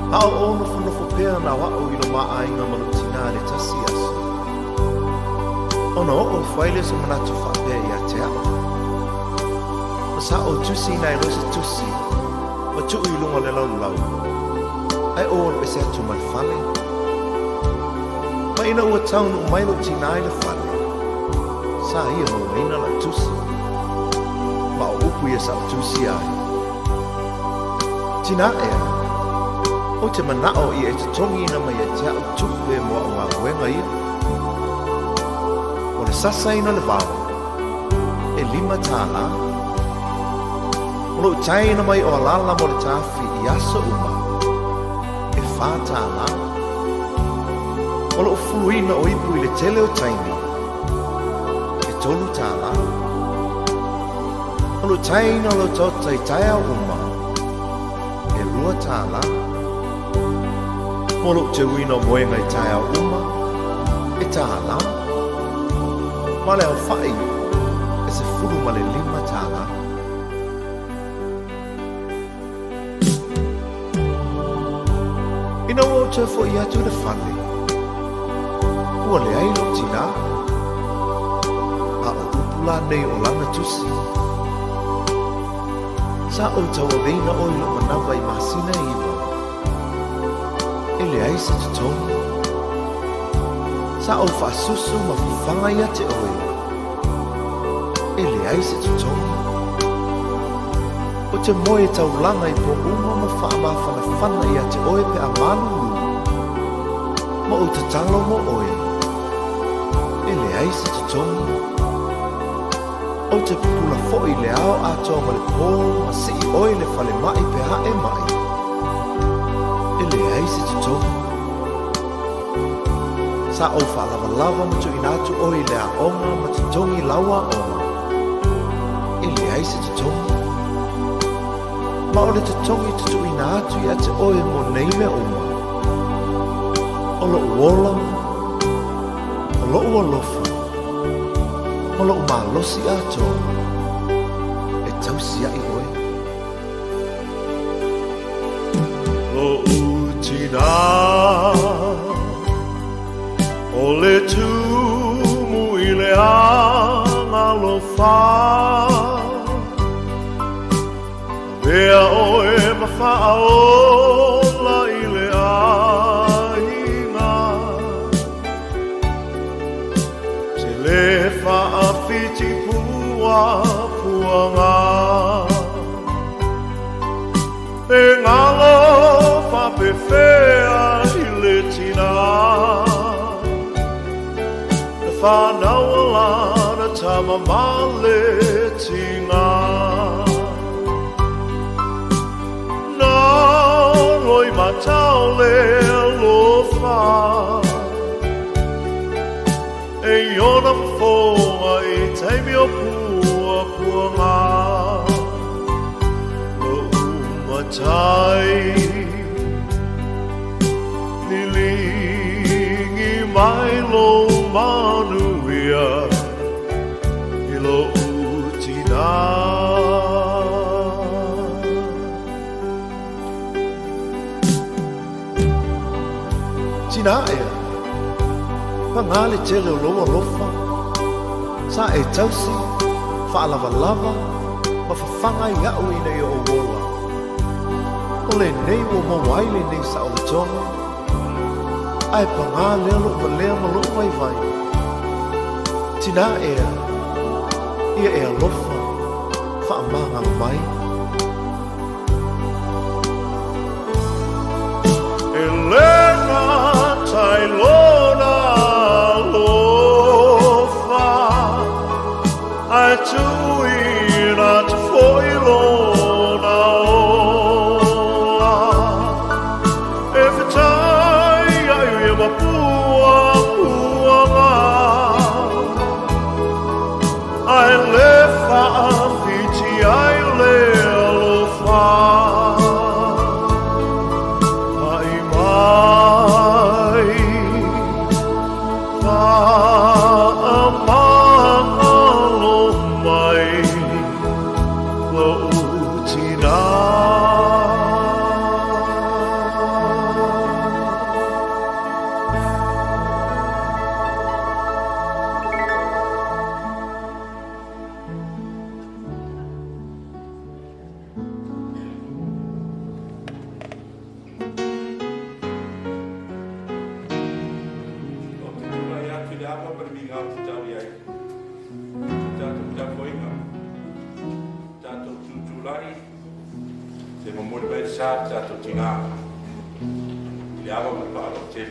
Ao ono whanofo pēr na wao ilo maainga malutina le tasi aso. Ono o whaile se manatu whapea ia te ao. Masa o tusi nai rosi tusi, ma tu ilunga le lau lau. Ai o ono pese atu mai whale. Ma ina ua taunu mailo tina ai le whale. Sa ia no ina la tusi. Ma o upu ia sa o tusi ai. Tina ea. O te manao i e te tongi ina mai e te au tupu e mua o ngā wenga ia. O le sasa ina le wāo, e 5 tāla. O lo tai ina mai o alala mo le tāwhi i aso uma, e 4 tāla. O lo fulu ina o ipu i le tele o taimi, e 3 tāla. O lo tai ina o lo tota i tai au uma, e 2 tāla. Molo te wina moenga i tae au uma, e tāla. Ma le au whai, e se furu ma le 5 tāla. Ina o te fo i atu le whane. Ua le ailo tina. A o upula nei o lana tusi. Sa o tau a veina o ilo manawa i masina iwa. Ele ai se te tongi. Sa o whaasusu ma whanga ia te oe. Ele ai se te tongi. O te moe tau langa i po uma ma whaama whana ia te oe pe a manu lu. Ma o te talo mo oe. Ele ai se te tongi. O te pula fo'i le ao atoa ma le pō ma si i oe le whale mai pe hae mai. Ele ai se te tongi. Sa o whalawa ma tu inatu o i lea onga ma te tongi laua onga. Ele ai se te tongi. Ma o le te tongi te tu inatu i a te oe mo nei me oma. O lo uola, o lo uolofa, o lo umalosi ato, e tausia i oe. Lo utina o le tumu i le anga lo wha. Vea oe ma whaola i le ainga. Te le whaafiti pua puanga. E ngalo whapewhea i le tina. E whanau alana tama male tinga. Nā roi matau le alofa. E iona mfonga i teimi o pua puanga. Tai nilingi mai lo manuia i lo utina. Tina ea, pangale tele o loa lofa, sa e tausi, whaalawa lava, ma whawhanga i au ina i o wola. O le nei o mawaile nei sa o le tonga. Ai pa ngā lea lo pa lea ma lo vai vai. Tina ea, ia ea lofa, wha amanga mai. E lena tai lona lofa. Ai tuina te foi lona I live for a fiti, I live. sa ta to tinga ya ba ma pa lo te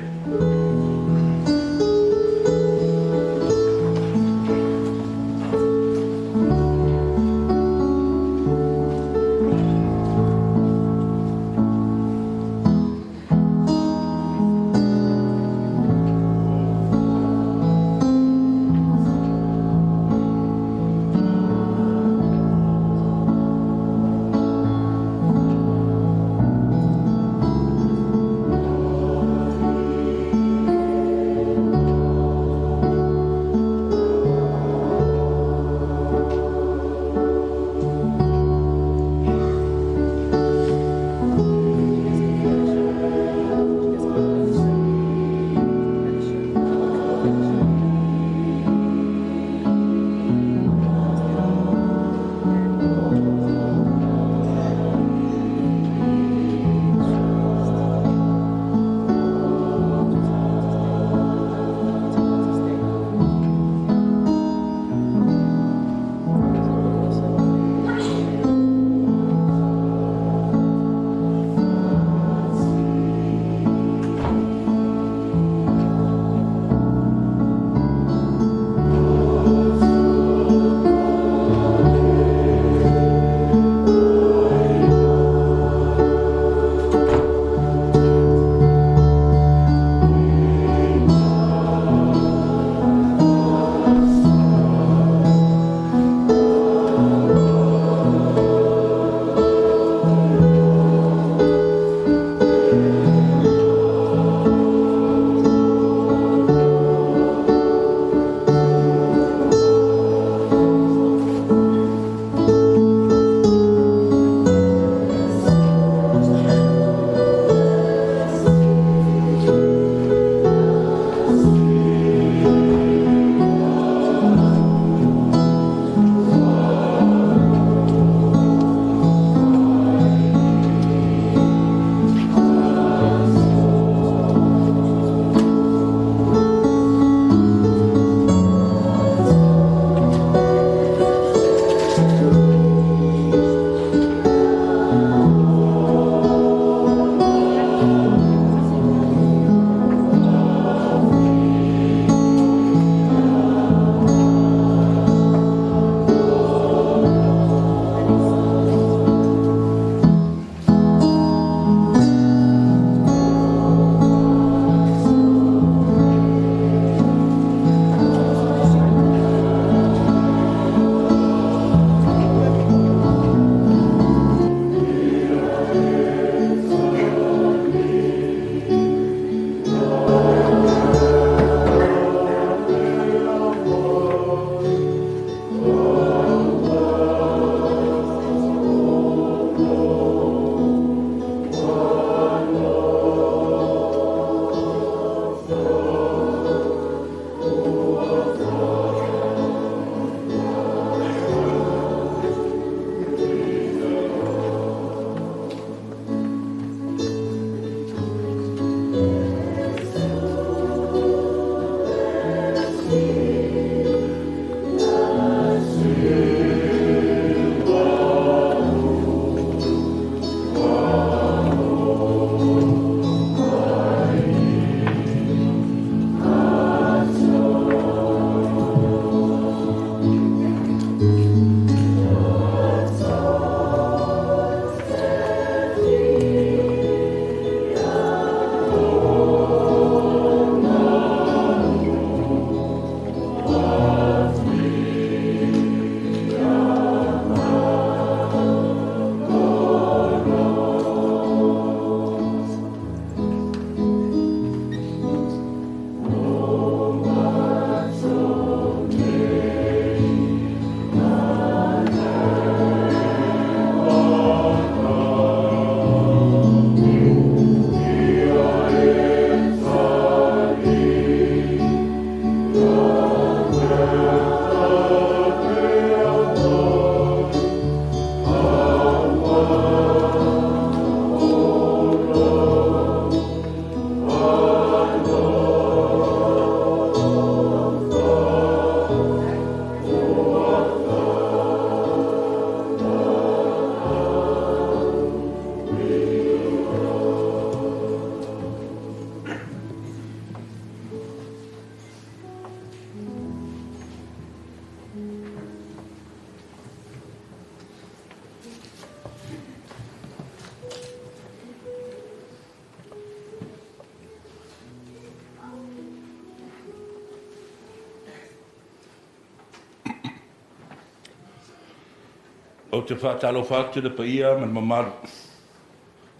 O te whātalo whātu le paia man mamaru.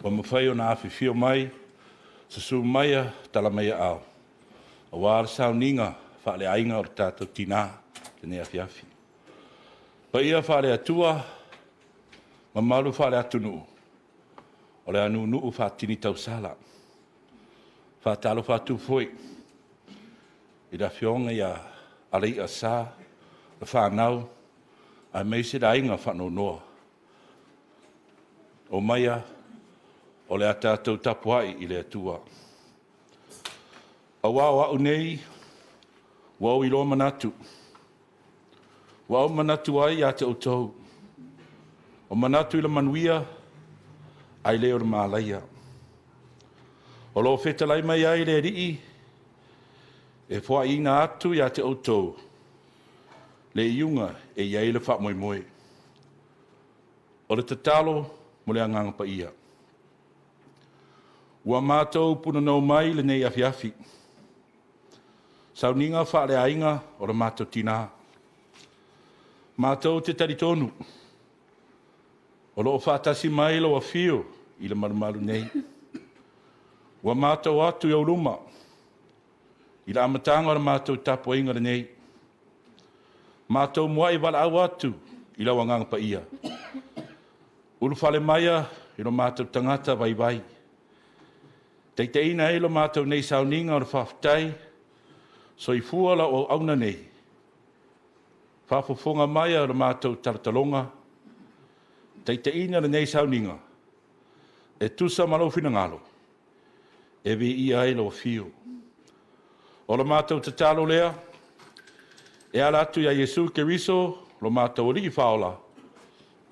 Wa mawhai o na awhiwhio mai, sa su maia tala mai ao. A wāra sao ninga whaale ainga o tātou tina, tene awhiawhi. Paia whaale atua, mamaru whaale atunu. O le anu nuu whātini tau sala. Whātalo whātu fwoi. I da whionga ia alei a sā, le whānau, a meise da inga whano noa. O maia, o le atātou tapuai i le atua. A wāo au nei, wāo i loa manatu. Wāo manatu ai a te outou. O manatu i le manuia, ai leo le mālaia. O lo whetalai mai ai le rii, e wha ina atu i a te outou. Le iunga e iai le wha moe moe. O le tatalo mo le anganga pa ia. Ua mātou puna nau mai le nei awhiawhi. Sauninga wha le ainga o le mātou tina. Mātou te taritonu. O lo whātasi mai lo a whio i le marumaru nei. Ua mātou atu i auruma. I le amatanga o le mātou tapo inga le nei. Mātou mua i wala au atu i lau anganga pa ia. Ulu whale maia i lo mātou tangata vai vai. Teiteina e lo mātou nei sauninga o le whawhtai, so i fuala o auna nei. Whawhawhonga maia o le mātou taratalonga, teiteina le nei sauninga, e tusa malo whina ngalo, e vi ia e lo fio. O le mātou tatalo lea, e ala atu ia Jesu Kiriso, lo mātou ori i whaola.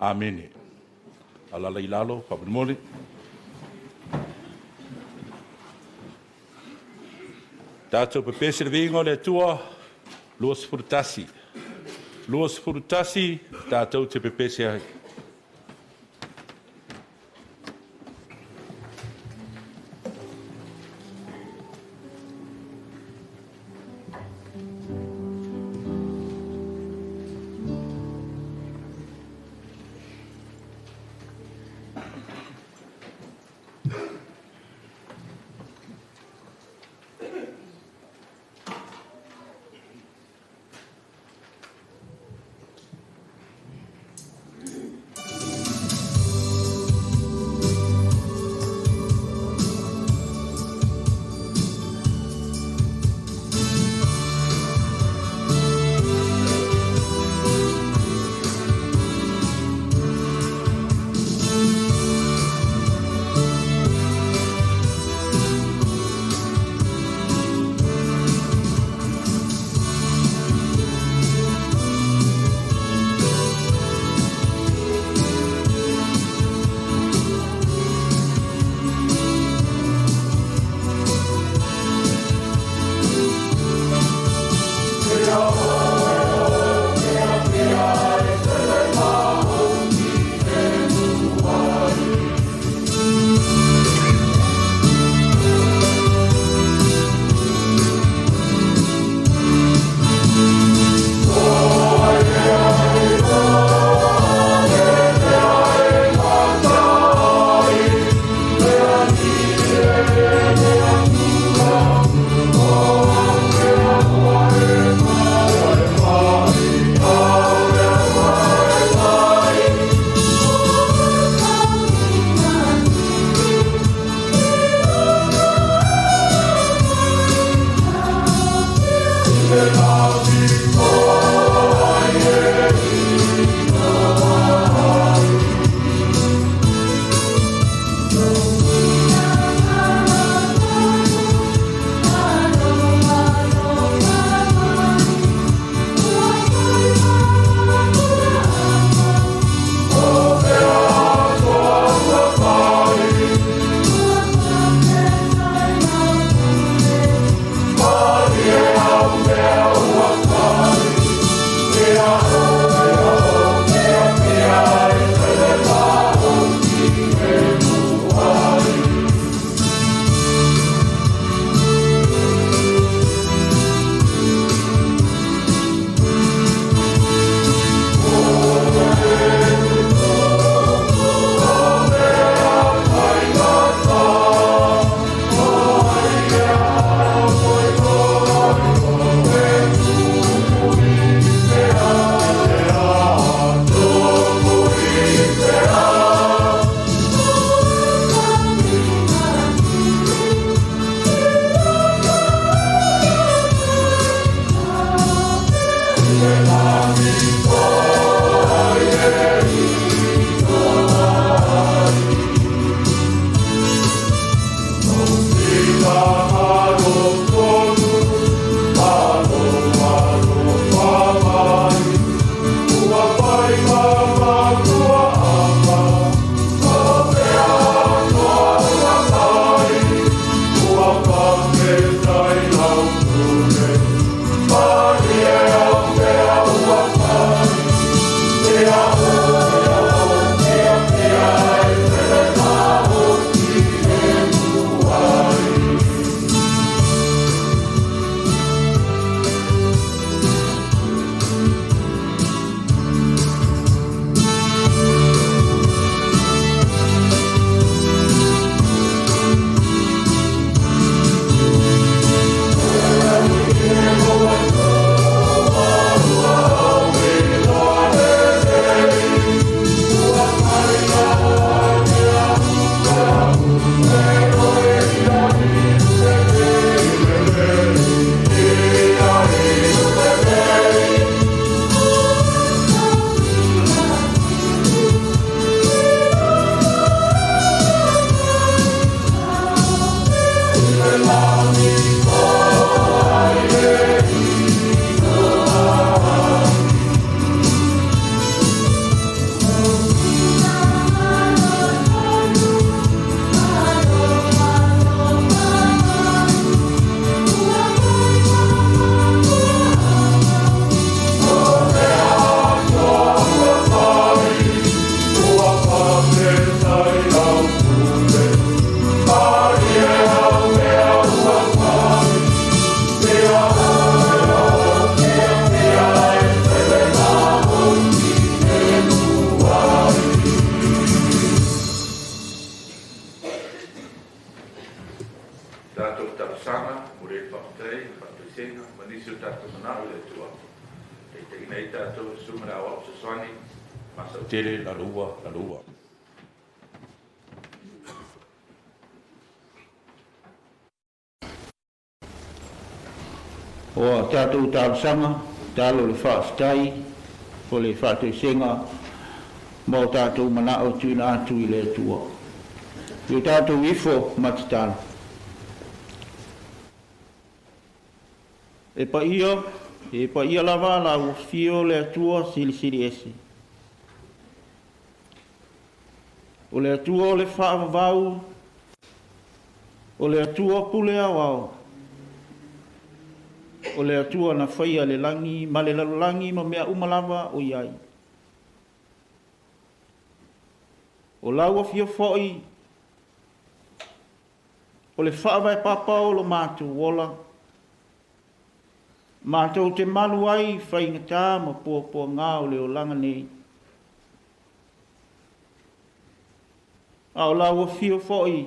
Amene. Alala i lalo, whapanimori. Tātou pepese le vingo le tua, luas furutasi. Luas furutasi, tātou te pepese ai. Tātou tarasanga, mure whakatei, whakateisenga, manisi o tātou manao le tua. Te inei tātou sumara o se swani, masa o tere la rua, la rua. O tātou tarasanga, tālo le whaafitai, o le whakateisenga, mō tātou manao tuina atu i le tua. I tātou ifo matitana. E pa ia lava la ufio le atua sili esi. O le atua o le whaavavau, o le atua pule awao. O le atua na whaia le langi, ma le lalolangi ma mea umalava o iai. O lau afio foi, o le whaavai papao lo mātou wola, mātou te malu ai whaingatā ma pua ngā o leo langa nei. A o lau afio foi,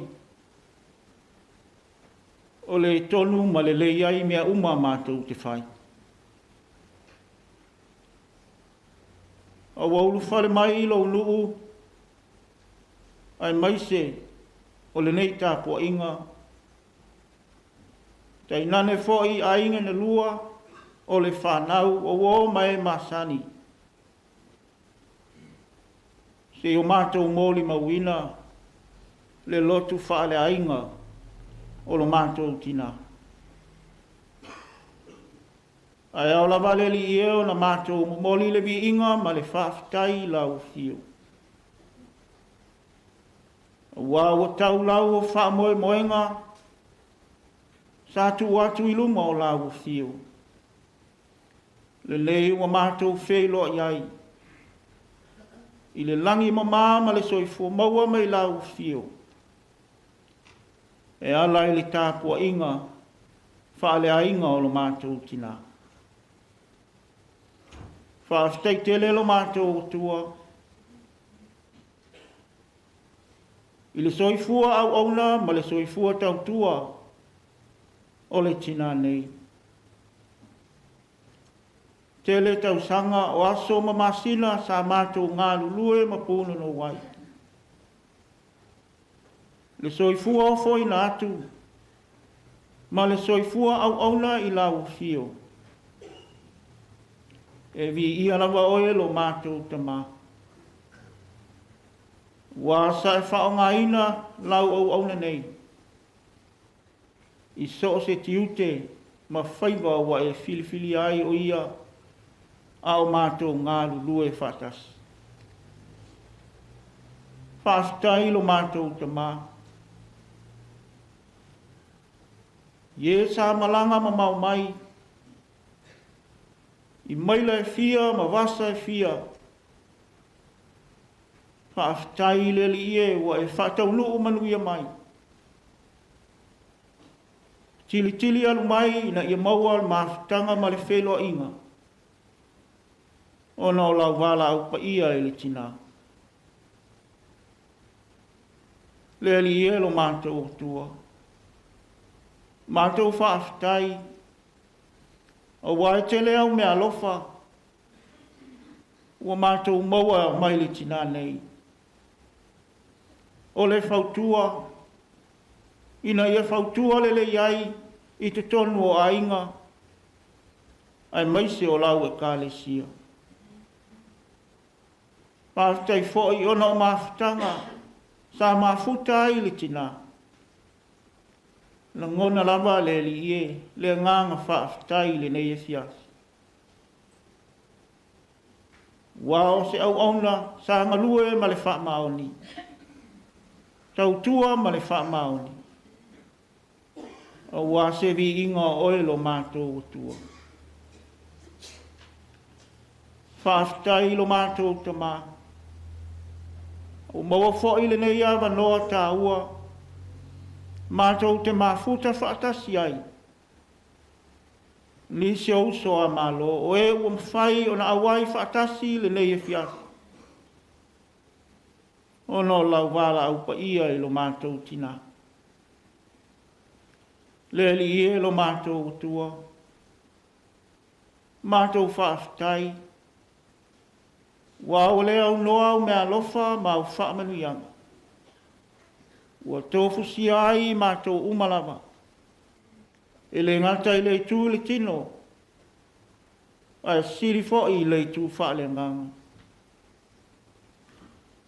o le tonu ma le lei ai mea uma mātou te whai. A waulu whare mai ilo nuu, ai maise o le nei tāpua inga. Tai nane foi a inga na lua o le whanau o mai masani. Se o mātou mōli mawina le lotu whaale a inga o lo mātou tina. Ai au la vale li eo na mātou mōli le vi inga ma le whaafitai lau fiu. Wa o tau lau o wha moenga, sa tu atu iluma o lau fiu. Le lei wa mātou whelo iai. I le langi ma le soifua maua mai lau fiu. E ala i le tāpua inga, whaale a inga o lo mātou tina. Whaafitei tele lo mātou tua. I le soifua au auna ma le soifua tau tua o le tina nei. Tele tau sanga o aso ma masina sa mātou ngā lulue ma pūna no wai. Le soifua o foi na atu, ma le soifua au auna i lau fio. E vi ia lava oe lo mātou tama. Wa sa e whaonga ina lau au auna nei. I so se tiute ma whaiva wa e filifili ai o ia a o mātou ngā lulue whatas. Whaastai lo mātou tama. Ye sa malanga ma mau mai. I maila e fia ma vasa e fia. Whaaftai le li e wa e whatau nuu manuia mai. Tili alu mai na ia maua maafutanga ma le whelo inga. Ona o lau wala au pa ia e le tina. Le li e lo mātou tua. Mātou whaaftai, o wai te leo mea lofa, ua mātou maua mai le tina nei. O le whautua, ina ia whautua le iai i te tonu o ainga, ai maise o lau e kāle sia. Pātai fōi ona o māwhutanga, sa māwhuta ai le tina. Na ngona lava le li e, le nganga whaaftai le nei e fias. Wao se au auna, sa ngalue ma le wha maoni. Tau tua ma le wha maoni. O wa se vi inga oe lo mātou tua. Whaaftai lo mātou tama. O maua fōi le nei awa noa tā ua. Mātou te mafuta whaatasi ai. Ni se uso a malo, o e whai o na awai whaatasi le nei e fiasi. O no lau wala au pa ia i lo mātou tina. Le li e lo mātou tua. Mātou whaafitai. Wa o le au noa o mea lofa ma au whaamanuianga. Ua tofu si ai mātou umalava. E le ngata i le tū le tino. Ai siri fo i le tū whaale nganga.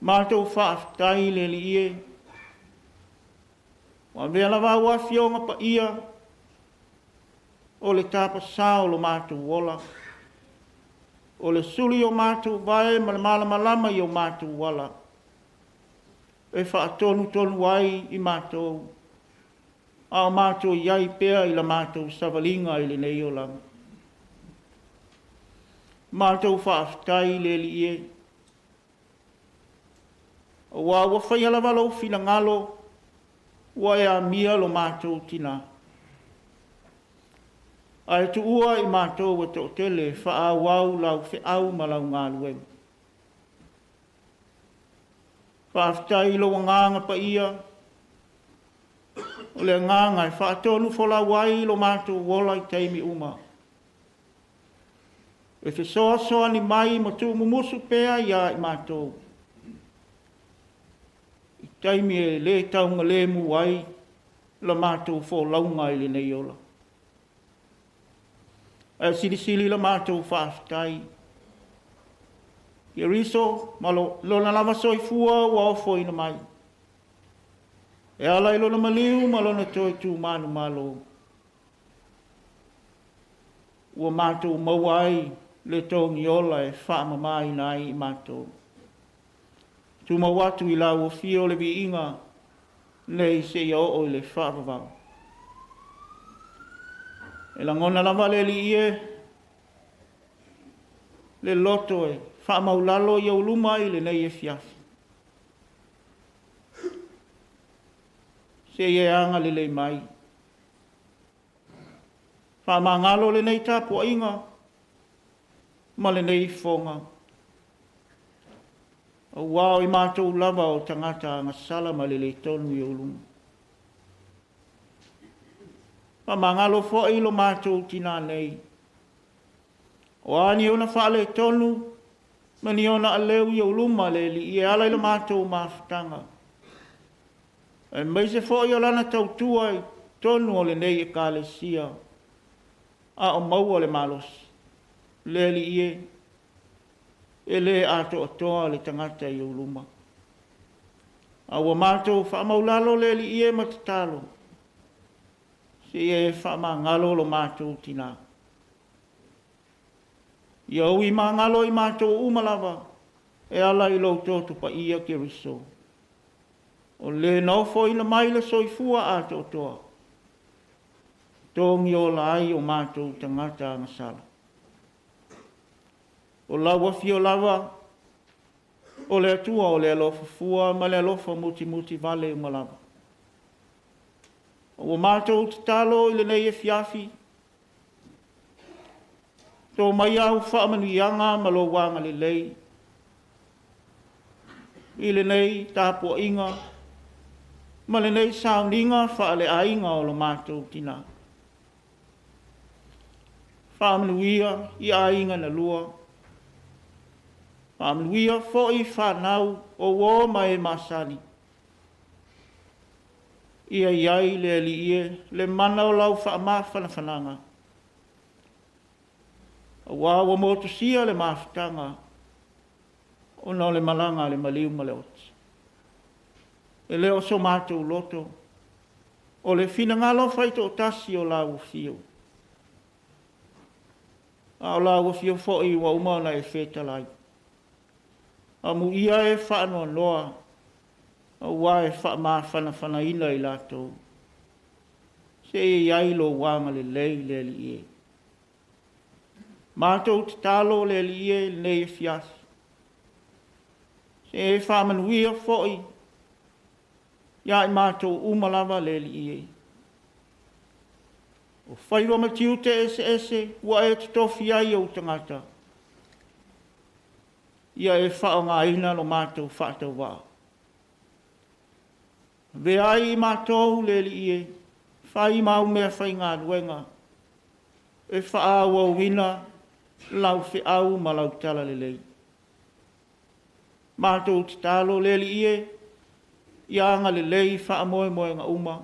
Mātou whaafitai le li e. Wa mea lava ua fionga pa ia. O le tapa sao lo mātou wola. O le suli o mātou vai ma le malama i o mātou wala. E whaatonu tonu ai i mātou. A o mātou iai pea i la mātou savalinga i le nei o langa. Mātou whaafitai le li e. O wā ua whaiala walo fina ngalo. Ua e a mia lo mātou tina. Ai tu ua i mātou wa tō tele wha wau lau whi au ma lau ngā luenga. Whaaftai lo nganga pa ia. O le nganga i whaatonu whola wai lo mātou wola i teimi uma. E te soa ni mai ma tū mumusu pēa ia i mātou. I teimi e le taunga le mu wai la mātou fo launga i le nei ola. E sili la mātou whaaftai. Ia riso, malo lona lama soifua ua ofo ina mai. E ala i lona maliu malona toi tū manu malo. Ua mātou mawai le tongi ola e whaama mai nai i mātou. Tu mawatu i la ua fio le vi inga nei se ia o i le whaavavau. E la ngona lama le li ie, le loto e, wha maulalo i au luma i le nei e fiafi. Se ie anga le mai. Wha mangalo le nei tapu inga, ma le nei fonga. O wao i mātou lava o tangata anga salama le tonu i au luma. Pa mangalo fo i lo mātou tina nei. O ani ona whaale tonu, mani ona aleu i au luma le li i ala i lo mātou mawhitanga. E meise fo i o lana tau tuai tonu o le nei e kāle sia. A o maua le malos. Le li i e le ato atoa le tangata i au luma. A ua mātou whaamaulalo le li i matatalo. Se e whaama ngalo lo mātou tina. Ia ui mā ngalo i mātou umalava, e ala i lo tōtu pa ia ke riso. O le naofo i la maila soifua a tōtoa. Tōngi o la ai o mātou tangata ngasala. O lawa fio lava, o le atua o le alofa fua, ma le alofa muti vale umalava. O mātou te talo i le nei e fiafi. Tō mai au whaamanu ianga ma lo wanga le lei. I le nei tāpua inga. Ma le nei sauninga whaale ainga o lo mātou tina. Whaamanu ia i ainga na lua. Whaamanu ia fo i whanau o wō mai masani. Ia iai le li ie, le mana o lau wha whananga. A wāwa motu sia le mawhitanga, o nao le malanga le maliu ma le oti. E leo so mātou loto, o le fina ngalo whaito o tasi o lau fio. A o lau fio fo i wa umana e whetalai. A mu ia e whaano noa, a wā e whaama ina i lātou. Se e iailo wāma le lei le li e. Mātou te talo le li e nei e fias. Se e whaamanuia fōi. Ia i mātou umalava le li e. O whairo matiu te ese, wa e te tofi ai au tangata. Ia e whaonga ina lo mātou whātau wā. Ve ai i mātou le li e, Whai mau mea whai ngā ruenga. E whaawa wina, lau whi au ma lau tala lelei. Mātou te tālo leli ie, ianga lelei wha moe moe ngā uma.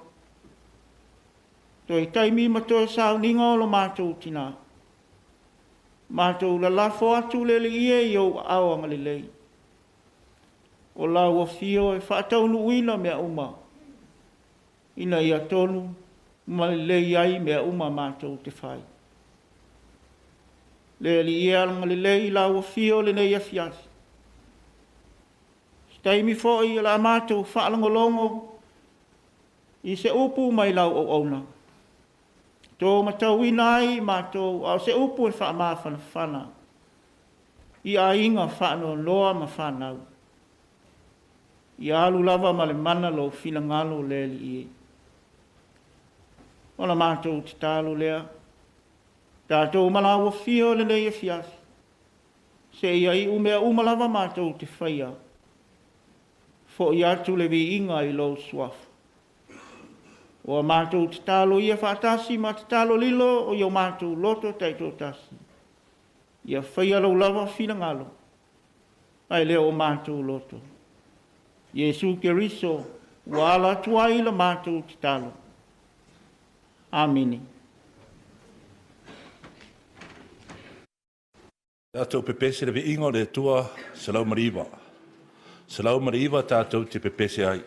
Toi taimi ma toi sao ninga o lo mātou tina. Mātou la lafo atu leli ie i au awanga lelei. O lau o fio e whaataunu uina mea uma. Ina ia tonu, ma lelei ai mea uma mātou te whai. Leli ia alanga lelei lau o fio le nei afiasi. Taimi fōi la mātou whaalangolongo i se upu mai lau o auna. Tō matau inai mātou au se upu e whaamāwhana whana. I a inga whaano loa ma whanau. I alu lava ma le mana lo whina ngalo leli ie. Ona mātou te tālu lea. Tātou malawa whio le nei e fiasi. Se ia i umea umalava mātou te whaia. Fo i atu le vi inga i lo suaf. O mātou te tālo ia whaatasi ma te tālo lilo o i o mātou loto taito tasi. Ia whaia lau lava whina ngalo. Ai leo o mātou loto. Jesu Kiriso, wala tuai la mātou te tālo. Amini. Tātou pepese le vi inga le tua Salau Mariwa. Salau Mariwa tātou te pepese ai.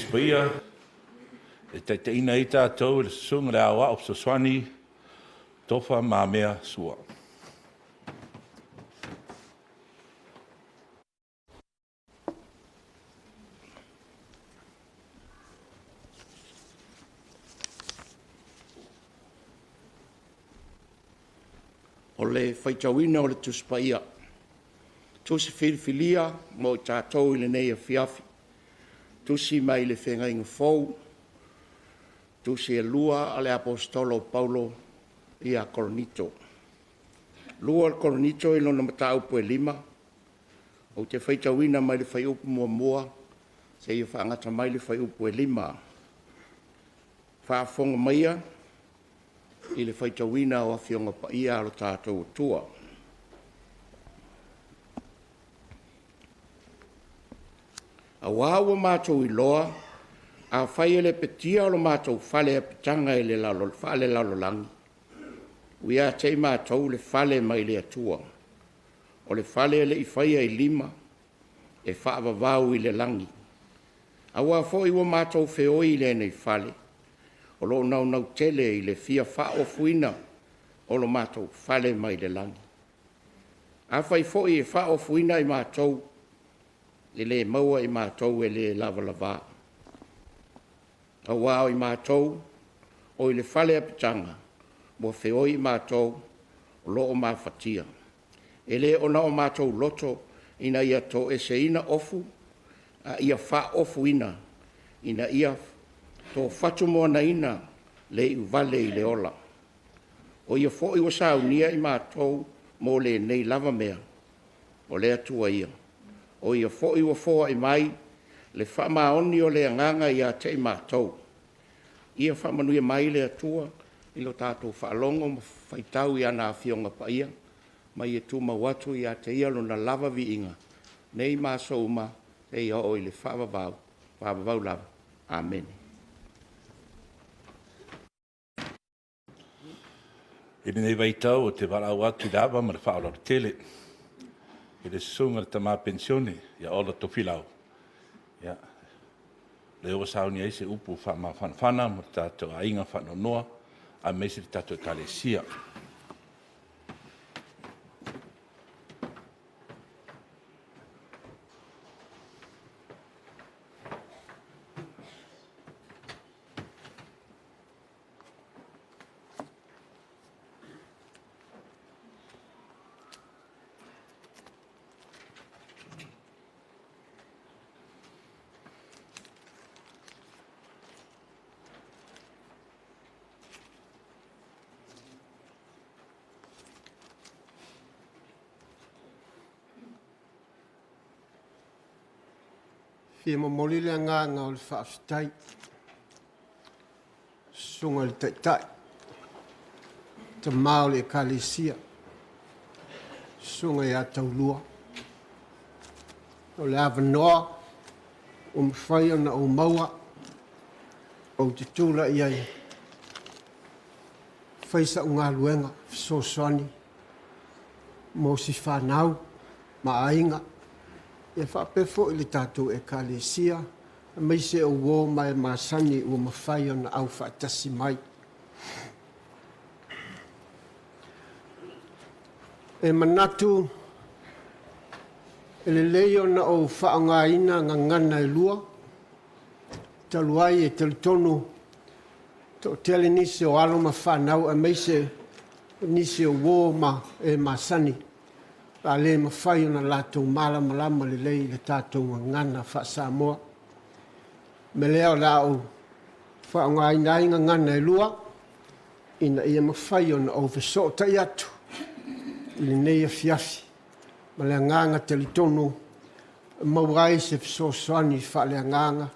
Paia, e te ina i tātou, le sunga le awa o Soswani, tofa mā mea sua. O le whaitawina o le tuspaia. Tusi whiriwhilia mo i tātou i le nei a whiawhi. Tusi mai le whenga inga fōu. Tusi e lua a le apostolo Paulo i a Koronito. Lua al Koronito i lona mata upu e 5. O te whaitawina mai le whai upu mua mua. Se i whaangata mai le whai upu e 5. Whaafonga maia. I le whaitawina o a whionga pa ia alo tātou tua. A wāua mātou i loa, a whai ele petia o lo mātou whale a pitanga e le whale lalolangi. Ui a tei mātou le whale mai le atua. O le whale ele i whaia i 5, e whaavavau i le langi. A wā fo i wa mātou whioi le nei whale. O lo nau tele i le fia wha o fuina o lo mātou whale mai le langi. A whai foi e wha o fuina i mātou, e le maua i mātou e le lava lava. A wāo i mātou, o i le whale apitanga, mo whioi i mātou, o lo o mawhatia. E le o na o mātou loto, ina ia to e se ina ofu, a ia wha o fuina, ina ia to whatu moa na ina le i vale i le ola. O ia fo i wasau nia i mātou mo le nei lava mea, o le atua ia. O ia fo i wafoa i mai le whamaoni o le anganga i a te i mātou. Ia whamanuia mai le atua i lo tātou whaalongo ma whaitau i ana whionga pa ia, mai e tūma watu i a te ia lo na lava vi inga. Nei māso uma te ia o i le whaavavau lava. Amen. I nei waitau o te warau atu dawa ma le whaolau tele. I le sunga le tamā pensione, ia ola tofilau. Ia. Le o sauni eise upu whama whanwhana, ma tātou a inga whanonoa, a meisi tātou kalesia. Fia mamoli le nganga o le whaafitai. Sunga le taitai. Te mao le kalesia. Sunga ia taulua. O le avanoa. O mwhai ana o maua. O te tūla iai. Whaisa o ngā luenga. Soswani. Mo si whanau. Ma ainga. E whapefo i le tātou e kalesia, mai se o wō mai māsani ua mawhai ona au whaatasi mai. E manatu, e le leo na o whaangaina ngā ngana e lua, taluai e telitonu, to tele nisi o aloma whanau, e mai se nisi o wō ma e māsani. A le mawhai ona lātou malama le lei le tātou ngana wha Samoa. Me leo lau whaangai inga ngana e lua, ina ia mawhai ona o veso tai atu, i le nei a fiafi. Ma le nganga telitonu, maurai se veso soani wha le nganga,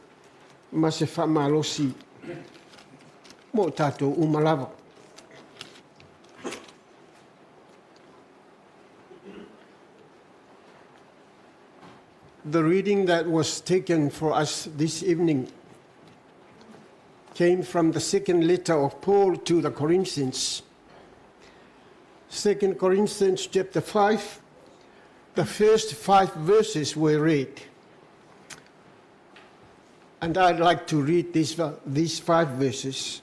ma se wha malosi, mo tātou umalawa. The reading that was taken for us this evening came from the second letter of Paul to the Corinthians. 2 Corinthians chapter 5, the first 5 verses were read. And I'd like to read these 5 verses.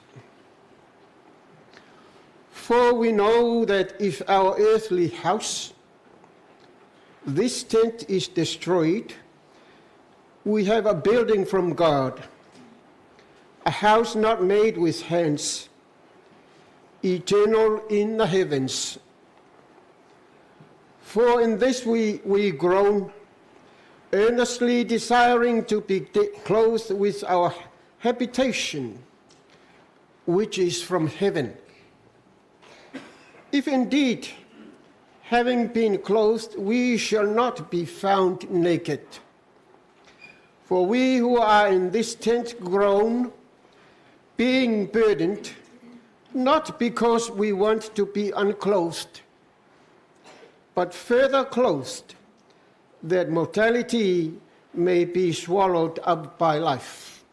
For we know that if our earthly house, this tent, is destroyed, we have a building from God, a house not made with hands, eternal in the heavens. For in this we groan, earnestly desiring to be clothed with our habitation, which is from heaven. If indeed, having been clothed, we shall not be found naked. For we who are in this tent groan, being burdened, not because we want to be unclothed, but further clothed, that mortality may be swallowed up by life.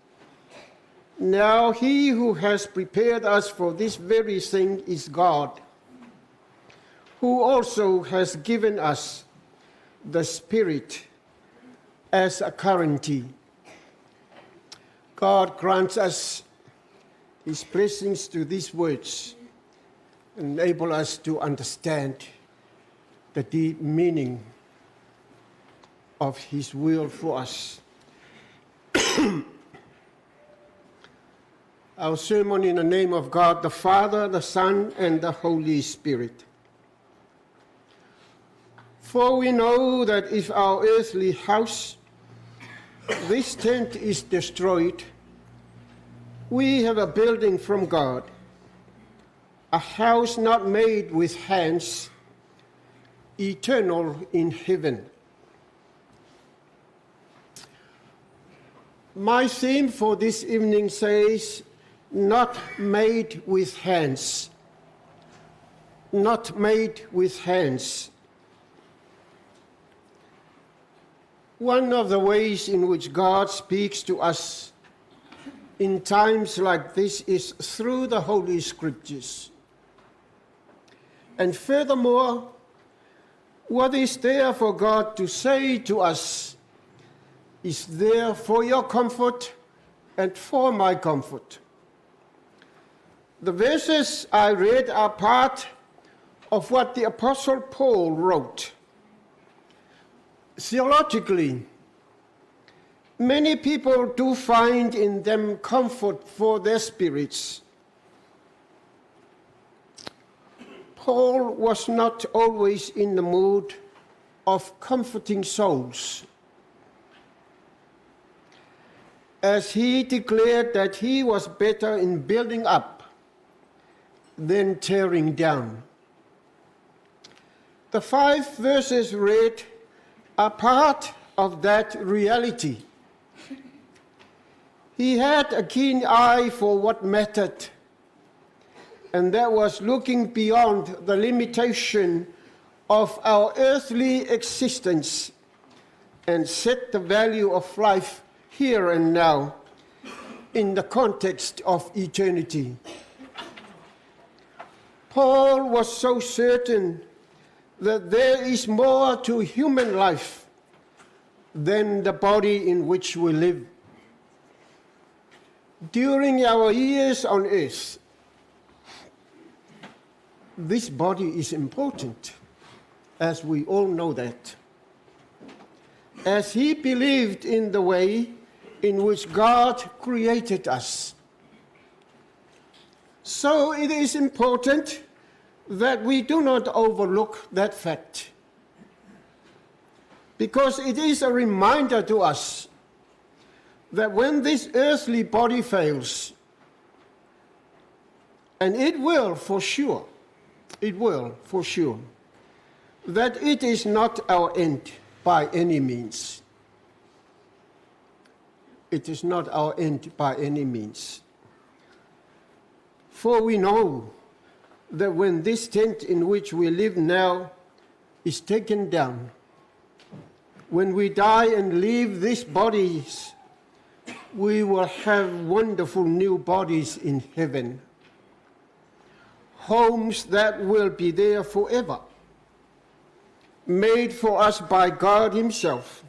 Now he who has prepared us for this very thing is God, who also has given us the Spirit as a guarantee. God grants us His blessings to these words, enable us to understand the deep meaning of His will for us. Our sermon in the name of God, the Father, the Son, and the Holy Spirit. For we know that if our earthly house, this tent, is destroyed, we have a building from God, a house not made with hands, eternal in heaven. My theme for this evening says, not made with hands. Not made with hands. One of the ways in which God speaks to us in times like this is through the Holy Scriptures. And furthermore, what is there for God to say to us is there for your comfort and for my comfort. The verses I read are part of what the Apostle Paul wrote. Theologically, many people do find in them comfort for their spirits. Paul was not always in the mood of comforting souls, as he declared that he was better in building up than tearing down. The 5 verses read are part of that reality. He had a keen eye for what mattered, and that was looking beyond the limitation of our earthly existence and set the value of life here and now in the context of eternity. Paul was so certain that there is more to human life than the body in which we live. During our years on earth, this body is important, as we all know that. As he believed in the way in which God created us, so it is important that we do not overlook that fact, because it is a reminder to us that when this earthly body fails, and it will for sure, that it is not our end by any means. It is not our end by any means. For we know that when this tent in which we live now is taken down, when we die and leave these bodies, we will have wonderful new bodies in heaven, homes that will be there forever, made for us by God Himself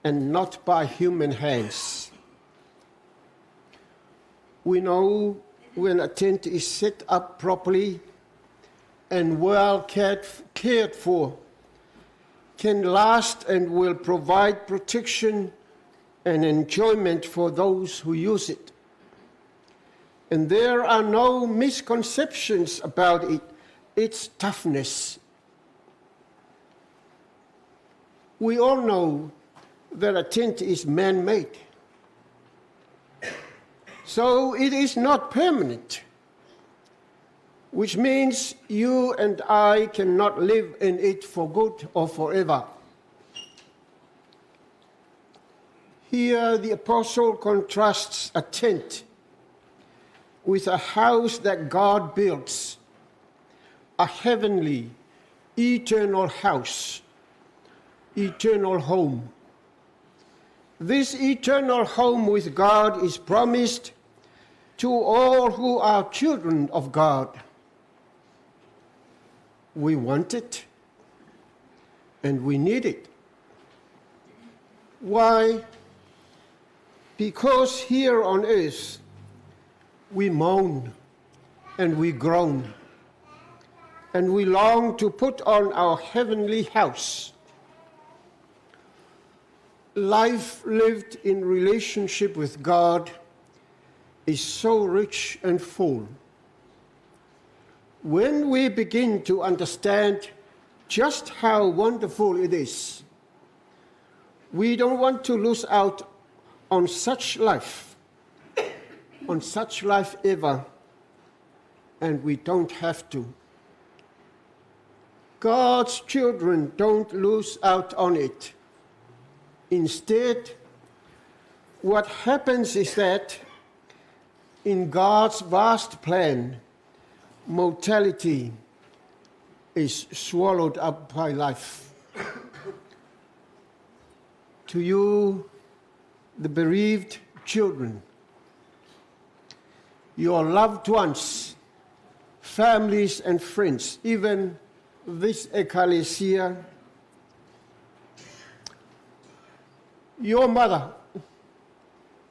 and not by human hands. We know when a tent is set up properly and well cared for, can last and will provide protection and enjoyment for those who use it. And there are no misconceptions about its toughness. We all know that a tent is man-made. So it is not permanent, which means you and I cannot live in it for good or forever. Here the apostle contrasts a tent with a house that God builds, a heavenly, eternal house, eternal home. This eternal home with God is promised to all who are children of God. We want it, and we need it. Why? Because here on earth, we moan and we groan, and we long to put on our heavenly house. Life lived in relationship with God is so rich and full. When we begin to understand just how wonderful it is, we don't want to lose out on such life ever, and we don't have to. God's children don't lose out on it. Instead, what happens is that in God's vast plan, mortality is swallowed up by life. To you, the bereaved children, your loved ones, families and friends, even this ecclesia, your mother,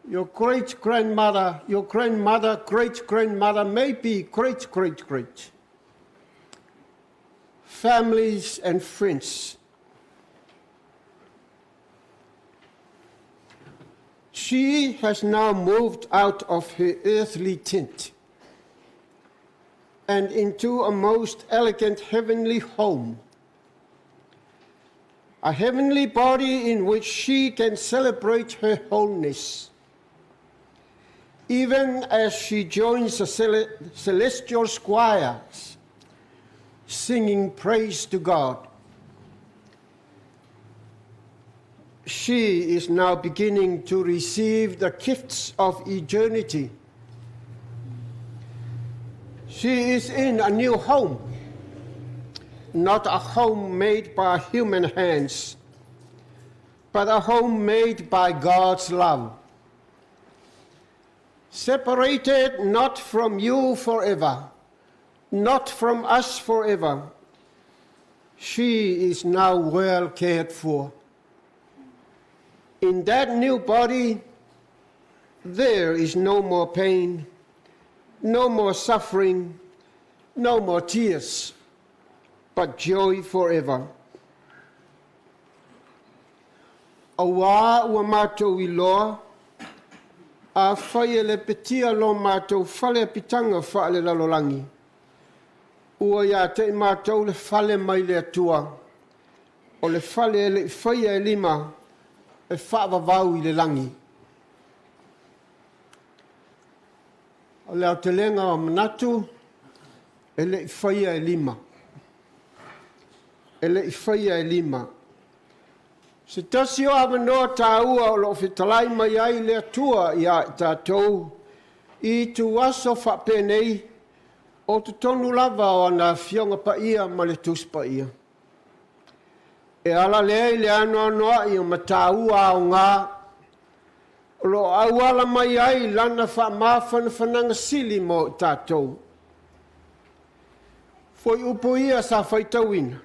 your great-grandmother, your grandmother, great-grandmother, maybe great-great-great. Families and friends. She has now moved out of her earthly tent and into a most elegant heavenly home. A heavenly body in which she can celebrate her wholeness, even as she joins the celestial choirs, singing praise to God. She is now beginning to receive the gifts of eternity. She is in a new home, not a home made by human hands, but a home made by God's love. Separated not from you forever, not from us forever. She is now well cared for. In that new body, there is no more pain, no more suffering, no more tears, but joy forever. Awa ua mātou I loa, a whaia le petia lo mātou whale pitanga whaale lalolangi. Ua ia te mātou le whale mai le atua, o le whale le whaia e lima, e whaavavau I le langi. O leo te lenga o manatu, e le whaia e lima. E le whaia e lima. Se tasi o awanoa tāua o lo whitalai mai ai le atua I a tātou, I tu aso whapenei, o te tonu lava o ana whionga pa ia ma le tus pa ia. E ala lea I le anoa noa I o matāua o ngā, lo awala mai ai lana wha mawhana whananga sili mo tātou. Foi upo ia sa whaitawina.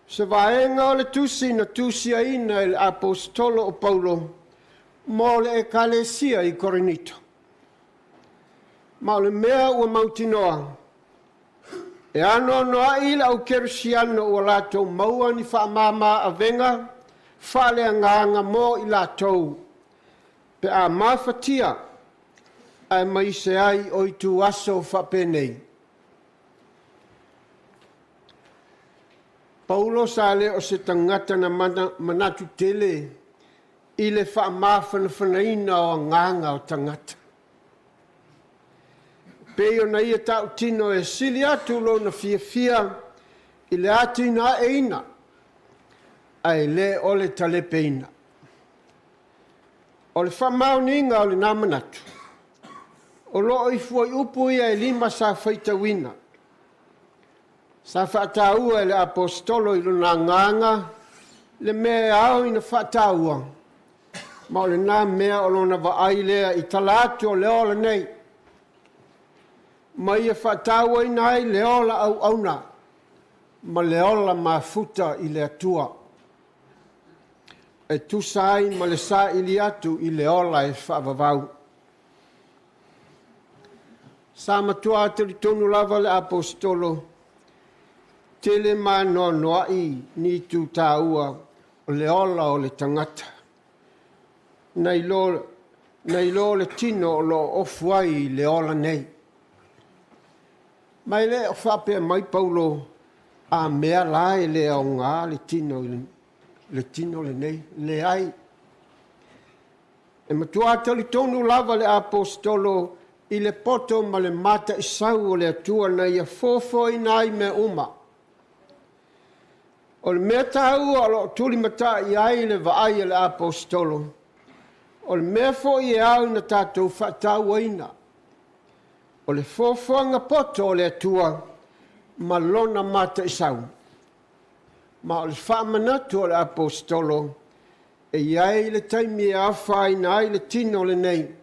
Se vaenga o le tusi na tusia ina I le apostolo o Paulo, mo le ecclesia I Korinito. Ma o le mea ua mautinoa. E ano noa i la au kerisiano ua lātou maua ni whaamama a venga, whale a nganga mo i lātou. Pe a mawhatia, ai mai se ai o i tu aso whapenei. Paulo sale o se tangata na manatu tele i le whaamawhanaina o nganga o tangata. Peo na ia tau tino e sili atu lo na fia i le atu ina eina, ai le ole talepe ina. O le whamauninga o le namanatu. O lo i fuai upu ia e 5 sa whaitawina. Sa whaataua le apostolo i luna nganga, le mea au ina whaataua. Ma o le nā mea o lona vaai lea i talatu o le ola nei. Ma ia whaataua i nai le ola au auna, ma le ola mafuta i le atua. E tu sai ma le sa ili atu i le ola e whaavavau. Sa matua te tonu lava le apostolo, tele ma no noai ni tu taua o le ola o le tangata. Nei lo le tino o lo ofuai le ola nei. Mai le o whapea mai Paulo a mea lai le o ngā le tino le nei, le ai. E matua tali tonu lava le apostolo i le poto ma le mata i sau o le atua na ia fofo i nai me uma. O le mea tāua o lo tuli mata i ai le vaai le apostolo. O le mea fo i e au na tātou whaataua ina. O le fofoanga poto o le atua ma lona mata i sau. Ma o le whaamanatu o le apostolo e iai le taimi e awhai na ai le tino le nei.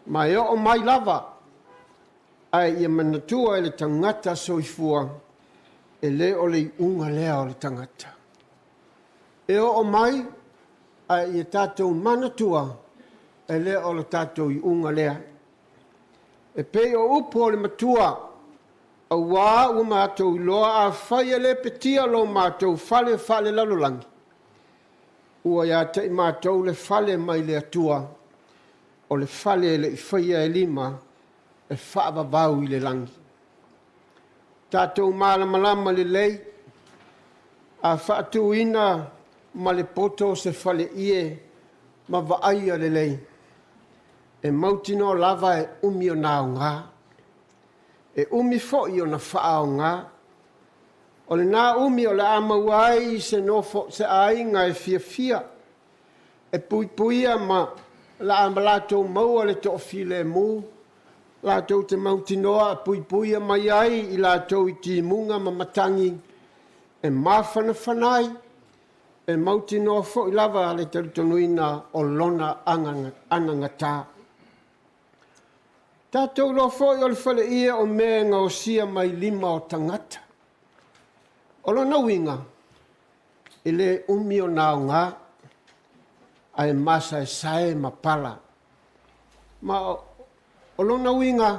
Ma e o mai lava ai ia manatua e le tangata soifua e le o le unga lea o le tangata. E o mai ai ia tātou manatua e le o le tātou i unga lea. E pe o upo o le matua a wā ua mātou i loa a whaia le petia lo mātou fale lalolangi. Ua ia te i mātou le fale mai le atua o le fale le i whaia e 5 e whaavavau i le langi. Tātou malamalama le lei a whaatu ina ma le poto se fale ie ma vaaia le lei. E mautino lava e umi o nā o ngā. E umi fo'i o na wha o ngā. O le nā umi o le amauai se nofo se ainga e fia. E puipuia ma la amalato maua le to file mu. La to te mautinoa puipuia mai ai i la to i timunga ma matangi. E mawhana whanai. E mautinoa fo'i lava le taritonuina o lona anangata. Tātou lo foi o le whale ia o mea ngā o sia mai 5 o tangata. O lona winga, i le umi o nā o ngā, ai masa e sae ma pala. Ma o lona winga,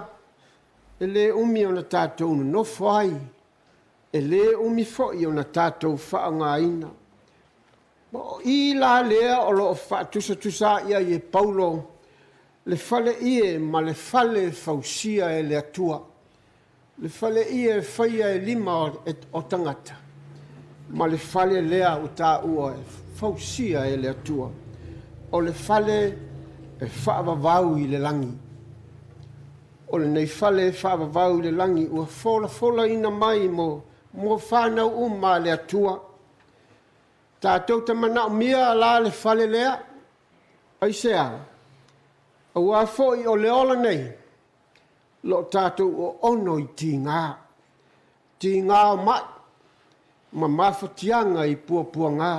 i le umi o na tātou no whai, e le umi foi o na tātou whaanga ina. Ma i la lea o lo whaatusa ia i e Paulo, le fale ie ma le fale fausia e le atua. Le fale ie whaia e 5 o tangata. Ma le fale lea o tā ua e fausia e le atua. O le fale e whaavavau i le langi. O le nei fale e whaavavau i le langi ua fola ina mai mo whanau ma le atua. Tātou te mana mia la le fale lea. Aisea. Ua foi o le ola nei, lo tātou o ono i tī ngā. Tī ngā o mai, ma mawhatianga i puapua ngā.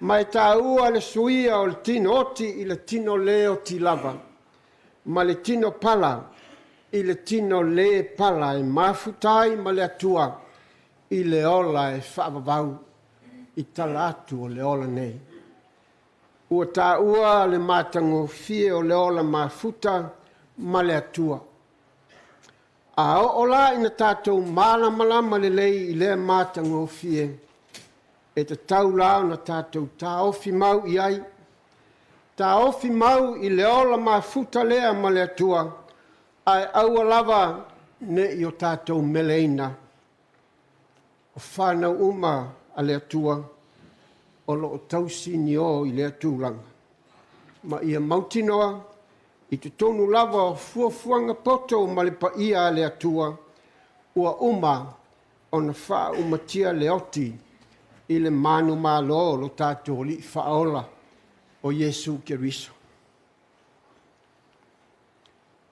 Mai tā ua le suia o le tino oti i le tino leo ti lava. Ma le tino pala i le tino le pala e mafutai ma le atua i le ola e whaavavau i talatu o le ola nei. Ua tā ua le mātango fie o le ola mafuta ma le atua. A o la ina tātou malama le lei I lea mātango fie. E te tau lao na tātou tā ofi mau I ai. Tā ofi mau I le ola mafuta lea ma le atua. Ai aua lava ne I o tātou meleina. O whanau uma a le atua. O lo o tausi ni o I le atulanga. Ma ia mautinoa. I te tonu lava o fuafuanga poto ma le paia le atua. Ua uma o na wha umatia le oti. I le manu malo lo tātou li whaola o Yesu Kiriso.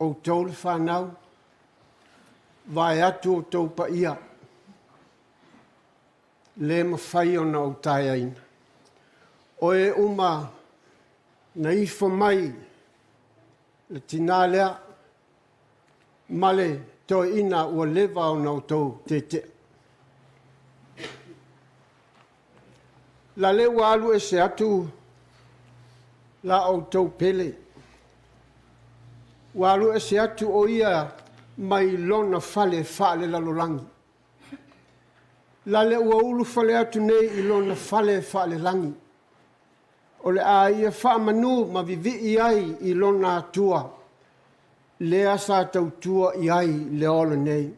O tau le whanau. Vai atu o tau paia. Le mawhai o na o taiaina. O e uma na ifo mai le tina lea male toi ina ua lewa o nau tau te te. La le walu e se atu la o tau pele. Walu e se atu o ia mai lona fale lalolangi. La le ua ulu fale atu nei I lona fale langi. O le a ia wha manu ma vivi I ai I lona atua. Lea sa tau tua I ai le ola nei.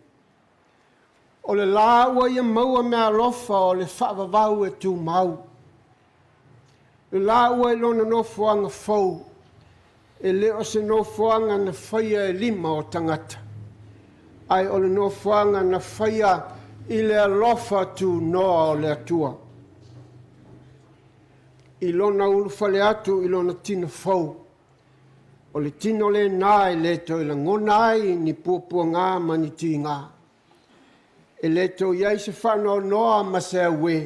O le la ua ia maua mea lofa o le wha vavau e tu mau. Le la ua I lona no fuanga fau. E le o se no fuanga na whaia e 5 o tangata. Ai o le no fuanga na whaia I le alofa tu noa o le atua. I lona ulu fale atu I lona tina fau. O le tino le nā I leto I la ngona ai ni puapua ngā ma ni ti ngā. E leto iai se whanau noa ma se awe.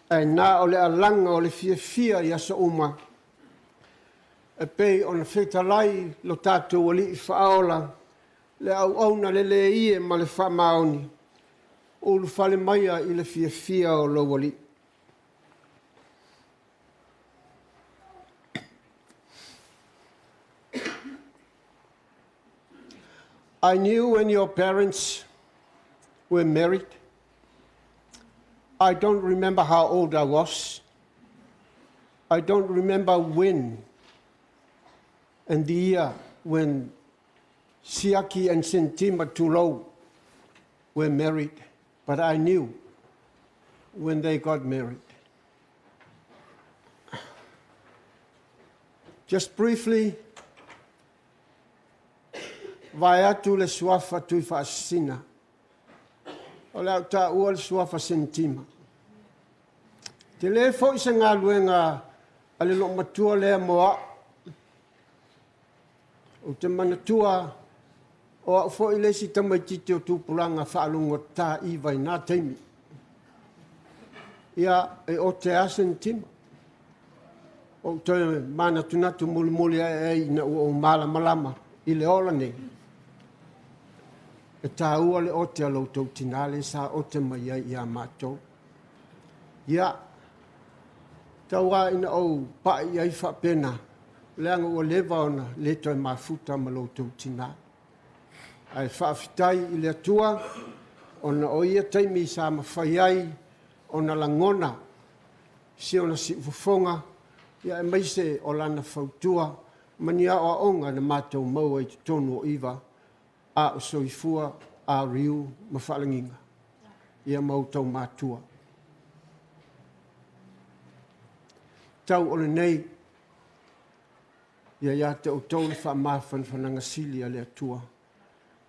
E nā o le alanga o le fia I asa uma. E pei o na whetalai lo tātou o li I whaola. Le au auna le le ie ma le whamaoni. Ulu fale maia I le fia o lo wali. I knew when your parents were married. I don't remember how old I was. I don't remember when and the year when Siaki and Senetima Leatalua were married, but I knew when they got married. Just briefly, vai atu le suafa Tuifa'asisina. O le au tā ua le suafa Senetima. Te le fo isa ngā luenga a le lo matua lea moa. O te manatua o au fo I le si tamaititi o tūpulanga whaalunga tā I vai nā teimi. Ia e o te a Senetima. O te mana tunatu muli ai na ua o malama I le ola nei. E tā ua le o te aloutou tinale sa o te mai ai I a mātou. Ia, taua ina au pai ai whapena. Leanga ua lewa ona leto e mafuta ma loutou tinale. Ai whaafitai I le atua, ona o ia taimi sa mawhai ai, ona langona, si ona si ufafonga, ia e maise o lana whautua, mani a o onga na mātou maua I te tonu o iwa, a o soifua, a riu, ma whalanginga. Ia mautau mātua. Tau ole nei, ia te o tau le whaamawhan whanangasili a le atua.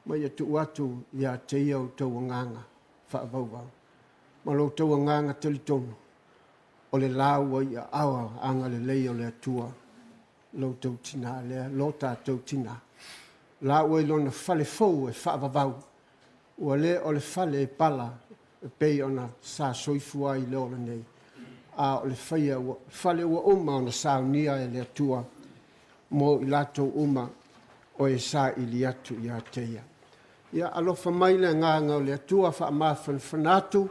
Ma ia tu atu, ia te ia o tau anganga, whaavauwau. Ma lo tau anganga telitonu, o le laua ia awa anga le lei o le atua, lo tau tina, lo tātou tina. La ua I lona whale fau e whaavavau. Ua le o le whale e pala e pei ona sa soifua I le ola nei. A o le whale ua uma ona saunia e le atua. Mo I lato uma o e sa I li atu I a teia. Ia alofa mai le nganga o le atua whaamawhan whanatu.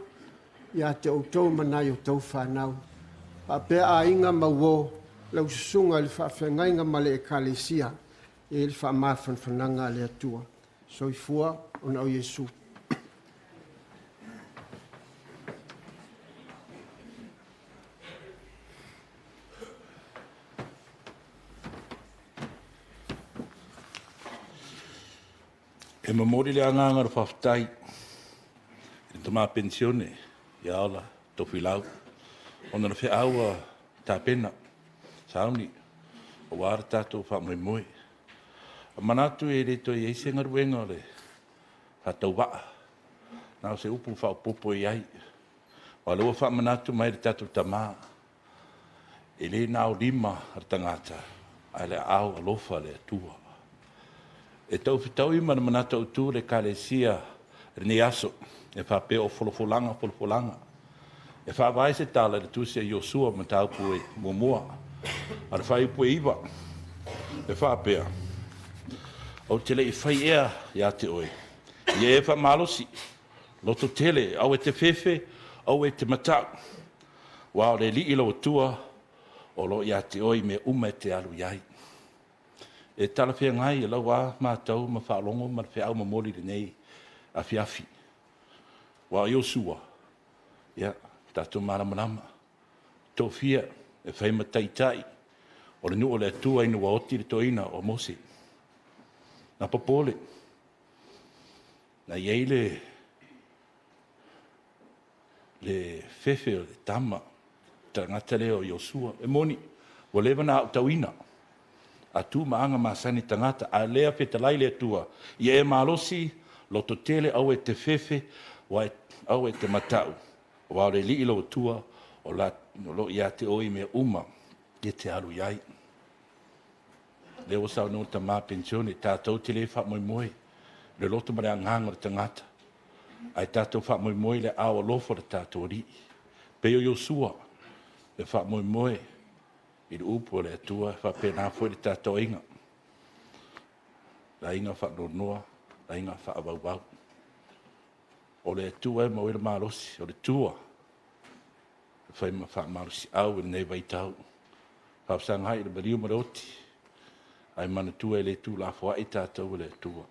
Ia te outou manai o tau whanau. A pea a inga mawo lau susunga I le whaafengainga ma le e kalesia. E le whaamawhan whananga le atua. Soifua ona o Iesu. E mamori le anganga ra whaftai. E tama pensione. Ia ala, tofi lau. Ona na whi aua tā pena. Sauni. O wāra tātou wha mai moe. A manatu e reto i eise ngaruenga le. Hatau waa. Nau se upu wha popo i ai. Wa lua wha manatu mai re tātou tamā. E le nao lima ar tangata. Ai le au alofa le atua. E tau whitau ima na manata utu le kalesia rini aso. E whape o wholofolanga. E whawai se tala le tusia Iosua ma tau pue mua. Ar whai pue iwa. E whapea. Au tele i whai ea ia te oe. Ia e wha malosi. Loto tele, au e te whewhe, au e te matau. Wao le li ilo tua, o lo ia te oe me uma e te alu iai. E tala whea ngai, e lau a mātau, ma whaalongo, ma whea au ma mori le nei, a whiawhi. Wao Iosua, ia, tātou maramarama. Tō whia, e whaima taitai, o le nuu o le atua ina waoti le toina o Mose. Na papole, na iei le whewhe o le tama, tangata leo Iosua, e moni, wa lewa na au tauina. A tu maanga masani tangata, a lea whetalai le atua, i e malosi, loto tele au e te whewhe, au e te matau. Wa le li ilo tua, o lo ia te oi me uma, i te alu iai. Leo sao no ta mā pensione, tātou te le wha moi moi, le loto mare anganga le tangata. Ai tātou wha moi moi le awa lofo le tātou ri. Peo Iosua, le wha moi moi, i le upo le atua, wha pēnā fwoi le tātou inga. La inga wha nonoa, la inga wha awau. O le atua e mawela mālosi, o le tua. Le whaima wha mālosi au e nei waitau. Wha psangai le bariu maroti. Ai mana tua e le tu la fwa i tātou le tua.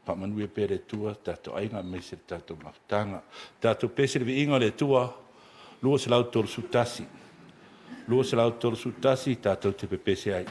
Pa manui e pere tua, tātou ainga mese le tātou maftanga. Tātou pese le vi inga le tua, lua se lau toro sutasi. Lua se lau toro sutasi, tātou te pepese ai.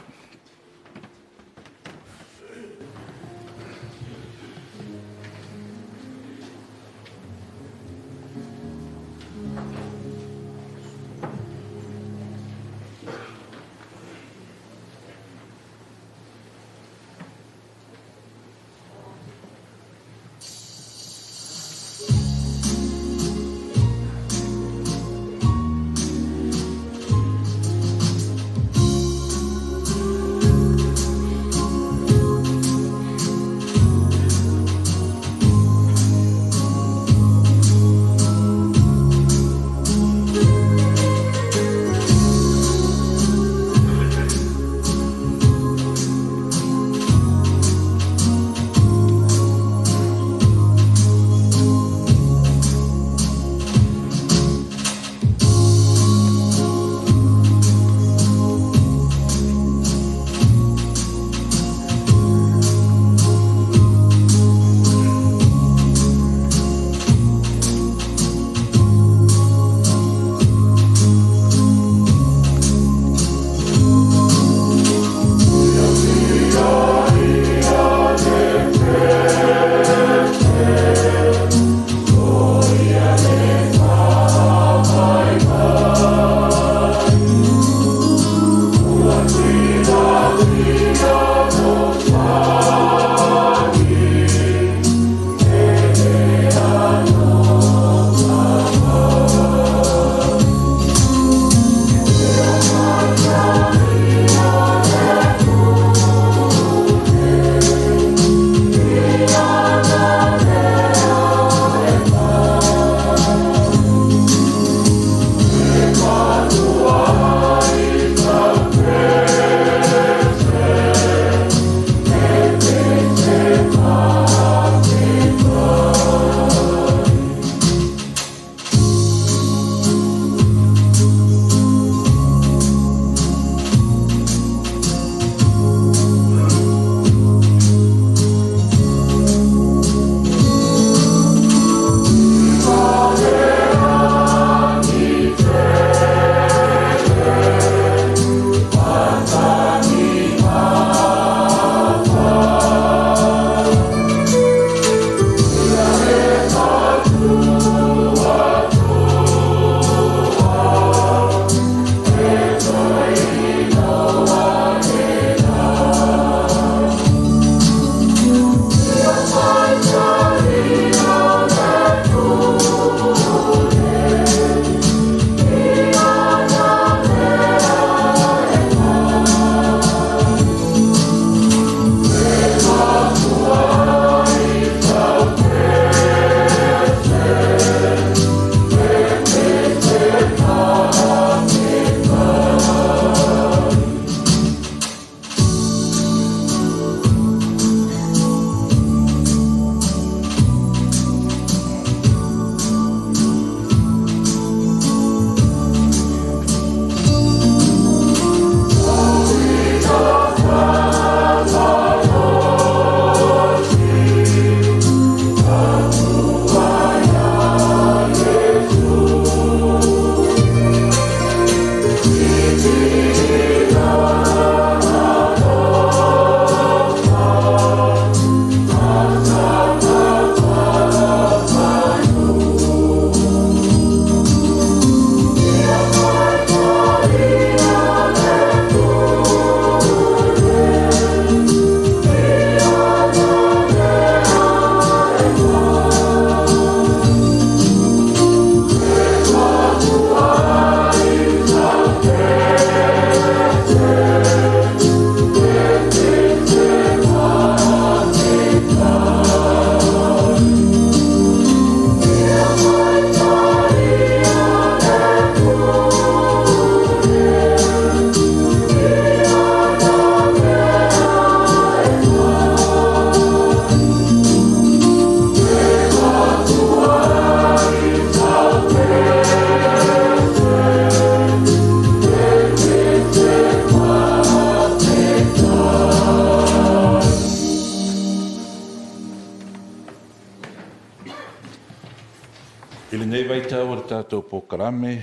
Ili nei vai tau ar tātou pōkarame,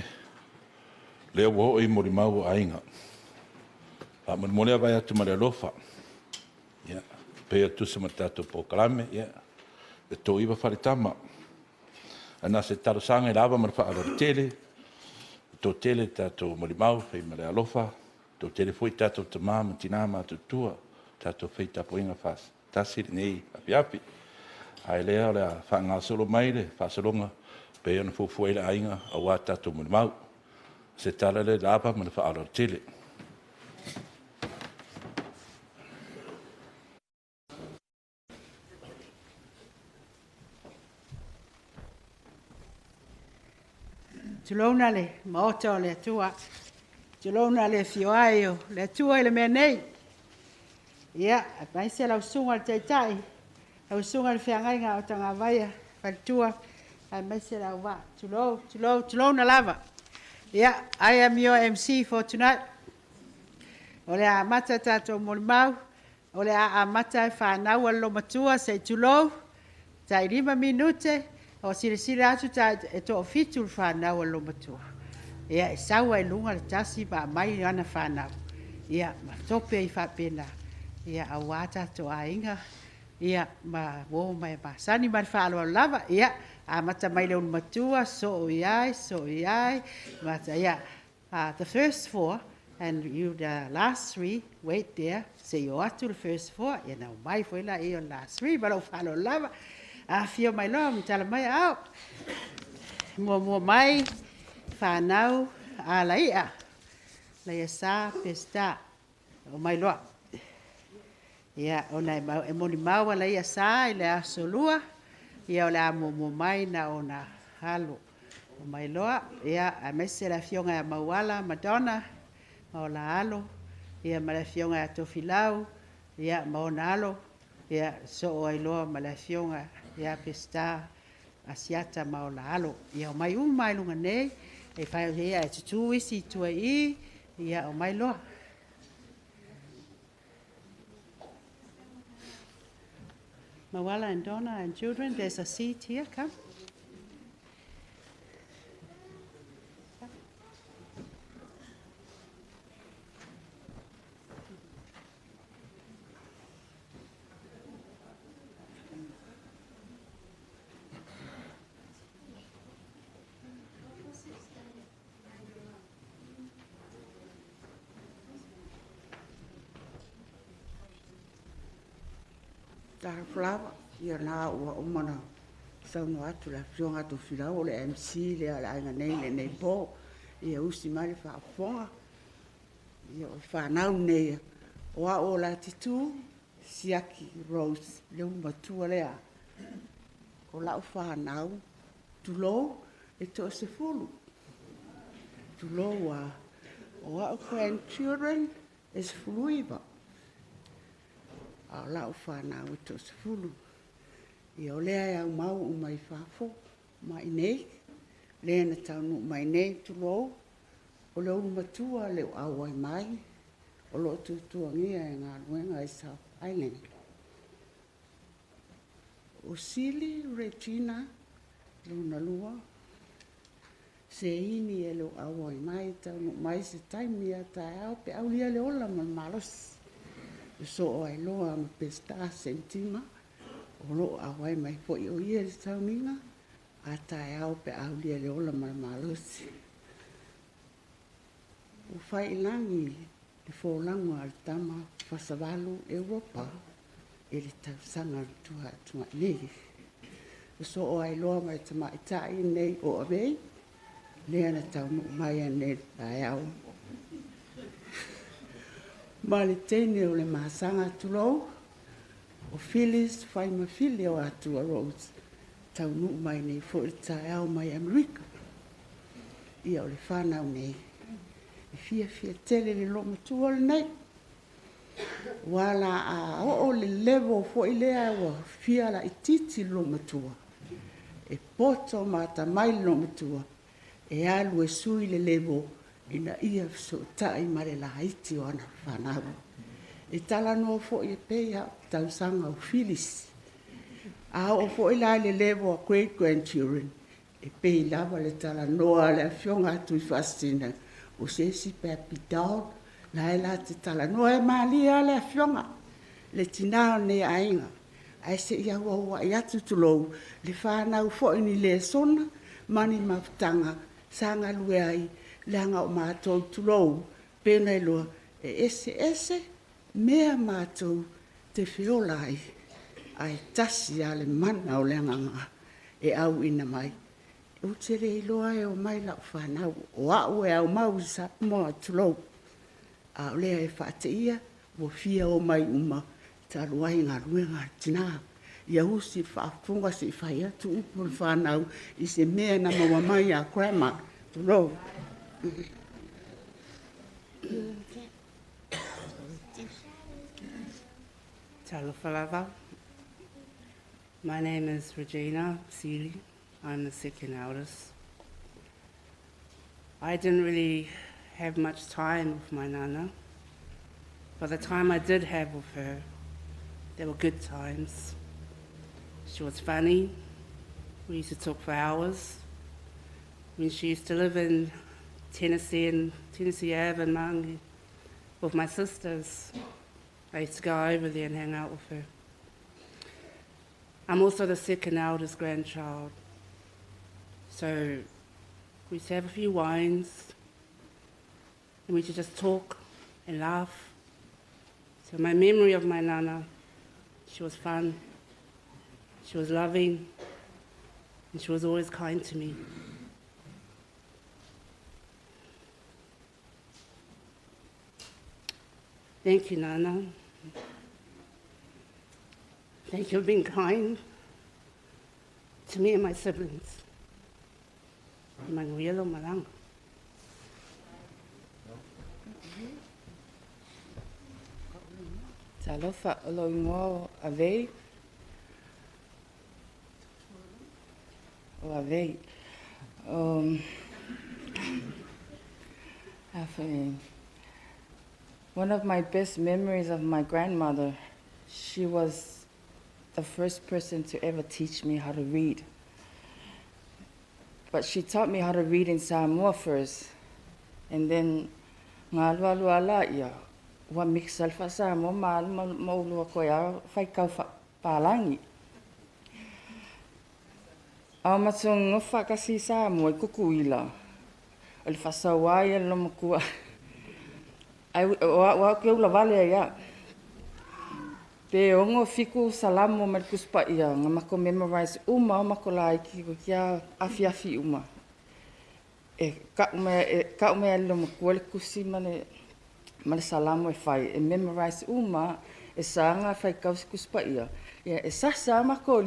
leo wo i mori mau ainga. Monea vai atu mare alofa. Pei atu se ma tātou pōkarame, e tō iwa wharitama. Ana se tarosanga i lava mara whaara tele, tō tele tātou mori mau, pei mare alofa, tō tele fwoi tātou te māma, tina mātou tua, tātou whei tapo inga whas. Tasiri nei, api api. Ai lea lea whaanga solo mai le, whasalonga, pei ana fufuele ainga, a wā tātou mori mau. Se tala le lava mara whaara tele. Tulona le maoto le tua. Tulona le fioaio le tua le menei. Ia, mai se la usunga te tai. La usunga le fiangainga o tanga vaia, tua. Mai se la wa. Tulona lava. Ia, I am your MC for tonight. Ole a mata tato molimau. Ole a mata whanau alo matua se tulo. Tai 5 minute. O siri atu ta e to fitu whanau alo matua. Ia, e saua e lunga le tasi ba mai ana whanau. Ia, ma tope i whapena. Ia, a wata to a inga. Ia, ma wo mai ba. Sani ma whaalo lava. Ia, a mata mai leo matua. So iai. Mata, ia. The first 4, and you the last 3, wait there. Say you are to the first 4. Ia, na mai fuela e o last 3, but o whaalo lava. A fio mai loa, mi tala mai au. Mua mai, whanau, a laia. Laia sa, pesta, o mai loa. Ia, o nei mau, e moni maua laia sa, i le aso lua. Ia, o le a mua mai na o na halo. O mai loa, ia, a mese la fionga a mauala, Madonna, ma o la halo. Ia, ma la fionga a tofilau. Ia, ma o na halo. Ia, so o ailoa, ma la fionga ia pesta asiata ma o la alo. Ia o mai mai lunga nei, e whai o hea e tutu isi tua i, ia o mai loa. Mawala and Donna and children, there's a seat here, come. Tara flawa, ia nā ua omana sauno atu la fionga to whirau le MC le ala ainga nei le nei pō, ia usi mai le whaafonga, ia o whanau nei, o a o la titu, siaki Rose, leo matua lea, o la o whanau, tulo, e to se fulu, tulo o a o grandchildren, e se fuluiva, a la o whanau e to se fulu. I o lea au mau o mai whafo, mai nei, lea na taunu mai nei tulo, o leo matua leo awai mai, o lo tutua ngia e ngā ruenga i South Island. O Sili, Regina, luna lua, se ini e leo awai mai, taunu mai se taimi a tae au, pe au lia leo la malos. So o ai loa ma pesta sentima, o lo awai mai po i o ia le tauninga, a tae au pe au lia le ola ma malusi. O whai ilangi le fōlango al tama whasavalu Europa, e le tausanga tua nei. So o ai loa mai tama i tai nei o awei, lea na taunu mai a nei tae au. Ma le tene o le masanga tulou, o Phyllis whai mawhili o atua Rose, tau nuu mai nei fo i tae au mai Amerika. Ia o le whanau nei, i fia tele le lo matua le nei. Wala a o le levo fo i lea ua fia la i titi lo matua. E poto mata mai lo matua, e alu e sui le levo, ina ia so tai mare la haiti o ana whanau. E tala no fo i pea tausanga o Phyllis. A o fo i la le levo a great grandchildren. e pei lava le tala noa le afionga tuifa'asisina o se si pe pitao la e la te tala noa e malia le afionga le tinao ne ainga ai se ia wa ia tutulou le whanau fo ini le sona mani mafutanga sanga lue ai langa o mātou tulou pena i loa e ese mea mātou te whiola ai tasi a le mana o leanganga e au ina mai. O te rei loa e o mai lau whanau o au e au mau sa moa tulou. A o lea e whaate ia o fia o mai uma ta ruai ngā ruenga tina. Ia usi whaafunga si whaia tu upu le whanau i se mea na mawa mai a grandma tulou. Talofa lava. My name is Regina Seeley. I'm the second eldest. I didn't really have much time with my nana. By the time I did have with her, there were good times. She was funny. We used to talk for hours. When she used to live in Tennessee Ave and Mangi with my sisters, I used to go over there and hang out with her. I'm also the second eldest grandchild. So we used to have a few wines and we used to just talk and laugh. So my memory of my nana, she was fun, she was loving, and she was always kind to me. Thank you, Nana. Thank you for being kind to me and my siblings. Manurewa Malanga. Talofa olo ingo avei. O avei. One of my best memories of my grandmother, she was the first person to ever teach me how to read. But she taught me how to read in Samoa first. And then, ngā lua lua la ia, wa mix alfa Samoa ma ulua koe au, whai kau pālangi. Au matung ngofa kasi Samoa I kuku ila. O le whasawai e loma kua. Wa ke ula vale ia. Pe ongo fiku salamo me kuspa ia nga mako memorize uma mako lai ki ko kia afi uma. Ka ume lo mo le kusi mane salamo e fai e memorize uma e sanga fai kaus kuspa ia. Ia e sasa mako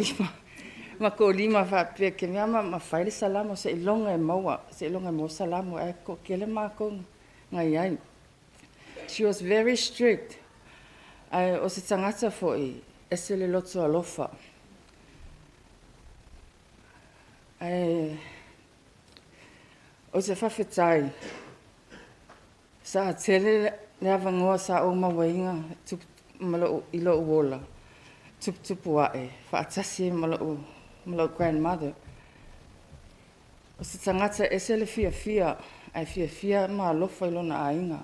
lima fa pe ke ma fai le salamo se longa e maua se longa mo salamo e ko kele mako ngai ai. She was very strict. O se tangata foi, e se le loto alofa. O se whawhetai, sa tele le avangoa sa o mawainga ilo uola, tupu ae, whaatasi malo grandmother. O se tangata e se le fia, ai fia ma alofa ilona ainga.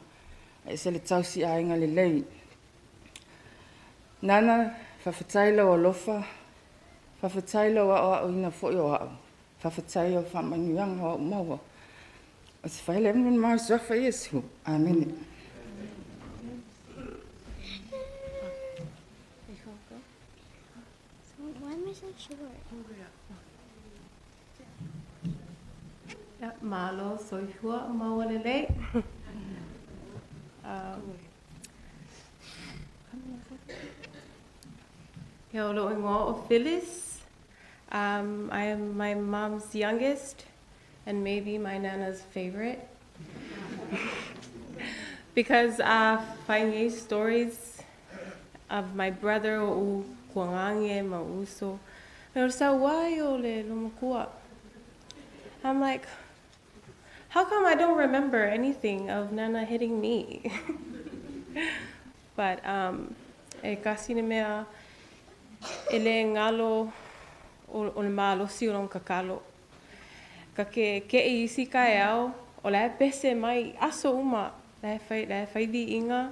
E se le tausi ainga le lei. Nana, whawhetai lau alofa, whawhetai lau o ina fo o au, whawhetai o whamanianga o maua. O se whaile emrin mau sofa Yesu. Amen. Why am I so short? Malo, soy hua maua lele. Hello, I'm Phyllis. I am my mom's youngest and maybe my nana's favorite. Because I find stories of my brother o kuangange mauso. I'm like, how come I don't remember anything of Nana hitting me? But e kasi ne mea ele ngalo o le malo si o kakalo. ka ke isi ka au, o le pese mai aso uma, le fai di inga,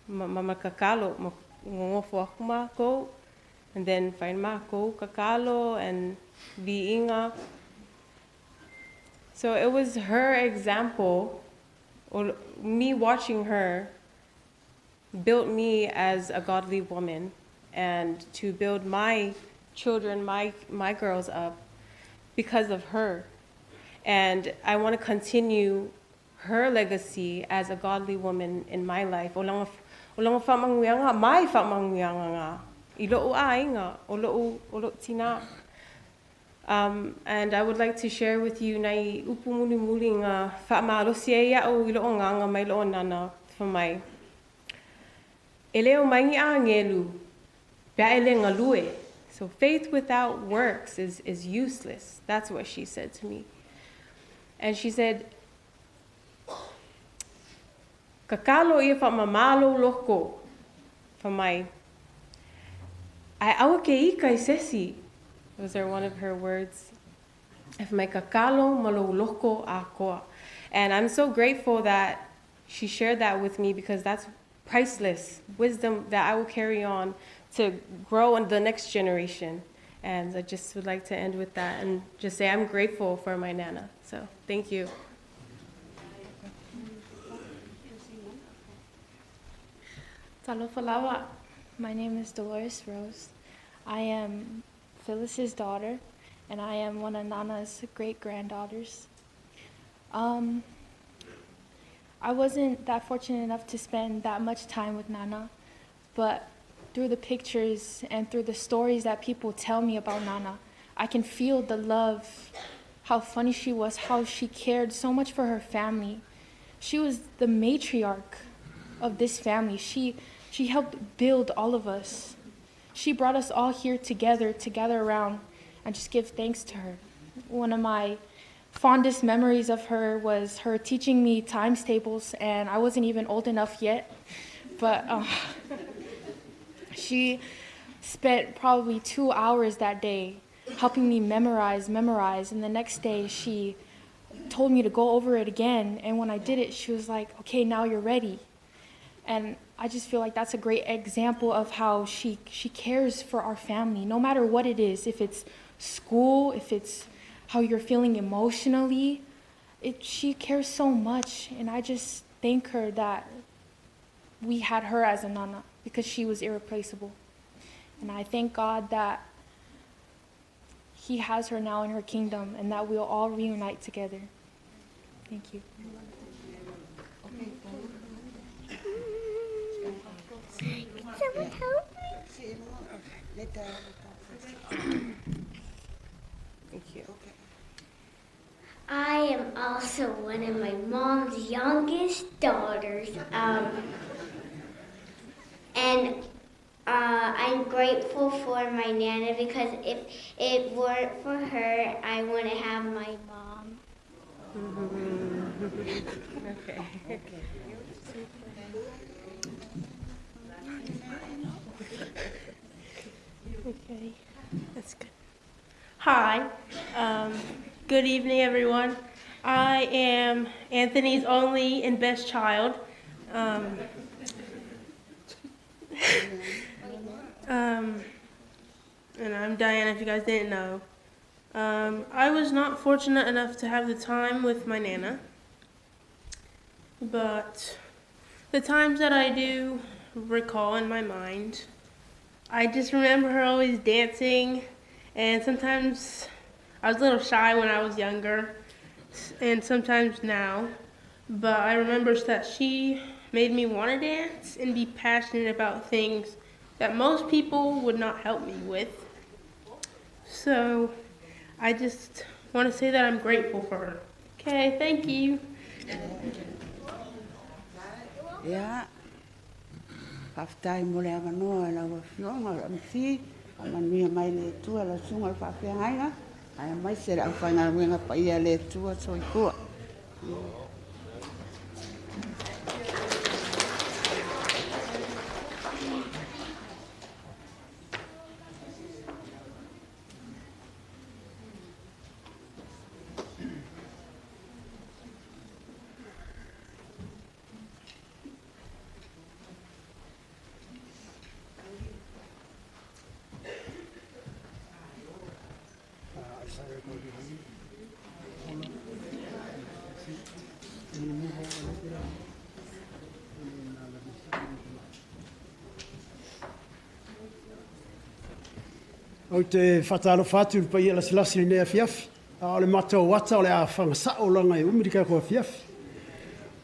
ma kakalo, ma ngofo akuma ko, and then fai ma ko kakalo and di inga. So it was her example, or me watching her, built me as a godly woman, and to build my children, my girls up because of her. And I want to continue her legacy as a godly woman in my life. O langa whamanguianga, mai whamanguianga ngā. I lo'u ainga, o lo'u tina. And I would like to share with you nai upu muli ngā whaamalosi e iau I lo'o nganga mai lo'o nana whamai. E leo maingi a ngelu, pea ele ngalue. So faith without works is useless. That's what she said to me. And she said, kakalo ia whamamalo loko. Whamai. Ai awa ke ika I sesi. Those are one of her words. If my kakalo malo loko a koa. And I'm so grateful that she shared that with me, because that's priceless wisdom that I will carry on to grow in the next generation. And I just would like to end with that and just say I'm grateful for my Nana. So thank you. Talofa lawa. My name is Dolores Rose. I am Phyllis's daughter, and I am one of Nana's great-granddaughters. I wasn't that fortunate enough to spend that much time with Nana, but through the pictures and through the stories that people tell me about Nana, I can feel the love, how funny she was, how she cared so much for her family. She was the matriarch of this family. She helped build all of us. She brought us all here together to gather around and just give thanks to her. One of my fondest memories of her was her teaching me times tables, and I wasn't even old enough yet, but she spent probably 2 hours that day helping me memorize, and the next day she told me to go over it again, and when I did it, she was like, okay, now you're ready. And I just feel like that's a great example of how she cares for our family, no matter what it is, if it's school, if it's how you're feeling emotionally, she cares so much, and I just thank her that we had her as a Nana, because she was irreplaceable. And I thank God that He has her now in her kingdom, and that we'll all reunite together. Thank you. Someone help me? Thank you. I am also one of my mom's youngest daughters, and I'm grateful for my Nana, because if it weren't for her, I wouldn't have my mom. Okay. Okay, that's good. Hi, good evening, everyone. I am Anthony's only and best child. And I'm Diana, if you guys didn't know. I was not fortunate enough to have the time with my Nana, but the times that I do recall in my mind, I just remember her always dancing, and sometimes I was a little shy when I was younger, and sometimes now, but I remember that she made me want to dance and be passionate about things that most people would not help me with. So I just want to say that I'm grateful for her. Okay, thank you. Yeah. Aftai mo le amanoa la wa fionga am fi amania mai le tua la sunga fa fe haina ai mai se la fa na wenga pa ia le tua so ko O te whatalo whāturu pa ia lasilasi nea fiafi. A ole matau wata ole a whangasa o langa e umirika kua fiafi.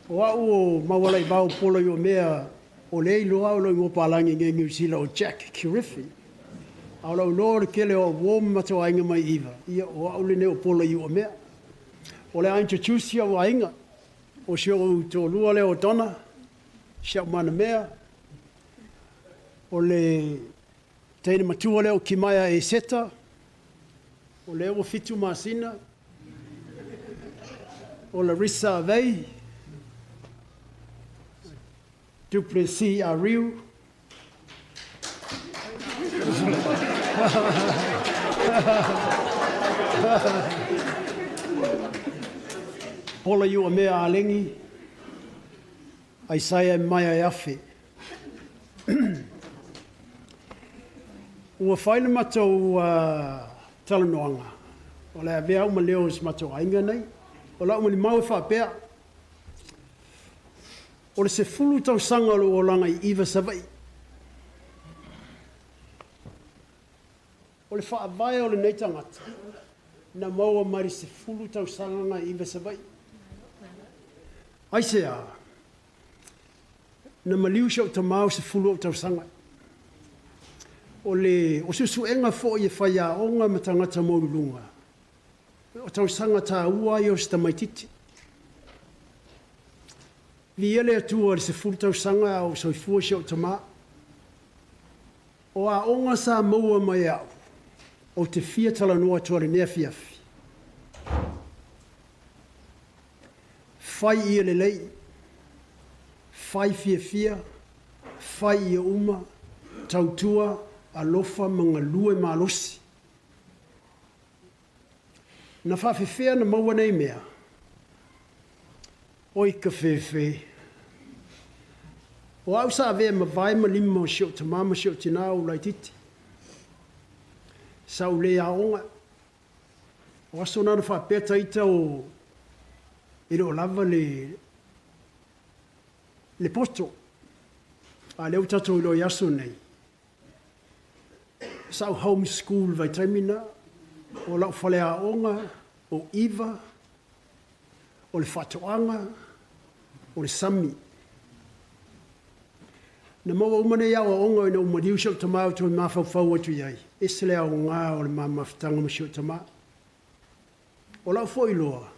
O au o mawalai bau polo i o mea o lei loa o loi ngopalangi nge New Zealand o G-VAI. A olau lore kele o wom matau ainga mai iwa. Ia o au le ne o polo i o mea. O le ainga tusia o ainga. O sio o to lua le o dona. Sia mana mea. O le teine matua leo ki maia e seta, o leo fitu masina, o la risa vei, duplessis a riu, pola iu a mea a lengi, Aisaia mai e afe. Ua whaile matou talanoanga. O lea vea uma leo is matou ainga nei. O la uma ni mau e whapea. O le se fulu tau sangalo o langa i iwa savai. O le whaavai o le nei tangata. Na maua mari se fulu tau sanganga i iwa savai. Aisea. Na maliu siau tamau se fulu o tau sanganga. O susu enga fo i whaia onga ma tangata maurulunga. O tau sanga tā ua i o sta maititi. Vi ele atua se fulu tau sanga o soifua si o tama. O a onga sa maua mai au. O te fia tala noa tuare nea fiafi. Whai i ele lei. Whai fia. Whai i uma. Tautua. Alofa mga lue malosi. Na whawhewhea na maua nei mea. Oi ka whewhe. O au sa avea ma vai ma lima o sio ta mama sio tina o lai titi. Sa u le aonga. O aso nana whapeta ita o ere o lava le poto. A leo tato ilo yaso nei. Sa homeschool vai taimina, o lau whale aonga, o iwa, o le whatoanga, o le sami. Na maua umane iau aonga ina umadiu siau tamau tu mawhau atu iai. Ese le aonga o le mawhafutanga ma siau tamau. O lau fo iloa,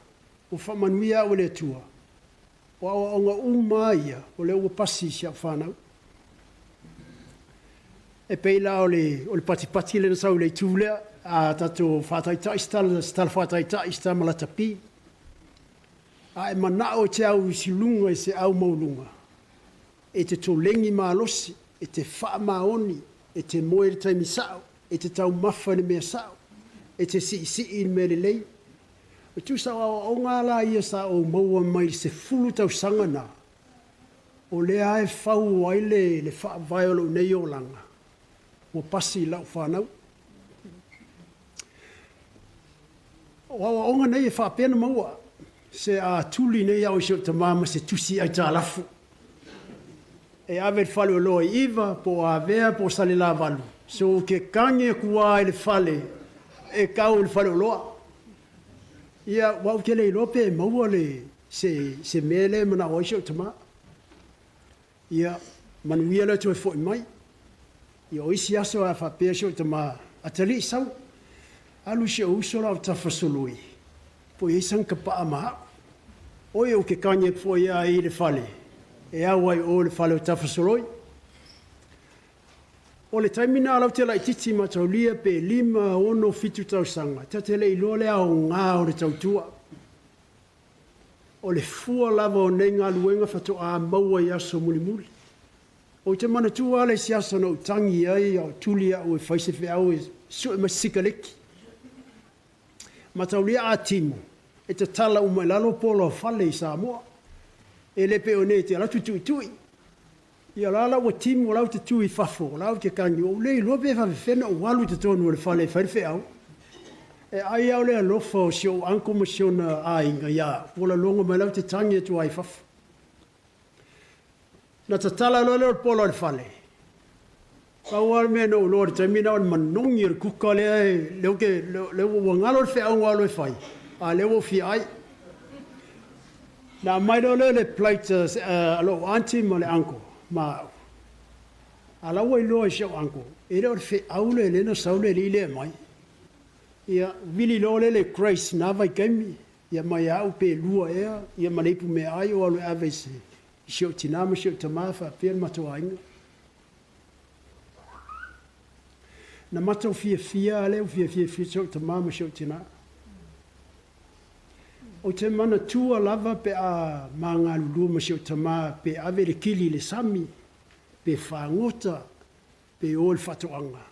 o whamanuia o le atua. O au aonga umaia, o le ua pasi siau whanau. E peila o le pati le nasau le tūlea, a tato whātaitai stala whātaitai stala malatapi. A e manao te au silunga e se au maulunga. E te tō lengi mālosi, e te wha maoni, e te moe le taimi sao, e te tau mawha ni mea sao, e te si in mea le lei. E tu sa o ngā la ia sa o maua mai se fulu tau sangana. O le ae whau waile le wha vaiolo nei o langa. O pasi lau whanau. O awa onga nei e whapena maua. Se a tuli nei au sio ta mama se tusi ai tā lafu. E awe le whale o loa iwa, po a vea, po sale la valu. So ke kange kua le whale, e kau le whale o loa. Ia wau ke le lope e maua le se mele mana o sio ta maa. Ia manuia le tu e fo i mai. I o isi aso a whapea sio ta maa. A tali sau. Alu se o usola o tafasoloi. Po i sang ka paa maha. Oi o ke kanye fo ia i le whale. E awai o le whale o tafasoloi. O le taimina alau te lai titi ma tau lia pe 5 ono fitu tau sanga. Ta te le ilo le au ngā o le tau tua. O le fua lava o nenga luenga fato a maua i aso muli muli. O te mana tua le siasa no tangi ai au tulia o e whaise whi au e su e masika leki. Ma tau lia a timu. E te tala umai lalo polo whale i Samoa. E le pe o ne te alatu tui. Ia lala o timu o lau te tui whafo. O lau te kangi o le lua pe whawhi whena o walu te tonu o le whale whare au. E ai au le alofa o sio anko ma sio na ainga ia. Pola longa mai lau te tangi atu ai fafu. Na tatala lo le polo le fale. Kawal me no Lord termina on manongi o kuka le le wangalo le fea ngalo e fai. A le wo fi ai. Na mai le plate alo auntie ma le anko ma ala wo lo e sio anko. E le fe aule le no saule le mai. Ia vili lo le grace na vai kemi. Ia mai au pe lua ea. Ia malepu me ai o alo avese. Sio tinama sio tamafa pe matoainga. Na mato fia le fia sio tamama sio tina. O te mana tua lava pe a manga lulu sio tama pe ave le kili le sami pe fangota pe ol fatoanga.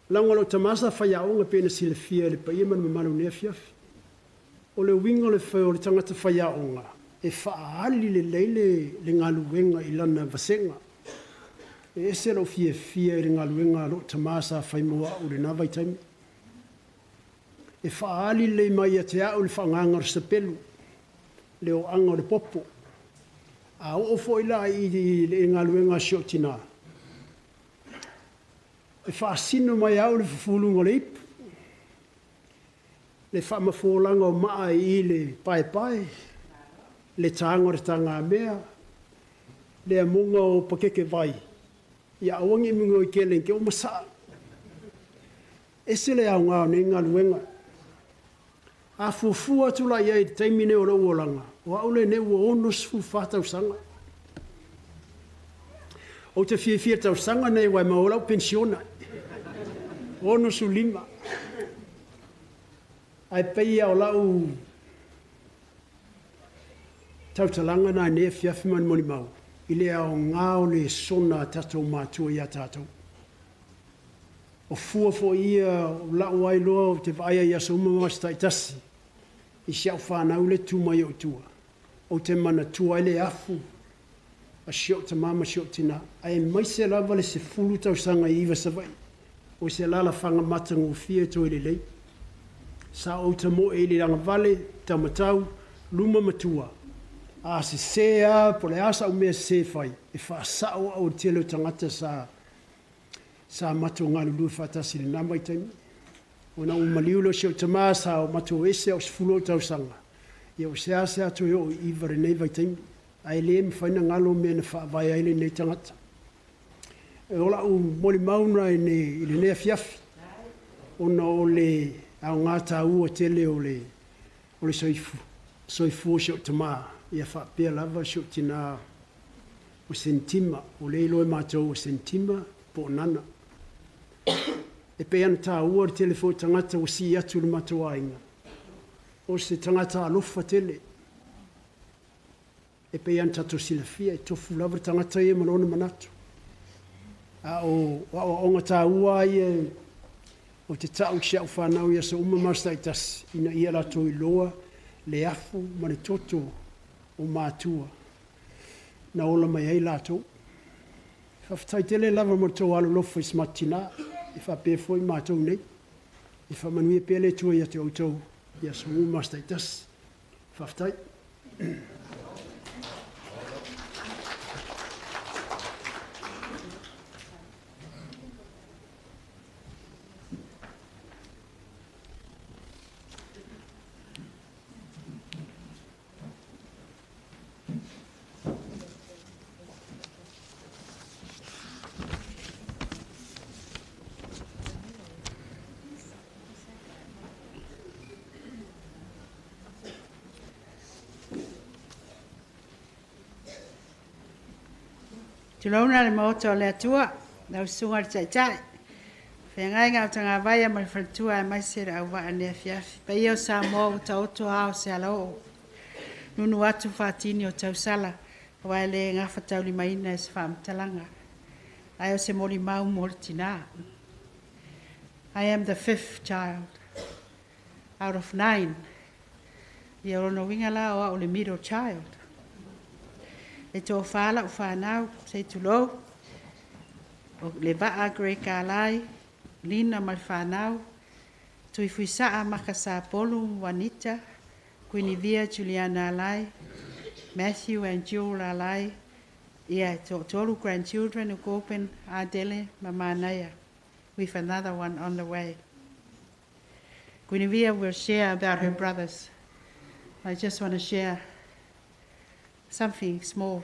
Langolo tamasa faiaonga pe na silafia le paia man Manurewa fiafi. O le wingo le fai o le tangata faiaonga. E whaali le leile le ngaluenga i lana vasenga. E se lo fia le ngaluenga lo tamasa fai moa o le nawai taimi. E whaali le mai a te au le whanganga o sapelu. Le o anga o le popo. A o fo ila i le ngaluenga sio tina. E whaasino mai au le fufulunga le ipu. Le whamafōlanga o maa i le pai. Le tanga o le tanga mea. Le amunga o pakeke vai. Ia awangi mungo i kelenke o masa. Ese le au ngā ne ngaluenga. A fufua tula iai taimine o le uolanga. O aule ne ua onus fufata usanga. O te fia tau sanga nei wai maulau pensiona. Onus u 5. Ai peia o lau tautalanga na ne fiafi man moni mau. Ile au ngao le sona tatou mātua ia tatou. O fua fo ia lau ai loa te vaia ia sa umamas taitasi. I siau whanau le tu mai o tua. O te mana tua ele afu. A siau ta mama siau tina. Ai mai se lava le se fulu tau sanga i iwa savai. O se lala whanga matangu fia to ele lei. Sa o ta mo ele ranga vale, tamatau, luma matua. A se sea, po le asa o mea se fai. E wha sao au telo tangata sa mato ngā lulu whatasi le namai taimi. O na umaliulo siau tamā sa o mato ese o sifulo tau sanga. Ia o sea ato o iware nei vai taimi. Ai le mwhaina ngalo mea na whaavai aile nei tangata. E ola u moli mauna i le nea fiafi. O na o le au ngata ua tele o le soifu o siau tamā. Ia whaapea lava siau tina o Senetima. O le iloe mātou o Senetima po nana. E pe ana tā ua telefo tangata o si atu le mātou ainga. O se tangata alofa tele. E pe ana tato silafia e tofu lava tangata e malona manatu. A o onga tā ua ia o te tau siau whanau ia sa umamasta i tasi. Ina ia lato i loa le afu ma le toto o mātua. Na ola mai ei lato. Whaftai tele lava mo tau alo lofa i smatina. I whapea foi mātou nei. I whamanuia pele tua ia te autou. Ia sa umamasta i tasi. Whaftai. Tulauna le maoto le atua, na usunga le chai. Whengai ngā tanga vaia ma le whantua e mai sera au waa nea fiafi. Pa ia o sa moa o ta oto hao se ala o. Nunu atu whaatini o tausala, wa le ngā whatau li maina e se whaamtalanga. Ai o se mori mau mori tina. I am the 5th child, out of 9. Ia rono winga la o le middle child. E tō whāla o whānau, se tulou, o le vaa grei kā lai, Lina mai whanau, Tuifa'asisina Makasa Polu Juanita, Guinevere Juliana Alai, Matthew and Jewel Alai, ia tolu grandchildren who go open Adele Mamanaya, with another one on the way. Guinevere will share about her brothers. I just want to share something small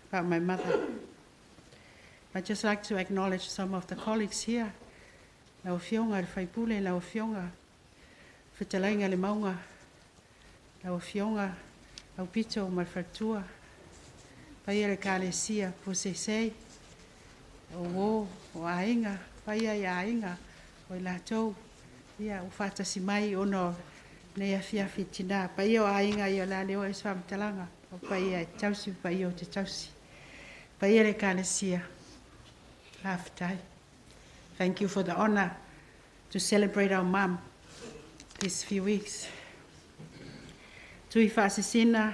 about my mother. I'd just like to acknowledge some of the colleagues here. Lau fionga le whaipule, lau fionga whetalainga le maunga, lau fionga au pito ma whatua, paia le kālesia pusesei, o ainga, paia ia ainga, o i lātou, ia uwhatasi mai ono nei awhiawhi tina, paia o ainga i o la leo e swamtalanga, o paia e tausi, paia o te tausi, paia le kālesia. Half-time. Thank you for the honor to celebrate our mom these few weeks. Tuifa'asisina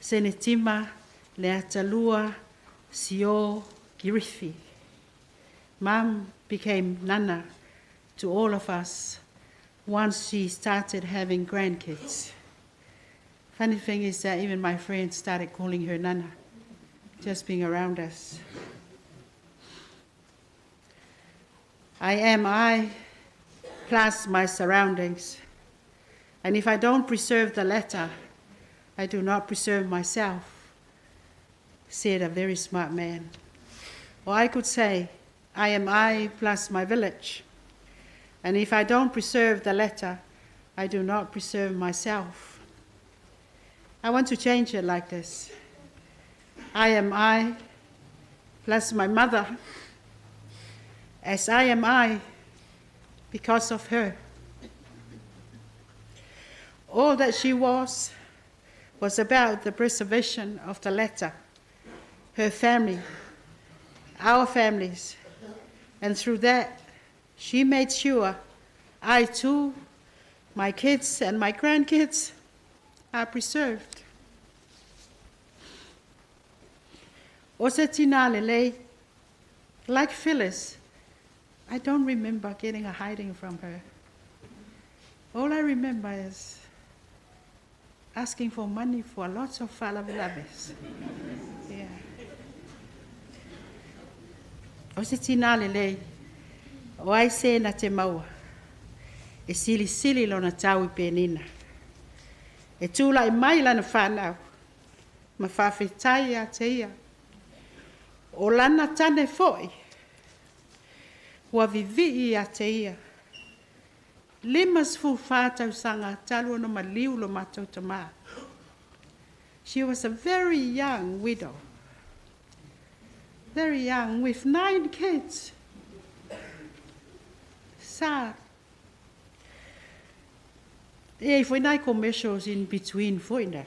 Senetima Leatalua Siō-Kirifi. Mom became Nana to all of us once she started having grandkids. Funny thing is that even my friends started calling her Nana, just being around us. I am I plus my surroundings. And if I don't preserve the latter, I do not preserve myself, said a very smart man. Or I could say, I am I plus my village. And if I don't preserve the latter, I do not preserve myself. I want to change it like this. I am I plus my mother, as I am I because of her. All that she was about the preservation of the latter, her family, our families, and through that, she made sure I too, my kids and my grandkids are preserved. O se tina lelei, like Phyllis, I don't remember getting a hiding from her. All I remember is asking for money for lots of falavilabes. Yeah. O se tina lelei, o ai se na te maua, e sili lona tau I penina. E tūla I mai lana whanau, ma whawhetai a te ia. O lana tane foi, ua vivi a te ia. Limas fu whātau sanga talu no maliu lo mātou tamā. She was a very young widow. Very young, with 9 kids. Sad. E foi nai commercials in between foi na.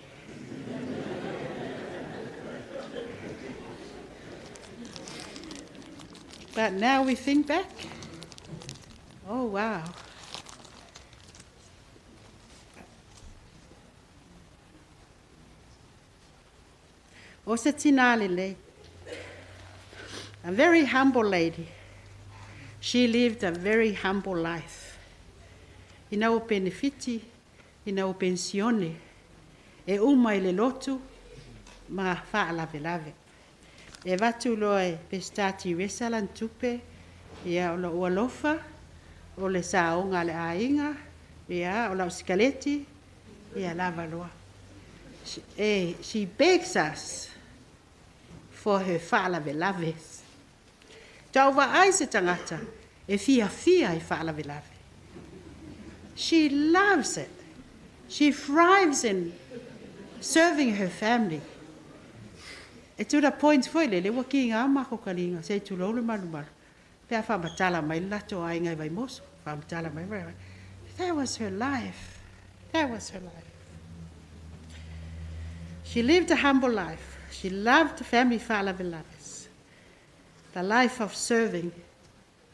But now we think back. Oh, wow. O se tina lele. A very humble lady. She lived a very humble life. Ina o benefiti, ina o pensione, e uma I le lotu, ma wha lave lave. E watu loe pestati resalan tupe, ia o la ualofa, o le saonga le ainga, ia o la uskaleti, ia lava loa. She begs us for her wha lave laves. Tau wa ai se tangata, e fia I wha lave lave. She loves it. She thrives in serving her family. E to the point foi le wa ki ngā mako kalinga, se tu lolo malu. Pea whamatala mai lato ai ngai vai moso, whamatala mai vai. That was her life. That was her life. She lived a humble life. She loved the family whalavilavis. The life of serving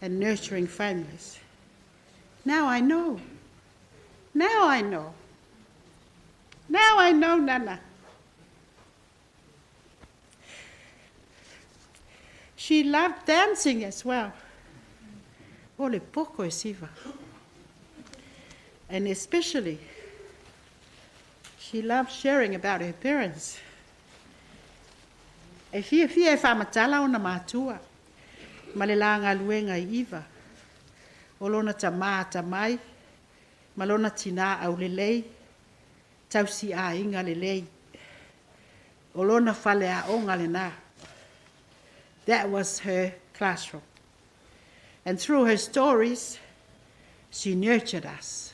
and nurturing families. Now I know. Now I know. Now I know, Nana. She loved dancing as well. O le poko e siva. And especially, she loved sharing about her parents. E fia e whamatala o na mātua. Ma le langa luenga I iwa. O lona ta mai. Ma lona tina au le lei. Tausi a inga le lei. O lona whale a onga le nā. That was her classroom. And through her stories, she nurtured us.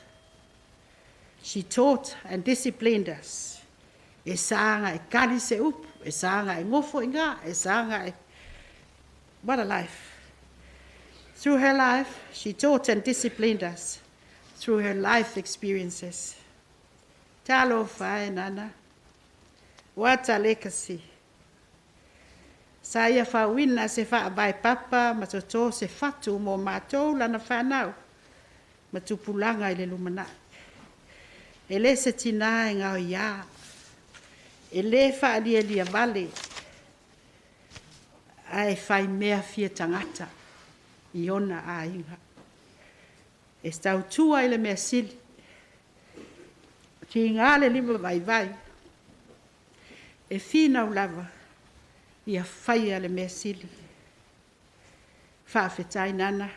She taught and disciplined us. E sanga e kari se upu, e sanga e ngofo inga, e sanga e... What a life. Through her life, she taught and disciplined us through her life experiences. Talo whae nana. What a legacy. Sa ia whawina se whaabai papa, ma toto se whatu mo mātou lana whanau, ma tupulanga I le lumana. E le se tina e ngau ia, e le whaalia lia vale, ai whai mea fia tangata, I ona a inga. E stau tua I le mea sili, ki ngā le lima vai, e whina lava, ia whaia le mea sili. Whaafetai nana.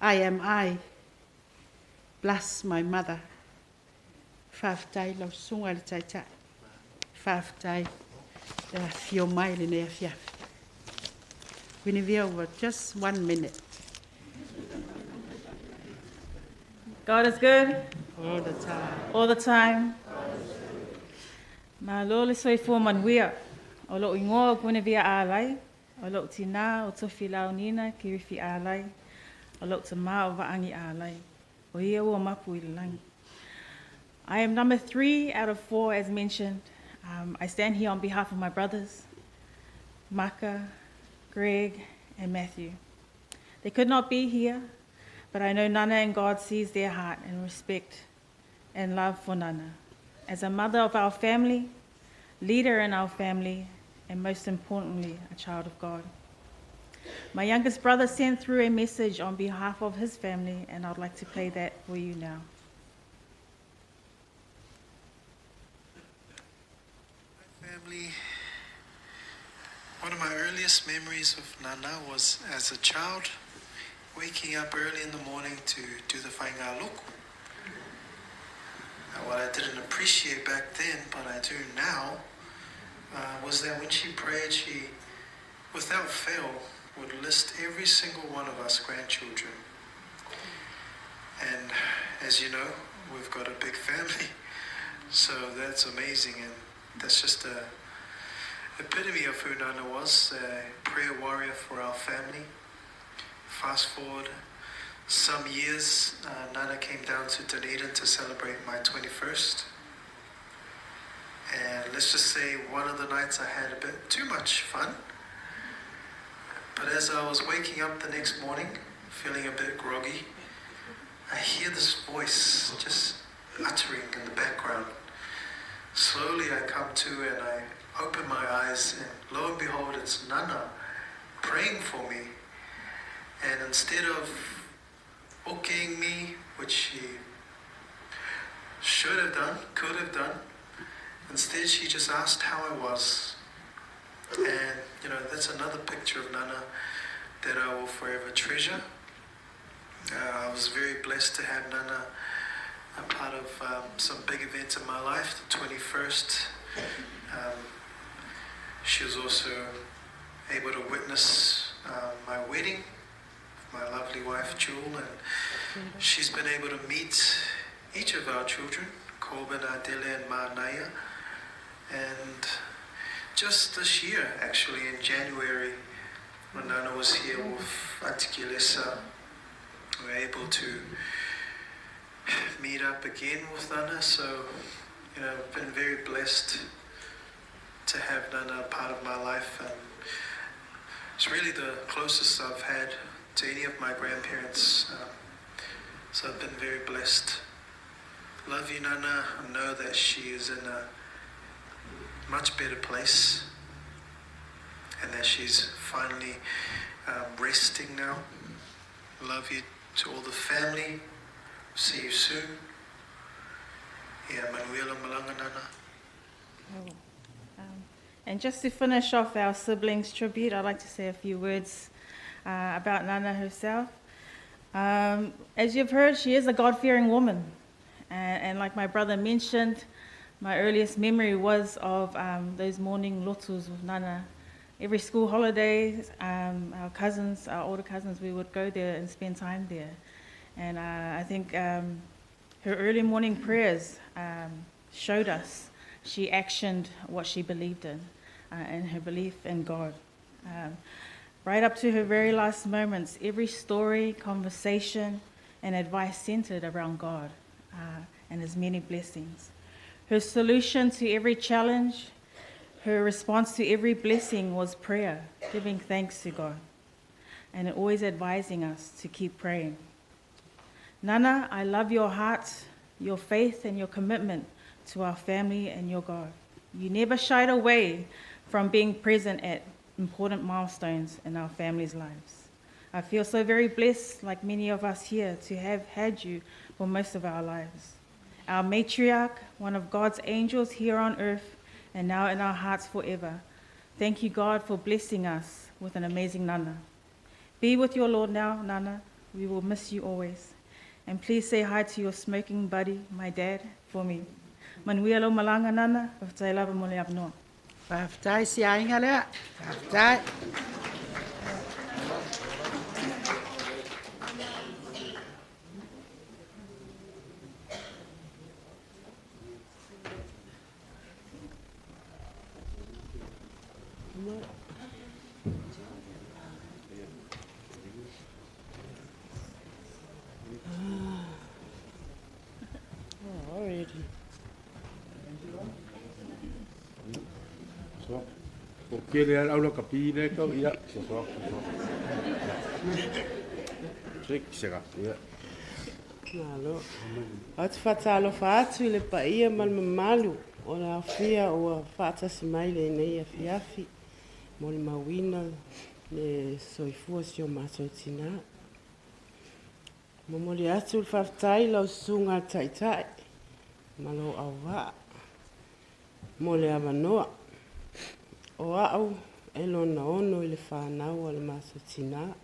I am I, bless my mother. Whaafetai lau sunga le taitai. Whaafetai le fio mai le nea fiafi. Winivia over just 1 minute. God is good. All the time. All the time. Ma lo le soifua manuia. O lo ingoa Guinevere ālai, o lo tina o Tuifa'asisina Senetima ālai, o lo tama o Vaangi ālai, o ia ua mapu I le langi. I am number 3 out of 4 as mentioned. I stand here on behalf of my brothers, Maka, Greg, and Matthew. They could not be here, but I know Nana and God sees their heart and respect and love for Nana. As a mother of our family, leader in our family, and most importantly, a child of God. My youngest brother sent through a message on behalf of his family, and I'd like to play that for you now. My family, one of my earliest memories of Nana was as a child, waking up early in the morning to do the whainga loko. What I didn't appreciate back then, but I do now, was that when she prayed, she, without fail, would list every single one of us grandchildren. And as you know, we've got a big family, so that's amazing, and that's just a epitome of who Nana was, a prayer warrior for our family. Fast forward some years, Nana came down to Dunedin to celebrate my 21st. And let's just say one of the nights I had a bit too much fun. But as I was waking up the next morning, feeling a bit groggy, I hear this voice just uttering in the background. Slowly I come to and I open my eyes, and lo and behold, it's Nana praying for me. And instead of okaying me, which she should have done, could have done, instead she just asked how I was. And, you know, that's another picture of Nana that I will forever treasure. I was very blessed to have Nana a part of some big events in my life, the 21st. She was also able to witness my wedding, my lovely wife Jewel, and she's been able to meet each of our children, Corbin, Adele, and Ma'anaya. And just this year, actually in January, when Nana was here with Auntie Kilesa, we were able to meet up again with Nana. So, you know, I've been very blessed to have Nana a part of my life, and it's really the closest I've had to any of my grandparents. So I've been very blessed. Love you, Nana. I know that she is in a much better place, and that she's finally resting now. Love you to all the family. See you soon. Manuela malanga nana. And just to finish off our siblings' tribute, I'd like to say a few words about Nana herself. As you've heard, she is a God-fearing woman. And like my brother mentioned, my earliest memory was of those morning lotus with Nana. Every school holidays, our cousins, our older cousins, we would go there and spend time there. And I think her early morning prayers showed us she actioned what she believed in and her belief in God. Right up to her very last moments, every story, conversation, and advice centered around God and His many blessings. Her solution to every challenge, her response to every blessing was prayer, giving thanks to God, and always advising us to keep praying. Nana, I love your heart, your faith, and your commitment to our family and your God. You never shied away from being present at important milestones in our family's lives. I feel so very blessed, like many of us here, to have had you for most of our lives. Our matriarch, one of God's angels here on earth, and now in our hearts forever. Thank you, God, for blessing us with an amazing Nana. Be with your Lord now, Nana. We will miss you always. And please say hi to your smoking buddy, my dad, for me. Manuela malanga Nana, whaftai lava mo le apnoa. Whaftai si ainga lea. Whaftai. Kere aula kapine ko ia so. Sega ia. Nalo. At fatalo fatu le paia mal mamalu o la fia o fata simaile nei afiafi. Mo le mawina le soifua sio masotina. Mo le atu fatai lo sunga taitai. Malo awa. Mo le avanoa. O au elo na ono i le whanau ale masotina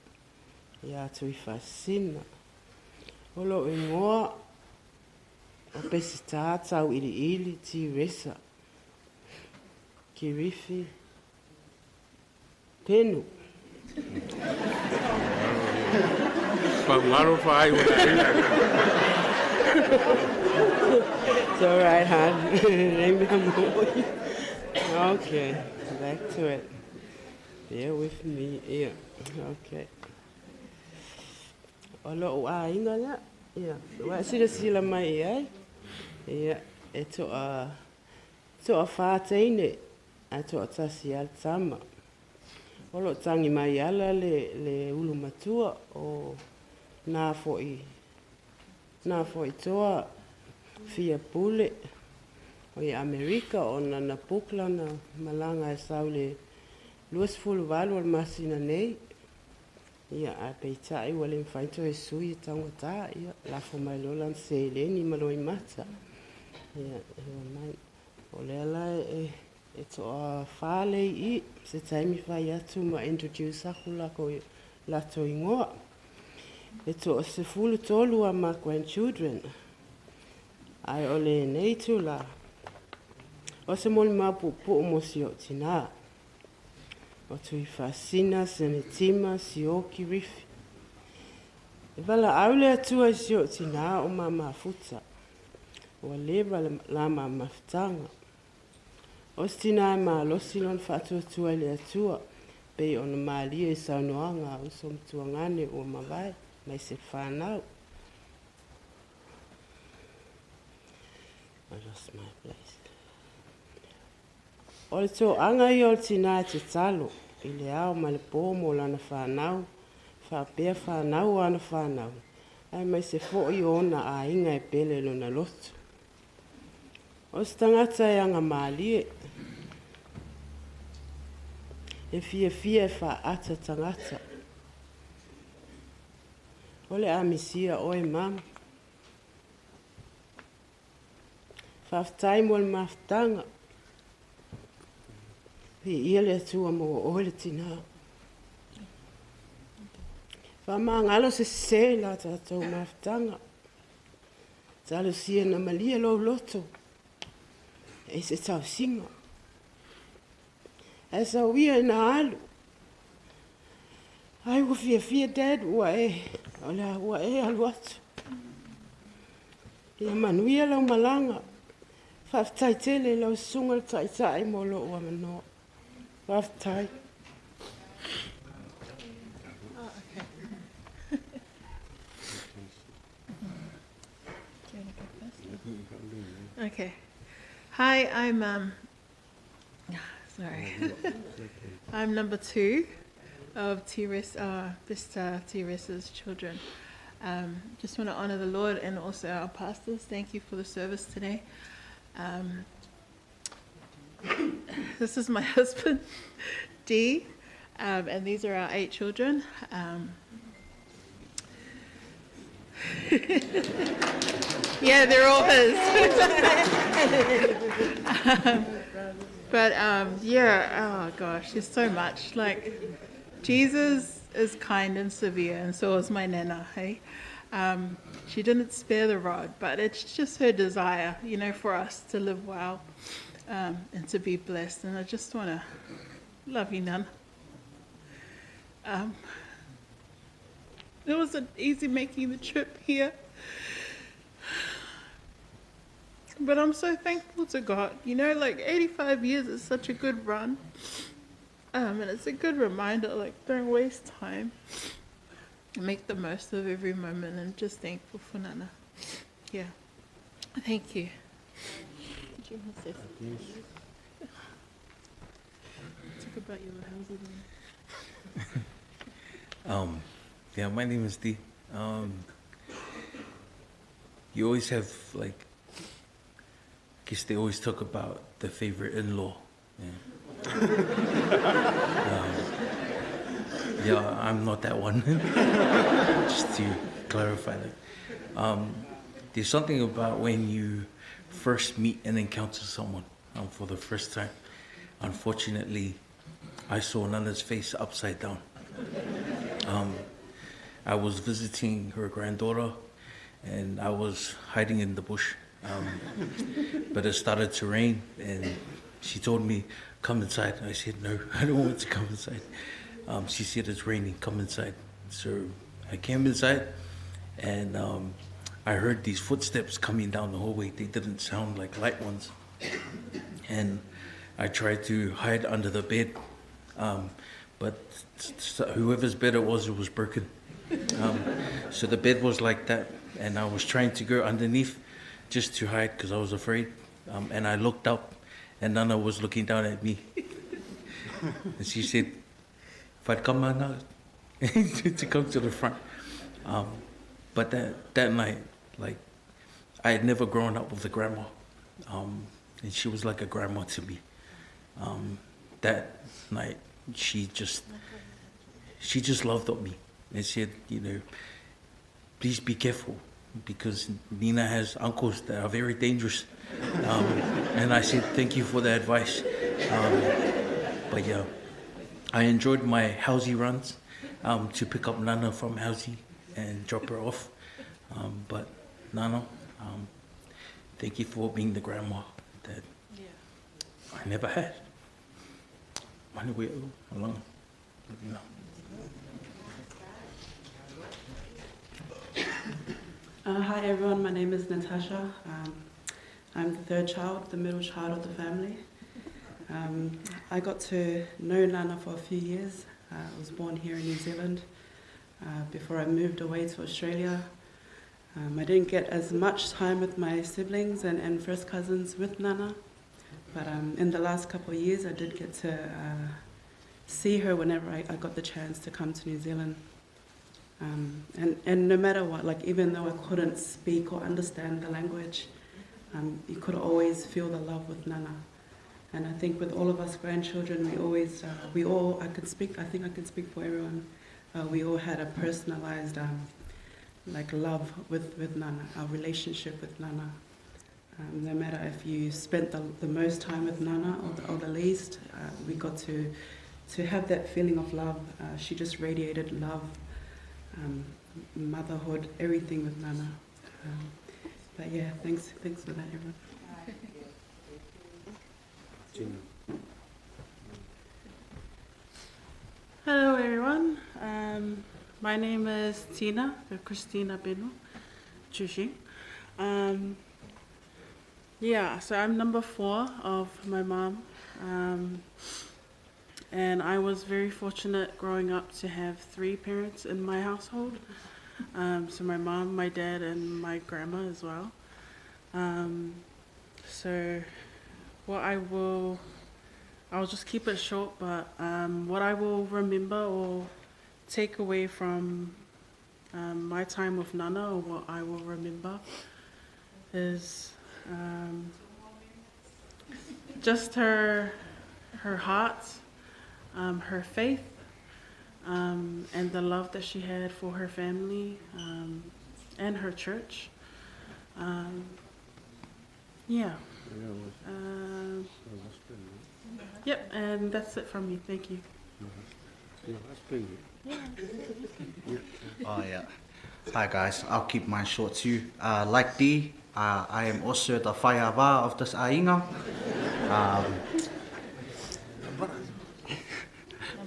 ia Tuifa'asisina. O lo ingoa o pesi tātau ili ti resa. Kirifi. Penu. Pangaro whai o na. It's all right, hon. Okay. Back to it. Bear with me. Yeah. Okay. Olo wa inga ya. Yeah. Wa sila mai ai. Yeah. To a fatene. To a tasi al tama. Olo tangi mai ala le ulu matua o na foi toa fia pule. O i Amerika o na pukla na malanga e saule luas fulu walu al masina nei. Ia a peitai wale mwhaito e sui e tangata. Ia lafo mai lolan se leni maloi mata. Ia mai. O leala e toa whale i se taimi whai atu ma introduce aku lako lato ingoa. E toa se fulu tolu a ma grandchildren. Ai ole nei tu la. O se moli mapu po mo Siō-Tina. O Tuifa'asisina Senetima Leatalua. E wala aule atua i Siō-Tina o ma futa. O leva la ma mafutanga. O stina e ma losilon whaatua i le atua. Pei ona maalia e saunoanga o somtuangane o mawai. Mai se whanau. I lost my place. O le tō anga i o le tina te talo, i le ao ma le pō mo lana whanau, whapea whanau ana whanau. Ai mai se fo i ona a inga e pele lona lotu. O se tangata e anga maalie, e fia e wha ata tangata. o le amisia o e mama. Whaftai mo le maftanga. Ia le atua mo o le tina. Whamangalo se la tātou maftanga. Talo sia na malia lo loto. E se tau singa. E sa wia na alu. Ai ua fia dad ua e. Ola ua e alu atu. Ia manuia lau malanga. Whaftai tele lau sunga tai mo lo ua manoa. Whaftai. Okay. Hi, I'm I'm number 2 of Vista Teresa's children. Just want to honor the Lord and also our pastors. Thank you for the service today. This is my husband, Dee, and these are our 8 children. Yeah, they're all his. Yeah, oh gosh, there's so much. Like, Jesus is kind and severe, and so is my Nana, hey? She didn't spare the rod, but it's just her desire, you know, for us to live well and to be blessed. And I just want to love you, Nana. It wasn't easy making the trip here. But I'm so thankful to God. You know, like 85 years is such a good run. And it's a good reminder, like, don't waste time. Make the most of every moment, and just thankful for Nana. Yeah. Thank you. Did you want to say something? Talk about your housing. Yeah, my name is Dee. You always have, like, I guess they always talk about the favorite in-law. Yeah, I'm not that one. Just to clarify that. There's something about when you first meet and encounter someone for the first time. Unfortunately, I saw Nana's face upside down. I was visiting her granddaughter, and I was hiding in the bush. But it started to rain, and she told me, come inside. I said, no, I don't want to come inside. She said, it's raining, come inside. So I came inside, and I heard these footsteps coming down the hallway. They didn't sound like light ones. And I tried to hide under the bed, but whoever's bed it was broken. So the bed was like that, and I was trying to go underneath just to hide because I was afraid. And I looked up, and Nana was looking down at me. And she said, if I'd come on now, to come to the front. But that night, like, I had never grown up with a grandma. And she was like a grandma to me. That night, she just loved on me and said, you know, please be careful, because Nina has uncles that are very dangerous. And I said, thank you for the advice. But yeah, I enjoyed my housey runs to pick up Nana from housey and drop her off. But Nana, thank you for being the grandma that I never had. Manurewa, alone. Hi everyone, my name is Natasha. I'm the third child, the middle child of the family. I got to know Nana for a few years. I was born here in New Zealand before I moved away to Australia. I didn't get as much time with my siblings and first cousins with Nana, but in the last couple of years I did get to see her whenever I got the chance to come to New Zealand. And no matter what, like, even though I couldn't speak or understand the language, you could always feel the love with Nana. And I think with all of us grandchildren, we all, I think I can speak for everyone, we all had a personalized like love with Nana, our relationship with Nana. No matter if you spent the most time with Nana or the least, we got to have that feeling of love. She just radiated love, motherhood, everything with Nana. But yeah, thanks for that, everyone. Hello, everyone. My name is Tina, Christina Benu, Chushi. Yeah, so I'm number 4 of my mom. And I was very fortunate growing up to have 3 parents in my household. So my mom, my dad, and my grandma as well. So what I'll just keep it short, but what I will remember or take away from my time with Nana, or what I will remember, is just her heart, her faith, and the love that she had for her family and her church. Yeah. Yep, and that's it from me. Thank you. Oh yeah. Hi guys, I'll keep mine short too. Like Dee, I am also the whaiawa of this ainga.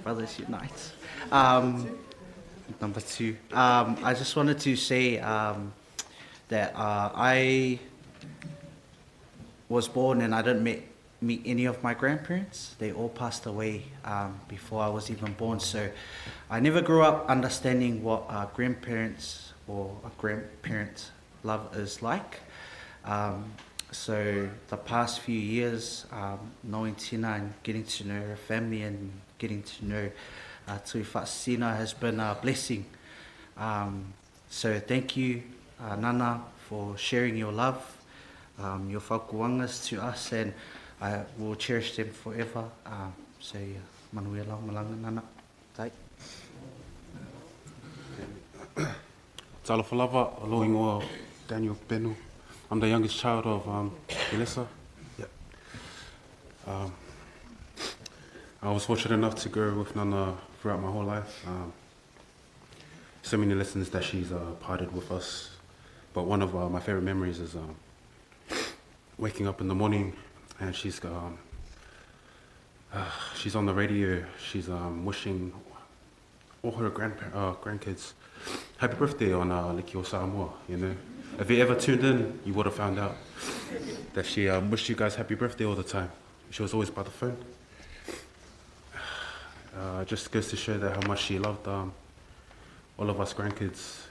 Brothers unite. Number 2. I just wanted to say that I was born and I didn't meet any of my grandparents. They all passed away before I was even born. So I never grew up understanding what grandparents or a grandparent's love is like. So the past few years, knowing Tina and getting to know her family and getting to know Tuifa'asisina has been a blessing. So thank you, Nana, for sharing your love, your whakuangas to us, and I will cherish them forever. So yeah, Manurewa, malanga Nana. Tai. Talafalava, alo ingoa Daniel Benu. I'm the youngest child of Elissa. Yep. I was fortunate enough to grow with Nana throughout my whole life. So many lessons that she's parted with us. But one of my favorite memories is waking up in the morning and she's on the radio. She's wishing all her grandkids happy birthday on Liki o Samoa, you know. If you ever tuned in, you would have found out that she wished you guys happy birthday all the time. She was always by the phone. Just goes to show that how much she loved all of us grandkids.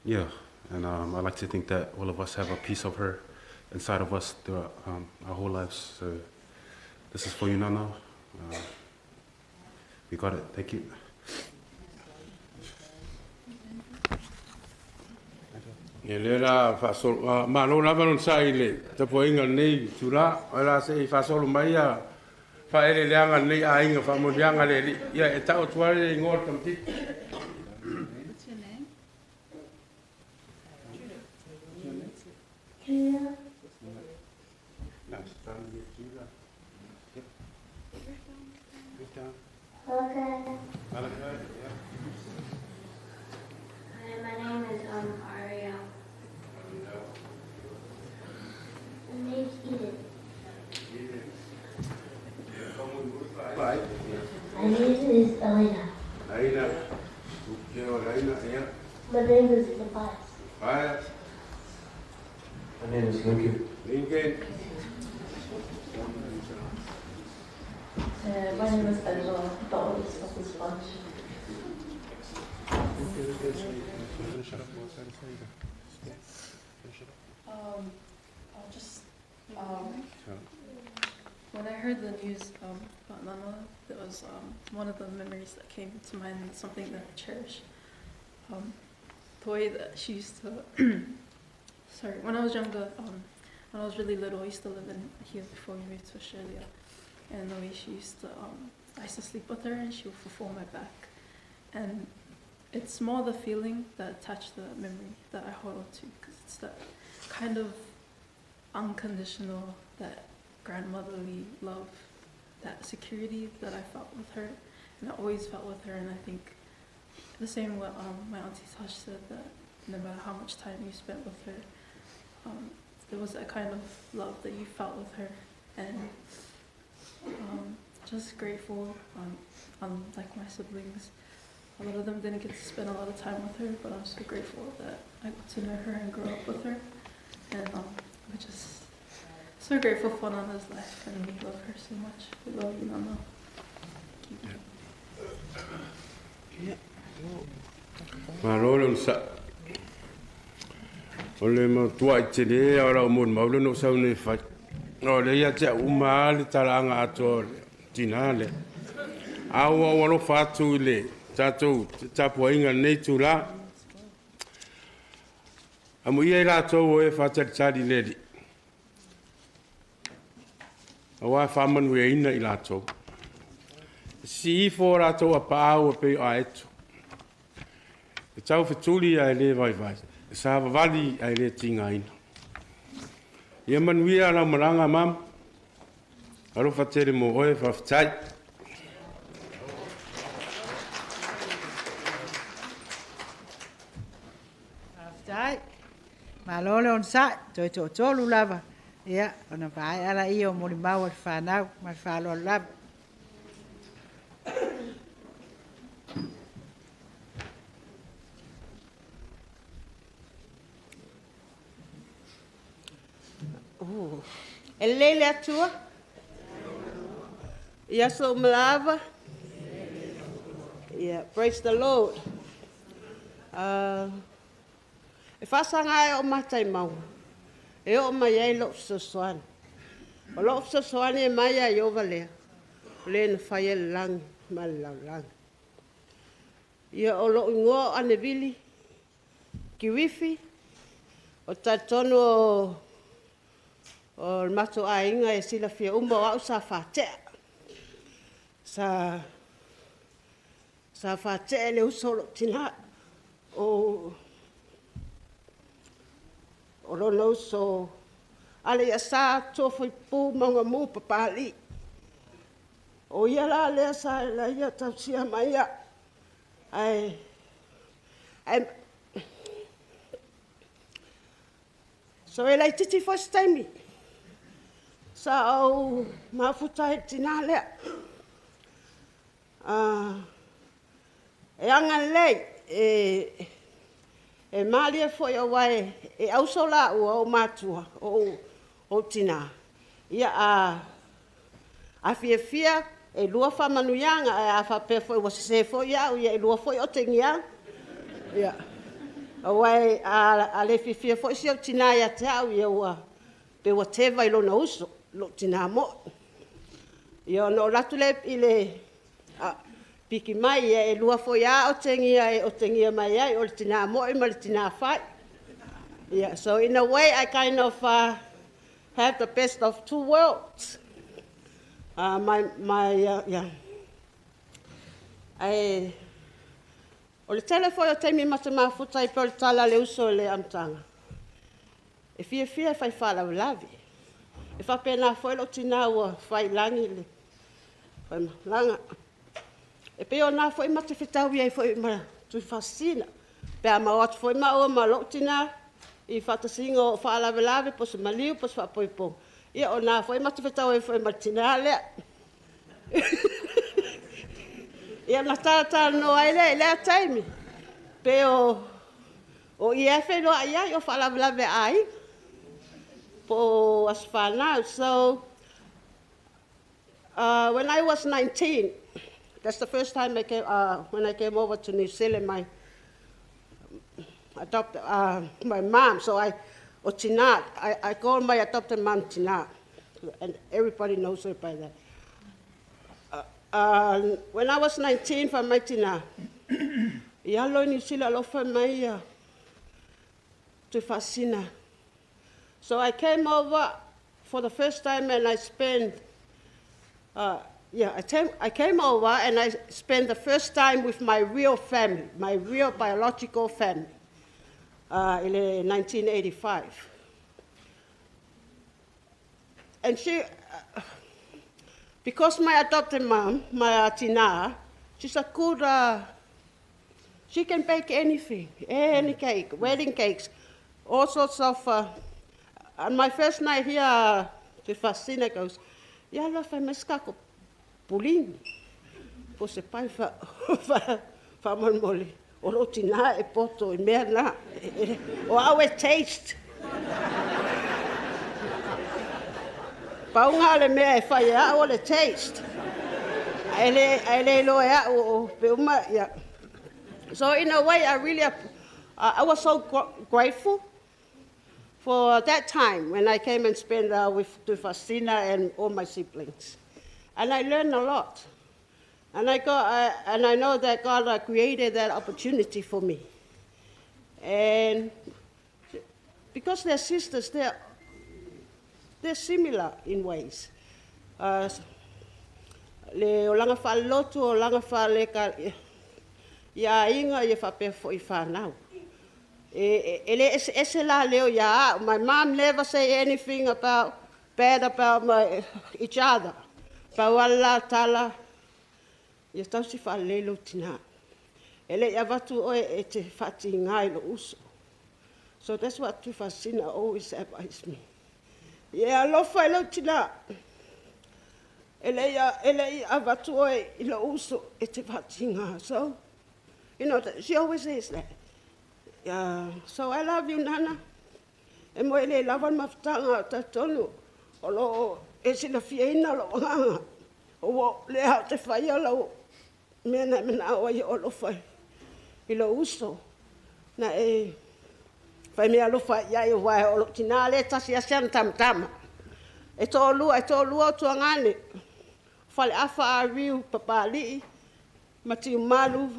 Yeah, and I like to think that all of us have a piece of her inside of us throughout our whole lives. So this is for you, Nana. We got it. Thank you. Lera fasol malo na varon sai le te poinga nei tula ala se fasol mai a fa ele leanga nei a inga fa mo leanga le ya e tau tuare ngor tamti. What's your name? Julia. Okay. Hi, My name is Aria. My name's Edith. My name is Elena. My name is Tobias. My name is Lincoln. My name is Angela. Dollars of this bunch. I'll just, when I heard the news about Nana, that was one of the memories that came to mind, and something that I cherish. The way that she used to, sorry, when I was younger, when I was really little, I used to live in here before we moved to Australia. And the way she used to, I used to sleep with her and she would fulfill my back. And it's more the feeling that attached to that memory that I hold on to, because it's that kind of unconditional, that grandmotherly love, that security that I felt with her, and I always felt with her. And I think the same what my auntie Tosh said, that no matter how much time you spent with her, there was that kind of love that you felt with her, and just grateful. Unlike my siblings, a lot of them didn't get to spend a lot of time with her, but I'm so grateful that I got to know her and grow up with her, and we're just so grateful for Nana's life, and we love her so much. We love you, Nana. Thank you. Marolo sa ole mo tua tele ora mo maulo no sa ne fa ole ya te umale talanga ato tinale awa walo fatu le tato tapo inga nei tula amu ye la to e fata tsadi le awa faman we ina ila to si fora to apa o pe aetu tau fetuli ai le vai sa vali ai le tingaina ia manuia la maranga mam alo fatere mo oe faftai Faftai malole on sa to tolu lava ia ona vai ala io mo li mau fa na ma fa lo lava. Elele atua. Yaso malava. Yeah, praise the Lord. If I sang I o matai mau. E o mai ai lo so swan. O lo so swan e mai ai o vale. Le na fai lang mal lang. Ia o lo ngo ane vili. Ki-Wi-Fi. O tatono o mato ainga e sila fia umba au sa fatea. Sa fatea le usolo tina o lo no so ale ya sa to foi pu manga mu papali. O ia la le sa la ia ta sia mai ai so e lai titi first time sa au mafuta e tina lea. E anga lei e mali e foi o wai e au sola o matua o tina. Ia a fia e lua fa manuyanga a fa pe foi o se foi au ia e lua foi o tengia. Ia. O wai a le fia foi se o tina ia te au ia ua pe whatever ilo na uso. Lo tina mo. Ia no latu le ile piki mai e lua foi o tengia mai ai o tina mo e mal tina fai. Yeah, so in a way I kind of have the best of two worlds. Yeah. O le tele foi o teimi matama futa I pe o le tala le uso le amtanga. E fia fai fala lavi. E fa pena foi lo tina ua fai langi le. Fai langa. E pe ona foi mate fitau ia foi ma Tuifa'asisina. Pe a mawat foi ma o ma lo tina I fatasingo fa lave po se maliu po fa poipo. Ia ona foi mate fitau ia foi ma tina le. Ia na tata no ai le taimi. Pe o IF no ai o fa lave ai. Po asfana. So when I was 19, that's the first time I came when I came over to New Zealand. My adopted my mom. So I called my adopted mom Tina, and everybody knows her by that. When I was 19, for my Tina, yalo New Zealand lo for my Tuifa'asisina. So I came over for the first time and I spent Yeah, I came over and I spent the first time with my real family, my real biological family, in 1985. And she, because my adopted mom, my tina, she's a good, she can bake anything, any cake, wedding cakes, all sorts of, on my first night here, Tuifa'asisina goes, "Ya la fai meska ko puling." Po se pai fa malmoli. O lo tina e poto e mea na. O awe taste. Paunga le mea e fai a o le taste. Ele lo e a o peuma, yeah. So in a way, I was so grateful for that time when I came and spent with Tuifa'asisina and all my siblings. And I learned a lot. And I know that God created that opportunity for me. And because they're sisters, they're similar in ways. Le olanga fa lotu, olanga fa leka, ya inga ye fa pe fo ifa now. My mom never say anything bad about each other. Pawala tala, ye tau si fa lelo tina. Ele ya vatu oe e te fati ngai lo uso. So that's what Tuifa'asisina always advised me. Yeah, lo fa lo tina. Ele ya vatu oe ilo uso e te fati ngai. So, you know, she always says that. So I love you, Nana. E mo ele lawan mafutanga tatonu. O lo e sila fiena lo nganga. O le hao te whaia lau. Mena awa i o lo whai. I lo uso. Na e whai mea lo whai ia i wai o lo tina le tasi asian tam. E tō lua o tuangane. Whale awha a riu papali. Mati umalu.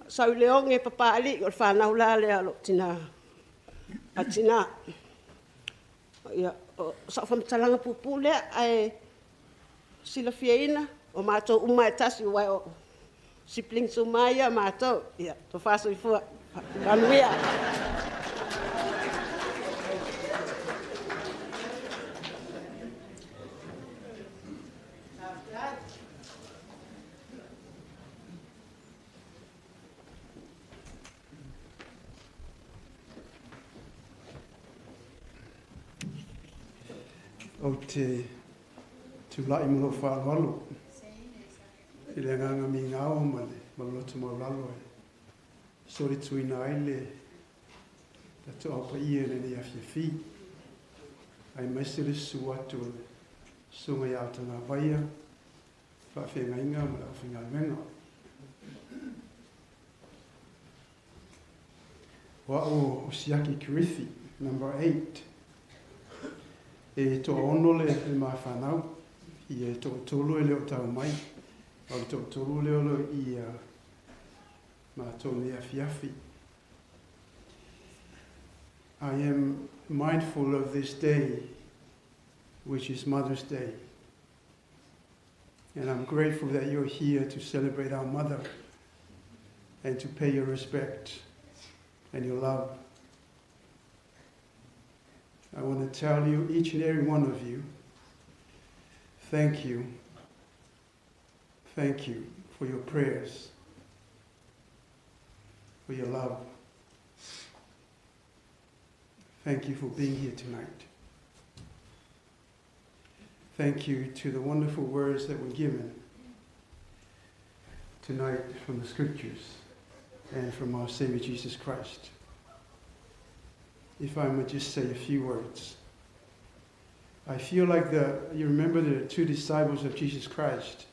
Sau leonge papali o whanau la lea lo tina. A tina. Ia, sa whamtalanga pupu lea ai sila fiena o mātou umai tasi wai o siblings umai a mātou. Ia, to whaso i fua. Manurewa. O te tūlai mo whāwalu. I le nganga mi ngāo male, malota mo lalo e. Sori tuina aile, ta tu apa ia ne a whiawhi. Ai maisere su atu le sunga i autanga vaia, whawhenga inga ma la whenga menga. Wa o Siō-Kirifi, number 8. E to onole e mai whanau, i e to tolu e leo tau mai, au to tolu leo i mātou mea whiawhi. I am mindful of this day, which is Mother's Day. And I'm grateful that you're here to celebrate our mother and to pay your respect and your love. I want to tell you, each and every one of you, thank you. Thank you for your prayers, for your love. Thank you for being here tonight. Thank you to the wonderful words that were given tonight from the scriptures and from our Savior Jesus Christ. If I might just say a few words. I feel like you remember the two disciples of Jesus Christ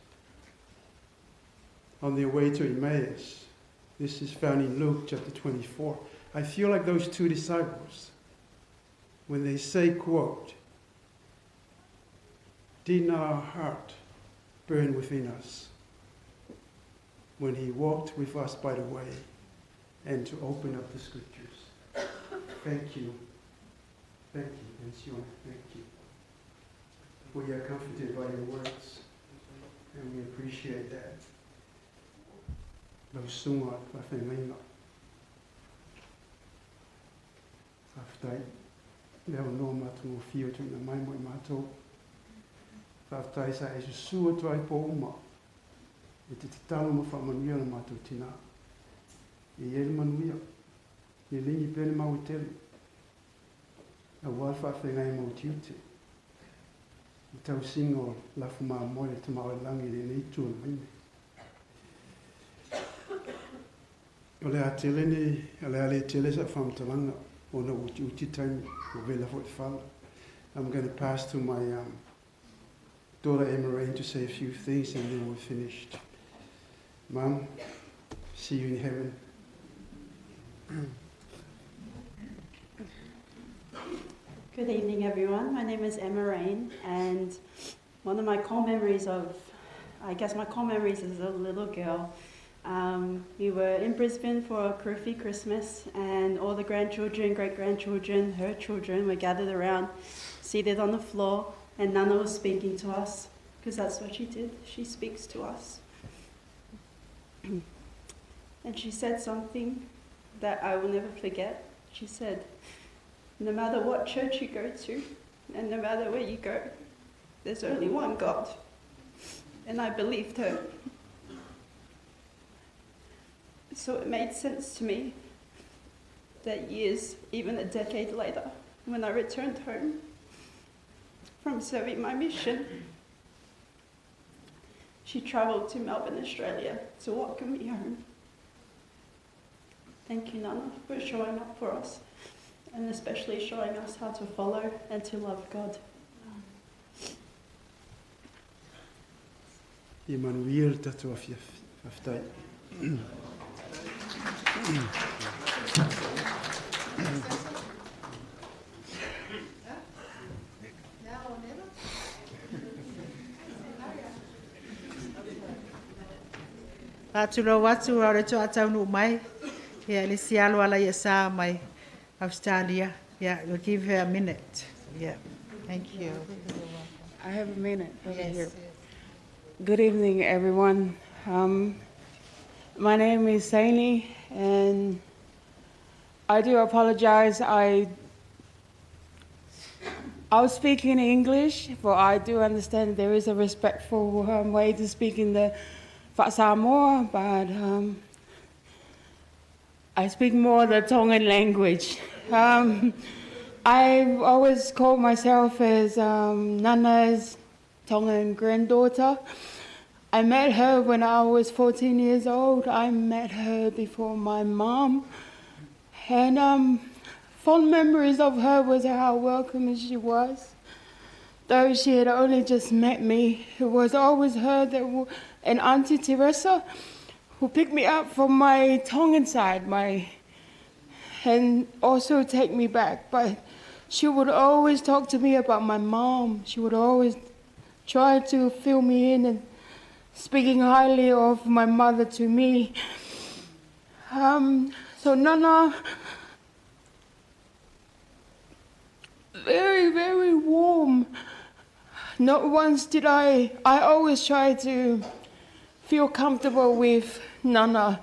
on their way to Emmaus. This is found in Luke chapter 24. I feel like those two disciples, when they say, quote, "Did not our heart burn within us when he walked with us by the way and to open up the scriptures?" Thank you. Thank you, Monsieur. Thank you. We are comforted by your words. And we appreciate that. Lausunga, whawhengainga. Whawhtai, leo no mātou o whio tui na mai mo I mātou. Whawhtai sa e susua tu ai po uma. E te talo ma whamanuia na mātou tina. E ele manuia. E lingi pene mau tele. A wal whawhengai mau tiute. I tau singo lafu maa moe te mao langi le nei tūna maine. O le a tele ni, o le a le tele sa whamtalanga o na uti taimi o vela fo te whala. I'm going to pass to my daughter Emma to say a few things and then we're finished. Mum, see you in heaven. Good evening, everyone. My name is Emma Rain, and one of my core memories of, I guess my core memories as a little girl, we were in Brisbane for a Kirifi Christmas, and all the grandchildren, great-grandchildren, her children were gathered around, seated on the floor, and Nana was speaking to us, because that's what she did. She speaks to us. And she said something that I will never forget. She said, no matter what church you go to, and no matter where you go, there's only one God. And I believed her. So it made sense to me that years, even a decade later, when I returned home from serving my mission, she travelled to Melbourne, Australia to welcome me home. Thank you, Nana, for showing up for us, and especially showing us how to follow and to love God. Emmanuel tatu aftai. Pāturo watu au reto atau no mai. Yeah, le sialo ala ia sa mai Australia. Yeah, we'll give her a minute. Yeah, thank you. I have a minute over here. Good evening, everyone. My name is Saini, and I do apologize. I'll speak in English, but I do understand there is a respectful way to speak in the Samoa, but I speak more the Tongan language. I've always called myself as Nana's Tongan granddaughter. I met her when I was 14 years old. I met her before my mom. And fond memories of her was how welcoming she was. Though she had only just met me, it was always her and Auntie Teresa who picked me up from my Tongan side, and also take me back. But she would always talk to me about my mom. She would always try to fill me in and speaking highly of my mother to me. So Nana, very, very warm. Not once did I always try to feel comfortable with Nana,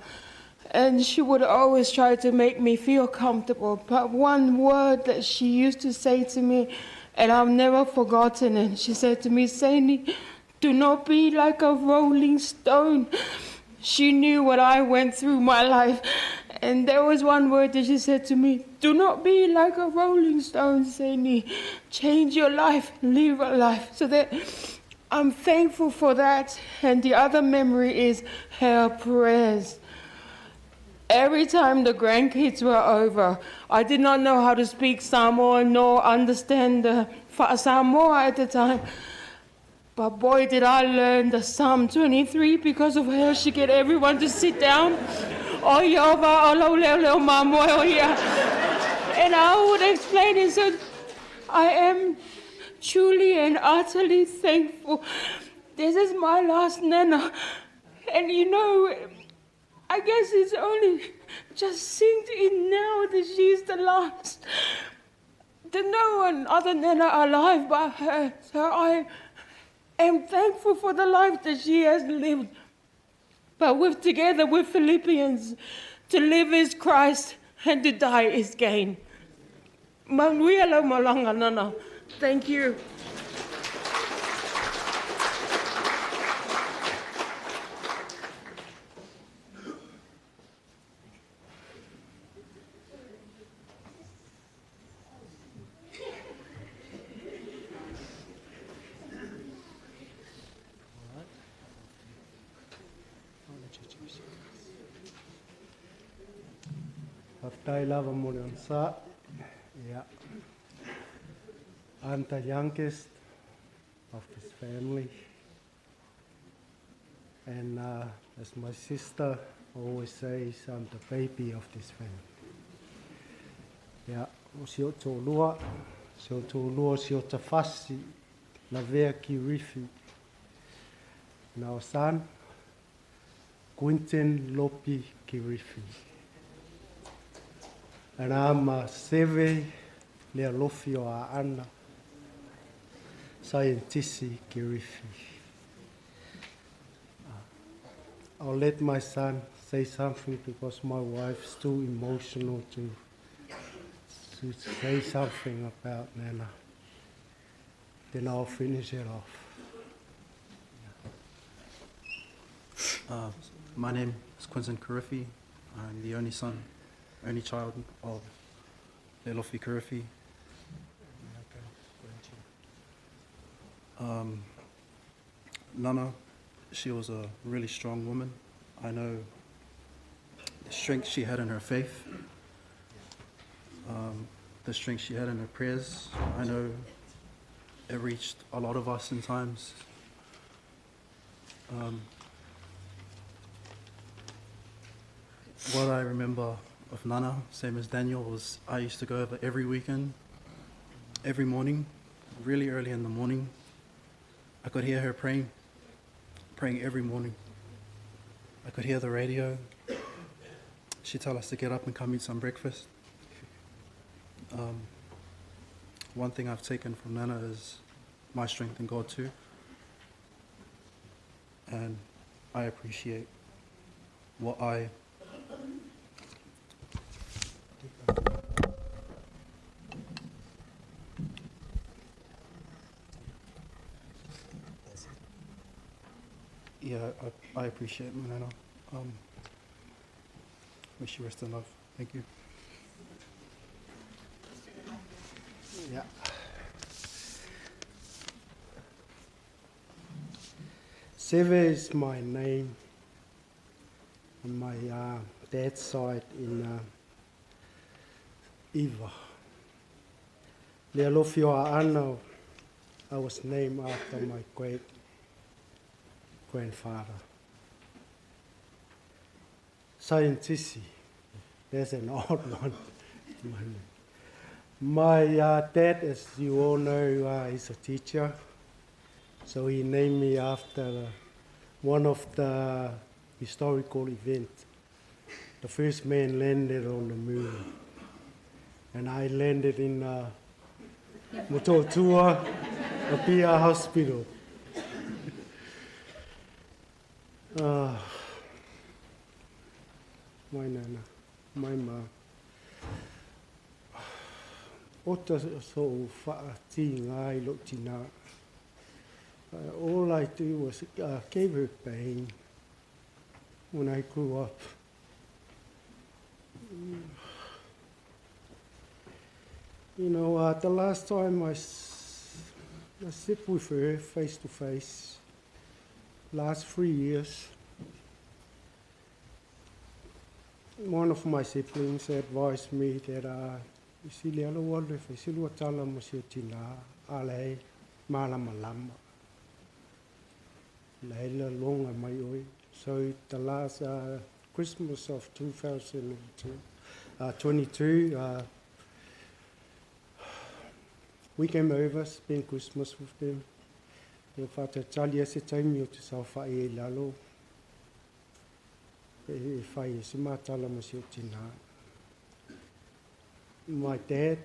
and she would always try to make me feel comfortable. But one word that she used to say to me, and I've never forgotten it, she said to me, Saini, do not be like a rolling stone. She knew what I went through my life. And there was one word that she said to me, do not be like a rolling stone, Saini. Change your life, live a life. So that I'm thankful for that. And the other memory is her prayers. Every time the grandkids were over, I did not know how to speak Samoa nor understand the Samoa at the time. But boy, did I learn the Psalm 23 because of her. She get everyone to sit down. And I would explain it. So I am truly and utterly thankful. This is my last Nana. And you know, I guess it's only just sinking in now that she's the last. There's no one other Nana alive but her. So am thankful for the life that she has lived. But together with Philippians, to live is Christ and to die is gain. Manurewa malanga nana. Thank you. After lava Monansa, yeah. I'm the youngest of this family. And as my sister always says, I'm the baby of this family. Yeah, Siō-Kirifi, Senetima Leatalua. And our son, Lopi-Kirifi. And I'm a Senetima Leatalua Siō-Kirifi. I'll let my son say something because my wife's too emotional to say something about Nana. Then I'll finish it off. My name is Kirifi. I'm the only child of Leatalua Siō-Kirifi. Nana, she was a really strong woman. I know the strength she had in her faith, the strength she had in her prayers. I know it reached a lot of us in times. What I remember of Nana, same as Daniel, was I used to go over every weekend, every morning, really early in the morning. I could hear her praying every morning. I could hear the radio. She'd tell us to get up and come eat some breakfast. One thing I've taken from Nana is my strength in God too. And I appreciate what I I appreciate Nana. Wish you rest in love. Thank you. Yeah. Seve is my name on my dad's side in Eva. Leatalua I was named after my great-grandfather. Scientist, there's an odd one. My dad, as you all know, is a teacher. So he named me after one of the historical events. The first man landed on the moon. And I landed in Mototua, a PR hospital. My nana, my mom. Ota so whaati ngai lo tina. All I do was gave her pain when I grew up. You know, the last time I sit with her face to face, last 3 years, one of my siblings advised me that isi lealo wale isi lua tala mo si tina ale malama lama. Leila longa mai oi. So the last Christmas of 2022, we came over, spent Christmas with them. In fact, I tell you, it's time you to suffer a lalo. If I simatala masyotina. My dad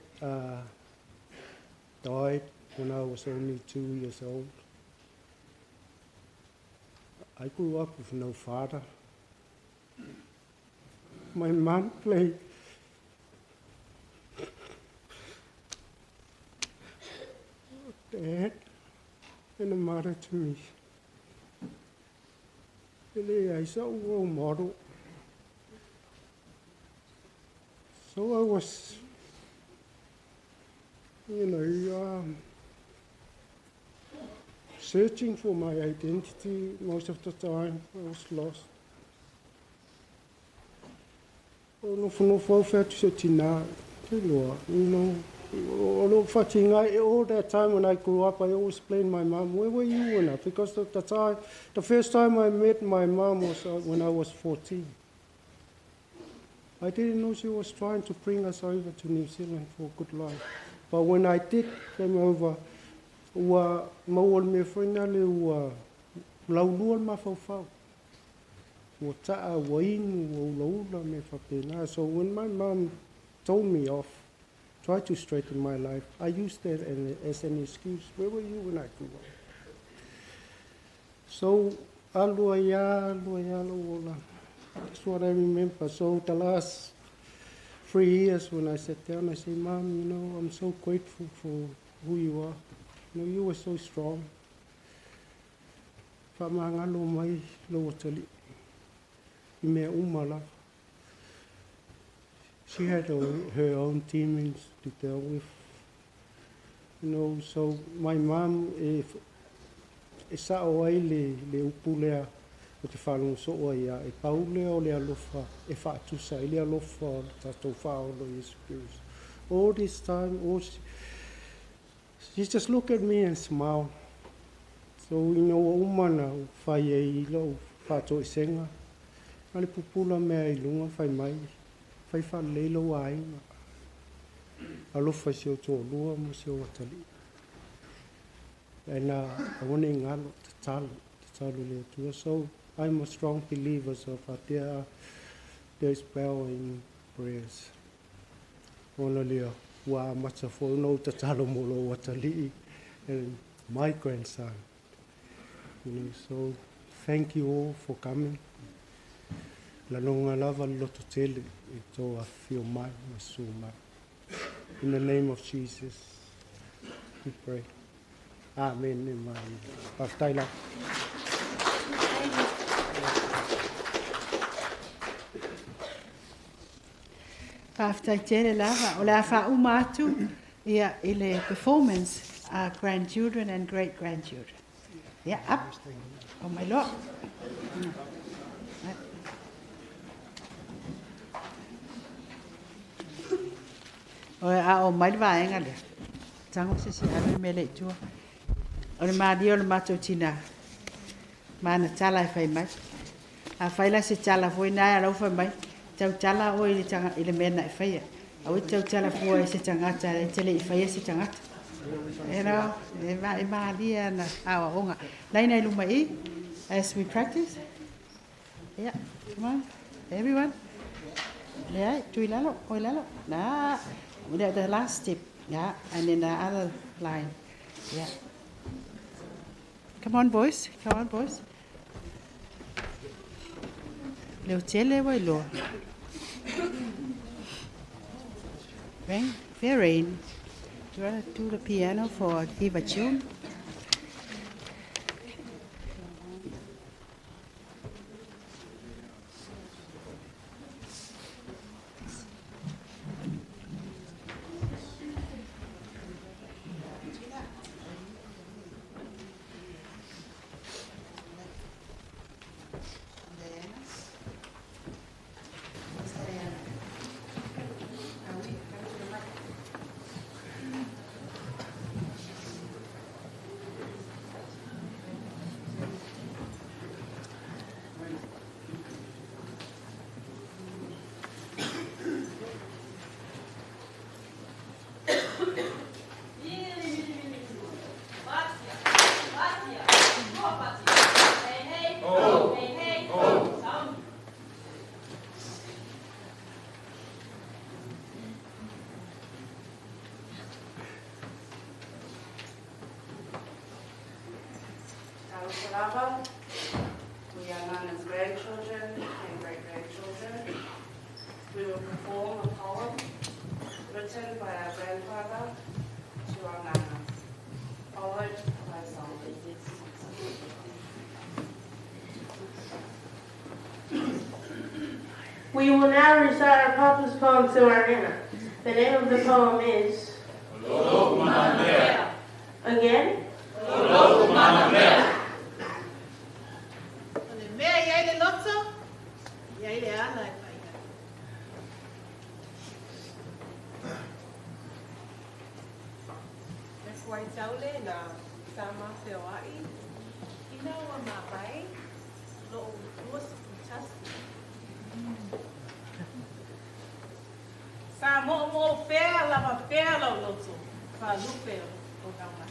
died when I was only 2 years old. I grew up with no father. My mom played dad and a mother to me. Really, I saw a role model. So I was, searching for my identity most of the time. I was lost. All that time when I grew up, I always blamed my mom. Where were you when because the first time I met my mom was when I was 14. I didn't know she was trying to bring us over to New Zealand for a good life. But when I did come over, so when my mom told me off, tried to straighten my life, I used that as an excuse. Where were you when I grew up? So, that's what I remember. So the last 3 years when I sat down, I said, Mom, I'm so grateful for who you are. You were so strong. She had her own demons to deal with. So my mom, if sa oai le upulea o te whanau so o ia, e paulea o le alofa, e whaatusa, e le alofa o tatou whaolo Yesu Christ. All this time, she just look at me and smile. So, umana, whai e ilo, whātou e senga. Ale pupula mea i lunga, whai mai, whai whaleilo a inga. Alofa si o tō lua, mo si o watali. And I want to ngalo, te talo le atua. So, I'm a strong believer of there's power in prayers. Ona lea, wa matafo no te talo molo watali, and my grandson. So thank you all for coming. La nonga lava loto tele e tō a whio mai, masu mai. In the name of Jesus, we pray. Amen. Amen. Paftaila. Paftaitele lava, o la wha umatu, ia ile performance are grandchildren and great-grandchildren. Yeah, up. Oh my Lord. O mai vaenga le. Tango se si ave mele tua. O le madio le mato tina. Mana tala e fai mai. A fai la se tala foi na ala fai mai. Tau tala o ile tanga ile mena e fai. A tau tala foi se tangata e tele e fai se tangata. Era e madia na awa onga. Laina iluma I as we practice. Yeah, come on, everyone. Yeah, tuilalo, oilalo. Nah, the last step. Yeah, and then the other line. Yeah. Come on, boys. Come on, boys. Leo tele wa ilo. Rain, fair rain. Do you want to do the piano for Give a Tune? are Nana's grandchildren and great-grandchildren. We will perform a poem written by our grandfather to our Nanas, followed by a song. We will now recite our Papa's poem to our Nana. The name of the poem is Again? Sa mo pea lava pea lo loto. Fa lupe o kama.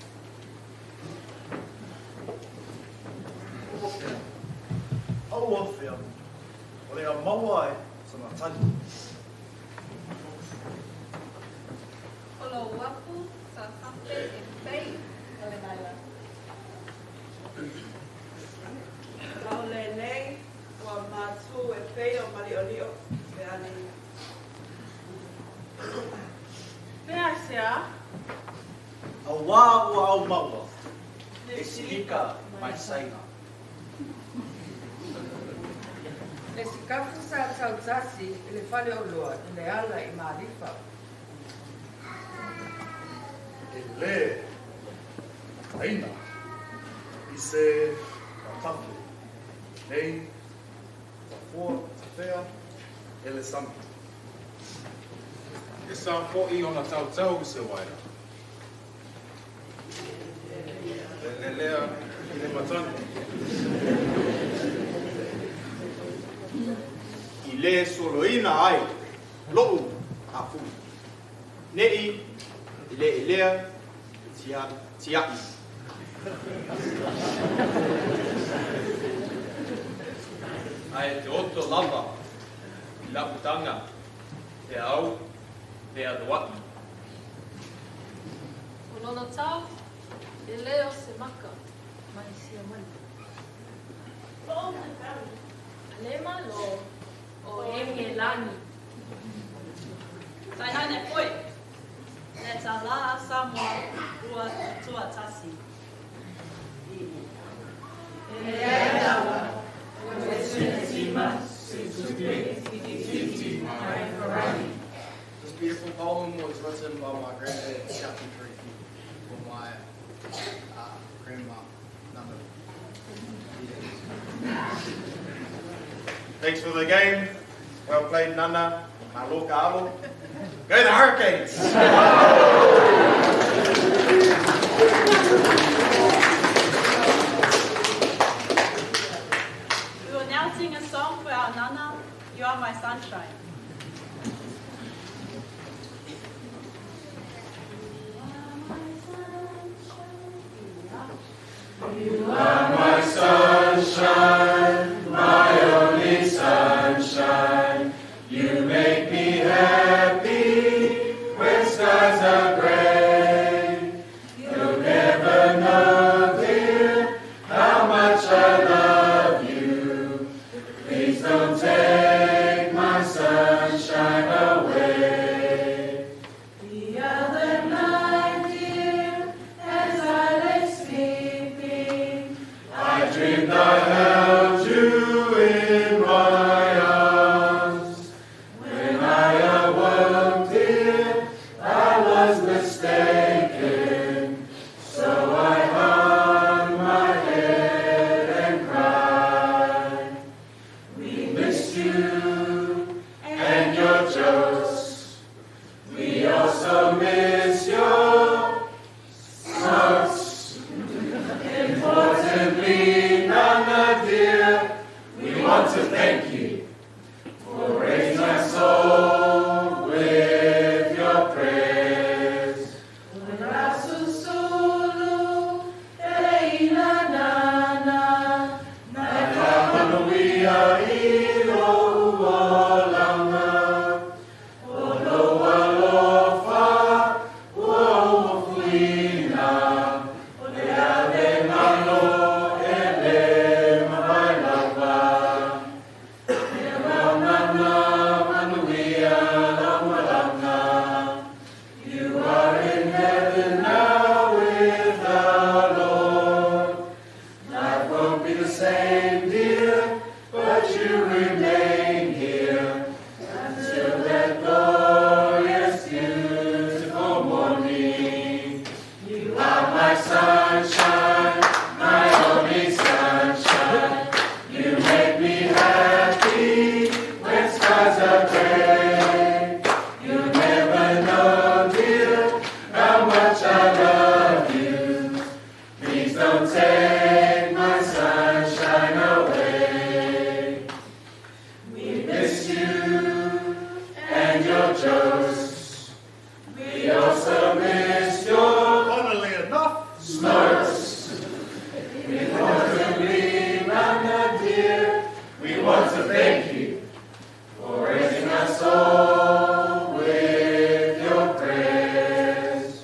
O whawhia, o rea maua e sa matani. Olo wapu sa hape e pei o le naila. Lau le nei, wa mātu e pei o mali o lio, pe ane. Pea sea. A wā ua au maua, e silika mai saina. Le sikafu sa tautasi i le whale o loa i le ala i marifa. E le, aina, i se katapu, nei, ta fua, ta whea, e le sami. E sa fo'i ona tautau se waira. Le lea i le matani. I le soloina ai, lo'u a fu. Nei, i le lea, tiai. Ai te oto lava, i la putanga, te au, te aduati. O lono tau, e leo se maka, mai sia mani. O lema lo, o enge lani. Tai hane koe, e ta la Samoa ua tua tasi. E awa, o Senetima Leatalua. This beautiful poem was written by my granddad, G-VAI, for my grandma, Nana. Thanks for the game. Well played, Nana. Maloka alo. Go the Hurricanes! We will now sing a song for our Nana, You Are My Sunshine. You are my sunshine, my only sunshine. You make me happy when skies are gray. You'll never know, dear, how much I love you. Please don't take my sunshine away. The other night, dear, as I lay sleeping, I dreamed I held you in my arms. When I awoke, dear, I was mistaken. So I hung my head and cried. We missed you and your jokes. We also miss your socks. Importantly, Nana dear, we want to thank you for raising our soul with your prayers. my sunshine, my only sunshine. You make me happy when skies are gray. You never know, dear, how much I love you. Please don't take my sunshine away. We miss you and your jokes. We also miss your, funnily enough, snorts. We want to be Nana, dear. We want to thank you for raising us all with your prayers.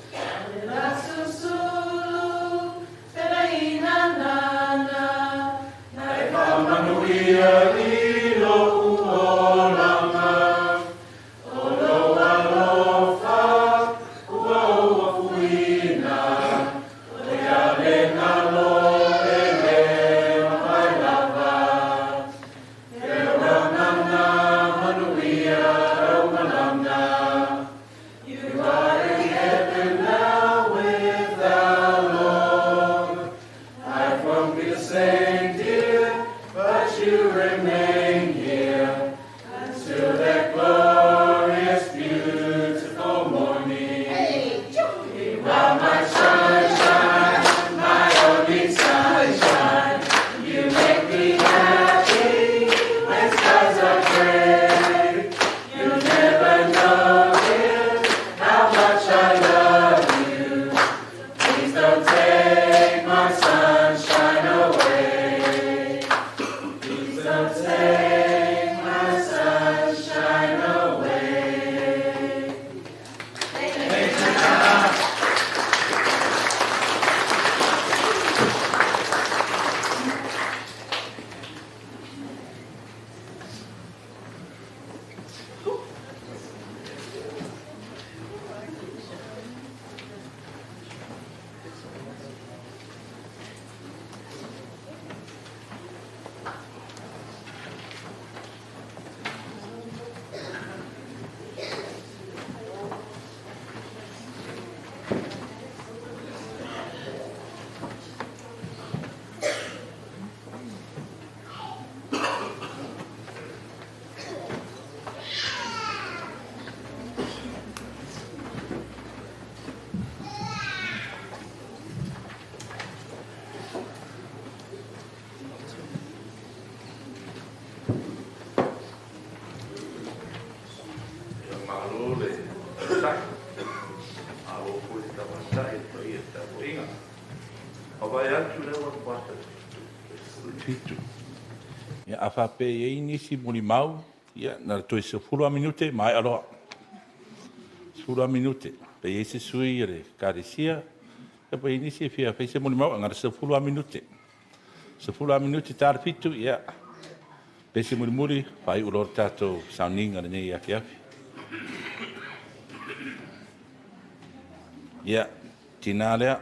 Manurewa lilo uolanga, olo alofa, ua fuina, oya lenalo ele mailava. Farewell nana, Manurewa malanga. You are in heaven now with our Lord. Life won't be the same, dear, but you remain here until that glorious, beautiful morning. You are my sunshine, my only sunshine. You make me happy when skies are gray. You never know, dear, how much I love you. Please don't take my sunshine away. Please don't take my sunshine away. Thank you, Nana. Ia awhape e nisi muli mau, ia nara toi se 10 minute, mai aroa. 10 minute, pe e se sui re karisia, ia pe e nisi e fia se muli mau, ngara se 10 minute. Se 10 minute tar fitu, ia, pe se muli muri, pai uror tato sauninga ne ia fiafi. Ia, tina lea.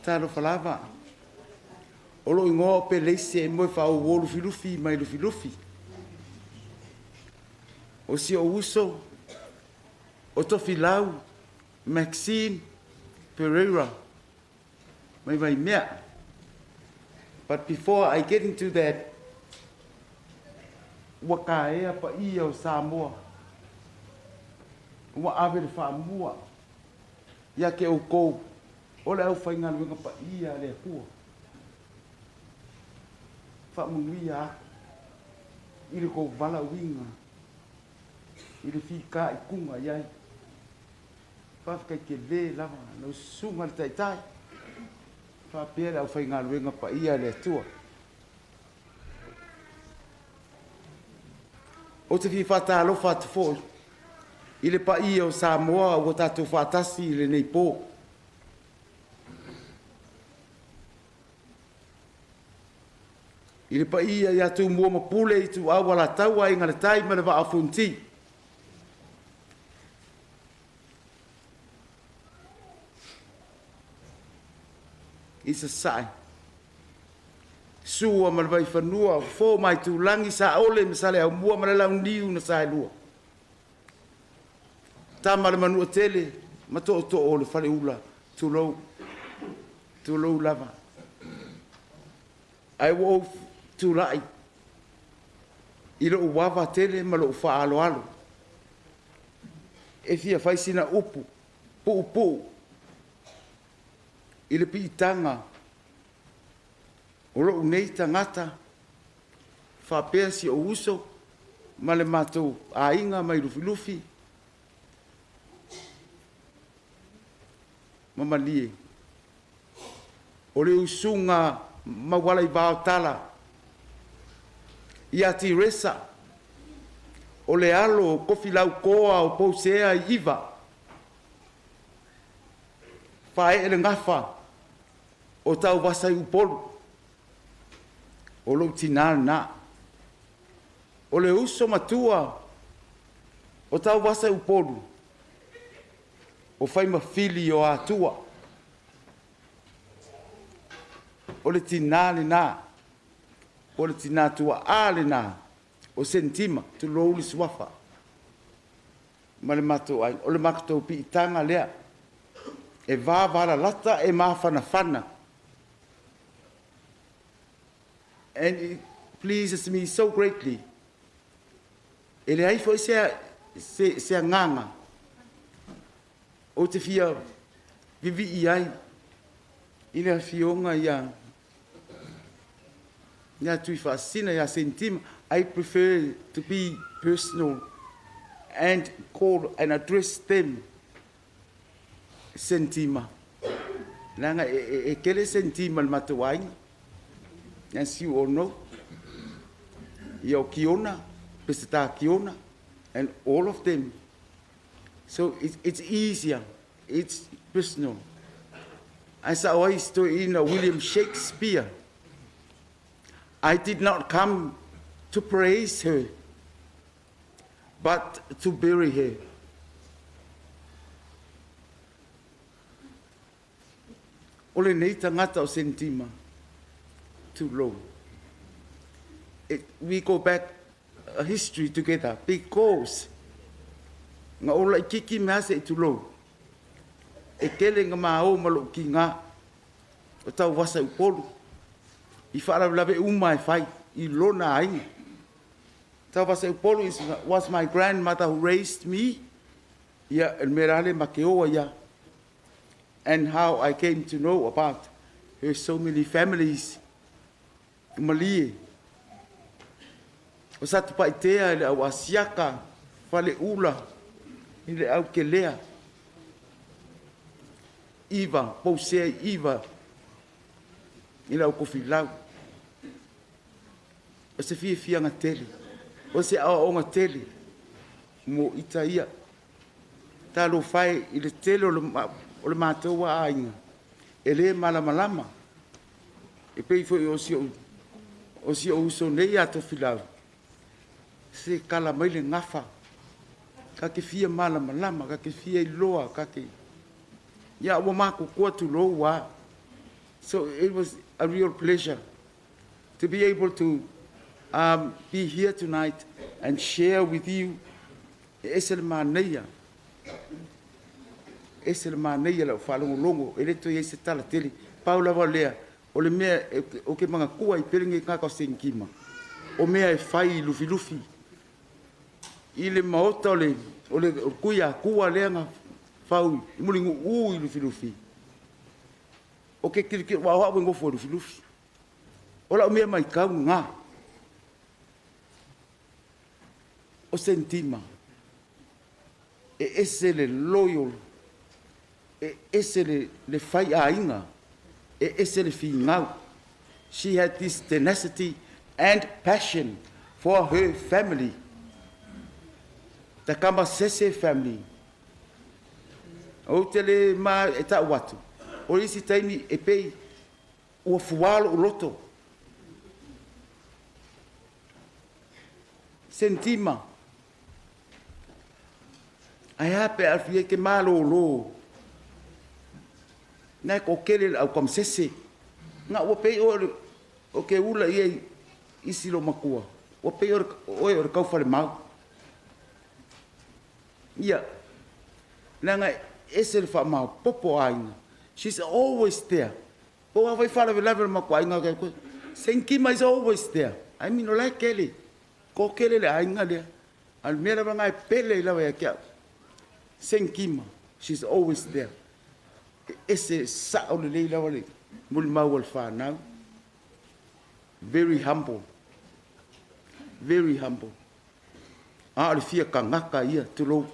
Taro falava. Olo ingo pe leise mo fa o wolu filufi mai lu filufi. O si o uso o to filau Maxine Pereira. Mai mai mea. But before I get into that, waka ea pa ia o Samoa. Wa ave fa mua. Ya ke o kou. Ole au whainga luenga pa ia le pua. Wha mungia i le kou wala winga. I le whika i kunga iai. Whawhaka ke le lava, no sunga le taitai. Whapea au whai ngā luenga pa ia le atua. O te fi whatalo whatu fōi. I le pa ia o Samoa o tātou whatasi i le nei pō. I le pa ia i atu mua mapule i tu awa la taua i ngana tai ma le wa afunti. I sa sai. Sua ma le vai whanua, fō mai tu langi sa ole me sale au mua ma le lau niu na sai lua. Tā ma le manua tele, ma to o le whare ula, tu lou lava. Ai wo tu lai. I lo wawa tele ma lo wha alo alo. E fia whaisina upu, pu. I le pitanga, o lo nei tangata, whapea si o uso, ma le matou a inga mai lufi. Mama lie. O le usunga mawala i bao tala. Ia ti resa. O le alo kofi lau koa o pousea i iwa. Whae ele ngafa. O tau wasai upolu. O lo tinana na. O le uso matua. O tau wasai upolu. O whai mawhili o atua. O le tinale nā. O le tina tua ale nā. O Senetima, tu louli swafa. Ma le matou ai. O le makatou pi itanga lea. E vāwara lata e mawhana. And it pleases me so greatly. E le haifo se nganga. O te fia vivi i ai. I le fionga ia Tuifa'asisina Senetima. I prefer to be personal and call and address them Senetima. Nanga e kele Senetima le matawai. As you all know. Yo Kiona, Peseta Kiona, and all of them. So it's easier. It's personal. As I always do in William Shakespeare, I did not come to praise her, but to bury her. Ole nei tangata o Senetima, too low. We go back a history together because nga ola I kiki mea se too low. E kele nga mao malo ki ngā o tau wasa upolu. I whaaraulawe uma e whai, I lona ainga. Tau wasa upolu was my grandmother who raised me. Ia, el merale makeoa ia. And how I came to know about her so many families. Malie. O satu paitea le au asiaka, whale ula, I le au ke lea. Iwa, pousea iwa, I le au kofi lau. O se fia ngā tele, o se awa o ngā tele, mo ita ia. Tā lo whai I le tele o le mātou wa ainga. E le malama. E pei fo o si o uso nei ato filau. Se kala mai le ngafa. Ka ke fia malama, ka ke fia I loa, ka ke... Ia ua mako kua tu lo wa. So it was a real pleasure to be able to be here tonight and share with you esel maneia. Esel maneia la whalongolongo. E leto I se tala tele. Paula walea. O le mea o ke mga kua I perengi kaka o Senetima. O mea e whai lufi. I le maota o le kuia kua lea nga whau. I mulingu ui lufi. O ke kirikiri wa hoa ngofo lufi. O la o mea mai kau ngā. O Senetima. E ese le loyal ese le fai ainga, ese le fingau. She had this tenacity and passion for her family. The Kamasese family. O tele ma e ta watu. O isi taimi e pei ua fualo o loto. Sentima. Ai hape alfie ke malo lo. Nai ko kele au Kamasese. Nga ua pei o ke ula ia isi lo makua. Ua pei o kau fale mau. Ia. Nanga ese fa ma popo ainga. She's always there. Po vai fala level ma kwa ainga ke. Senkima is always there. I mean no like Kelly. Ko Kelly le ainga le. Al mera ba ngai pele la wa kia. Senkima. She's always there. Ese sa o le la wale. Mul ma wal fa now. Very humble. Very humble. Ah le fia kangaka ia tulo.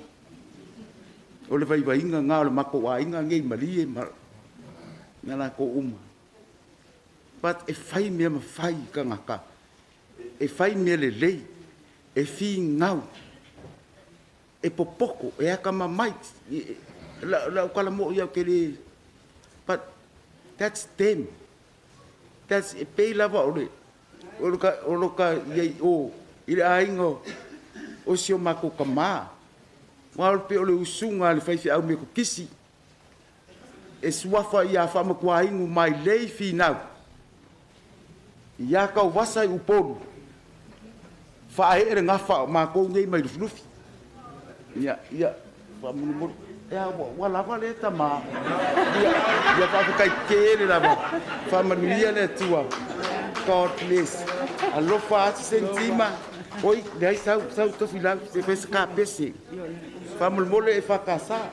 O le vai inga ngā le mako wa inga ngei mali e ngana ko uma. But e fai mea ma fai ka ngaka. E fai mea le lei. E fi ngau. E popoko. E aka ma mai. La ukala mo ia ke le. But that's them. That's e pei lava o le. O loka iei o. Ile a ingo. O sio mako ka maa. Wal pe ole usunga le fai au me ko kisi. E suafa ia fa ma kwa ingu mai lei fi nau. Ia ka wasa i upolu. Fa ere ngafa ma ko ngei mai lufi. Ia fa mu ia wala wala ta ma. Ia fa kai kele la ba. Fa ma ia le tua. God bless. Allo fa sentima. Oi, dai sau to fila se fez ka pese. Famul mole e fakasa.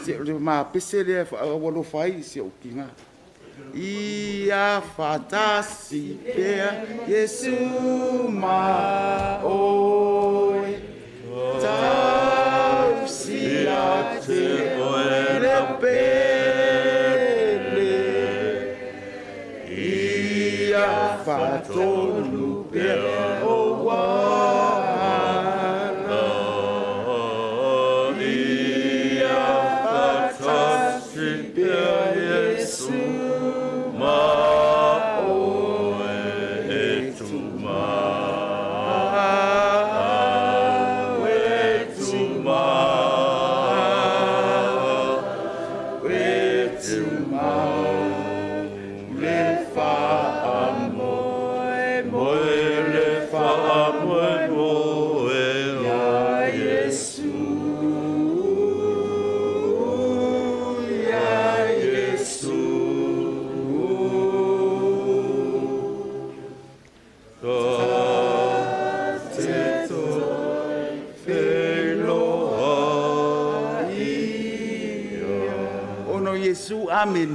Se ma pese le o fai se o kinga. Ia fatasi pe Yesu ma oi. Tau si ate le pele. Ia fatonu pe o Amen.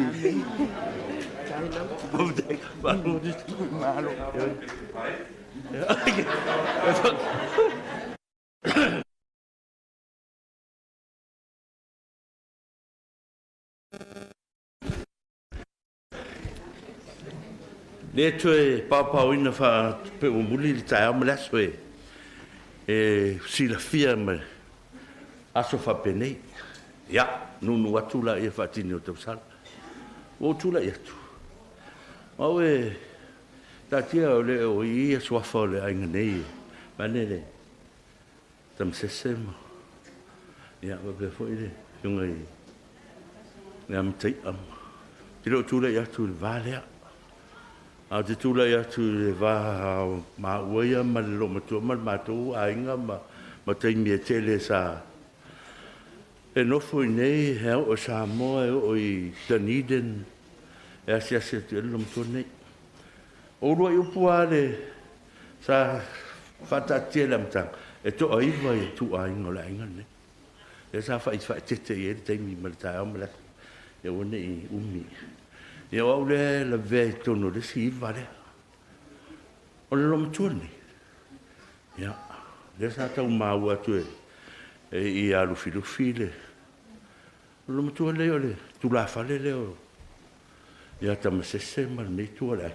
Le tue papa ina fa pe o muli le tai am laswe. Si la fia me aso fa pene. Ya, nunu atula e fa tini o te sala. O tula ia tu. O e tatia o le o ia swafa le ainga nei. Manele. Tam sesema. Ya, o be foi le yunga i. Ngam tai am. Tilo tula ia tu valea. A te tula ia tu le va ma uia ma lo matua ma tu ainga ma tai mia tele sa. E no foi nei he o sa mo o i Dunedin e asia se te lo mo nei o ro i puale sa fata tele mtang e to ai vai tu ai ngola ingane e sa fa te te mi malta o mala e o nei umi e o le la ve to no de si vale o lo mo nei ya de sa ta ma wa tu e i alu filofile Lo matua leo le, tu la fale leo. Ia tamasese ma le meitua le.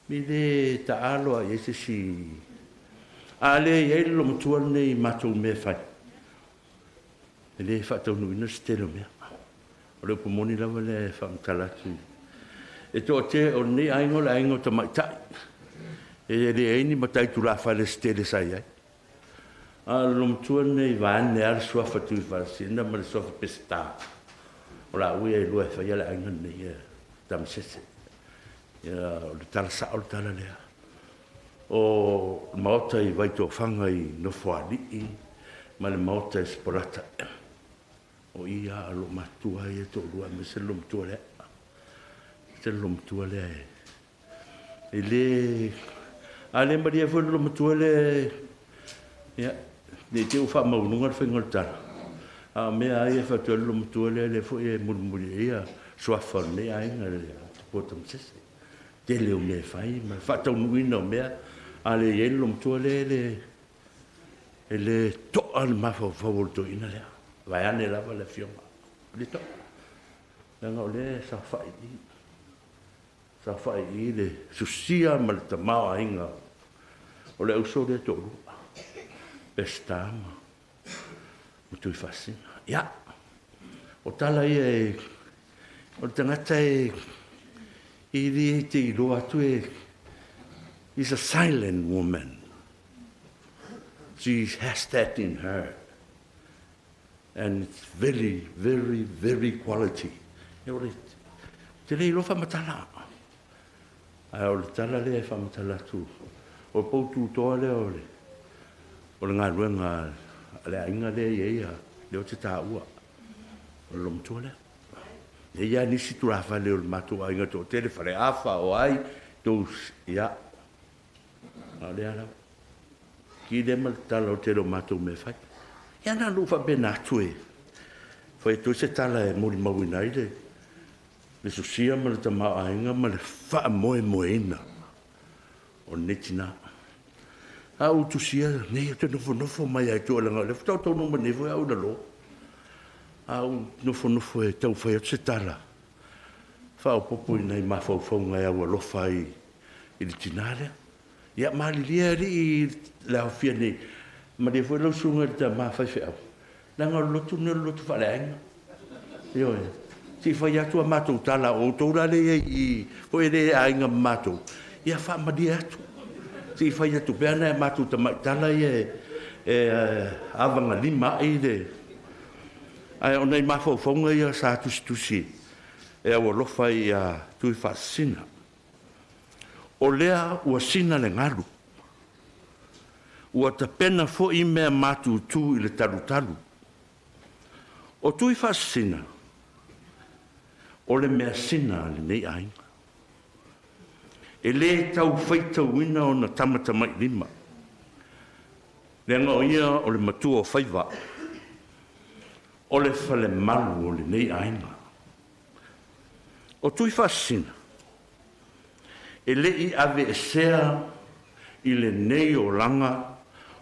Mi le taalo a yese si. A le ia lo matua nei matou me fai. E le whatau nuina stelo mea. O le pomoni lava le whamtalatu. E tō te o nei aingo le aingo ta maitai. E le eini matai tu la fale stele sai ai. A lom tuan nei van ne ar swafa Tuifa'asisina ma le swafa pesta. O la ui e lua whai ala ainga nei tam sese. Ia o le tala sa o le tala lea. O maota i vai tō whanga i nofoali i ma le maota i sporata. O ia alo matua i e tō lua me se lom tua lea. Se lom tua lea e. E le... A le maria fwere lom tua lea. Ia. Ne te ufa maununga le whainga le tala. A mea ai e whatua le lom tua lea le fo e murimuri ia. Swafa ne ainga le potam sese. Te leo me whai. Ma whatau nuina o mea. A le e lom tua lea le... E le toa le mawha o whawol to ina lea. Vai ane lava le fionga. Le toa. Langa o le sa whai i. Sa whai i le susia ma le tamao ainga. O le uso le tō rua. Pestama. O Tuifa'asisina. Ia. O tala ia e... O le tangata e... I ri te i roa atu e... Is a silent woman. She has that in her. And it's very, very, very quality. E o le... Te rei lo whamatala. Ai o le tala le e whamatala tu. O poutu toa le o le. O le ngā ruenga le ainga le ia. Le o te tā ua. O le lomtua le. E ia nisi tu rafa le o le matua inga tō tele whare awha o ai. Tōs ia. A le ala. Ki le mal tala o te lo matua me whai. Ia nā lufa bena atue. Whai tō se tala e mori mawina i le. Le susia ma le tamao ainga ma le wha moe moena. O netina. A utusia, nei te nofo mai ai tō langa. Le whatau tau noma nevo e au na lo. A nofo e tau whai atu se tala. Wha o popo i nei mawhau ngai au alofa i le tinarea. Ia maali lia ri i le au fia nei. Ma le fwoi lau sunga le ta mawhai whiau. Langa lotu ne lotu whale ainga. Io e. Si whai atu a mātou tala o tōra le i hoi le ainga mātou. Ia wha madi atu. Si whai atu peana e mātou tamai tala i e awanga lima i le. Ai o nei mawhau whaunga i a sa tusi. E au alofa i a Tuifa'asisina. O lea ua sina le ngaru. Ua ta pena fo i mea mātou tū i le talu. O Tuifa'asisina. O le mea sina le nei ainga. E le tau whaitau wina o na tamata mai lima. Le anga o ia o le matua o whaiva. O le whale malu o le nei ainga. O Tuifa'asisina. E le i ave e sea i le nei o langa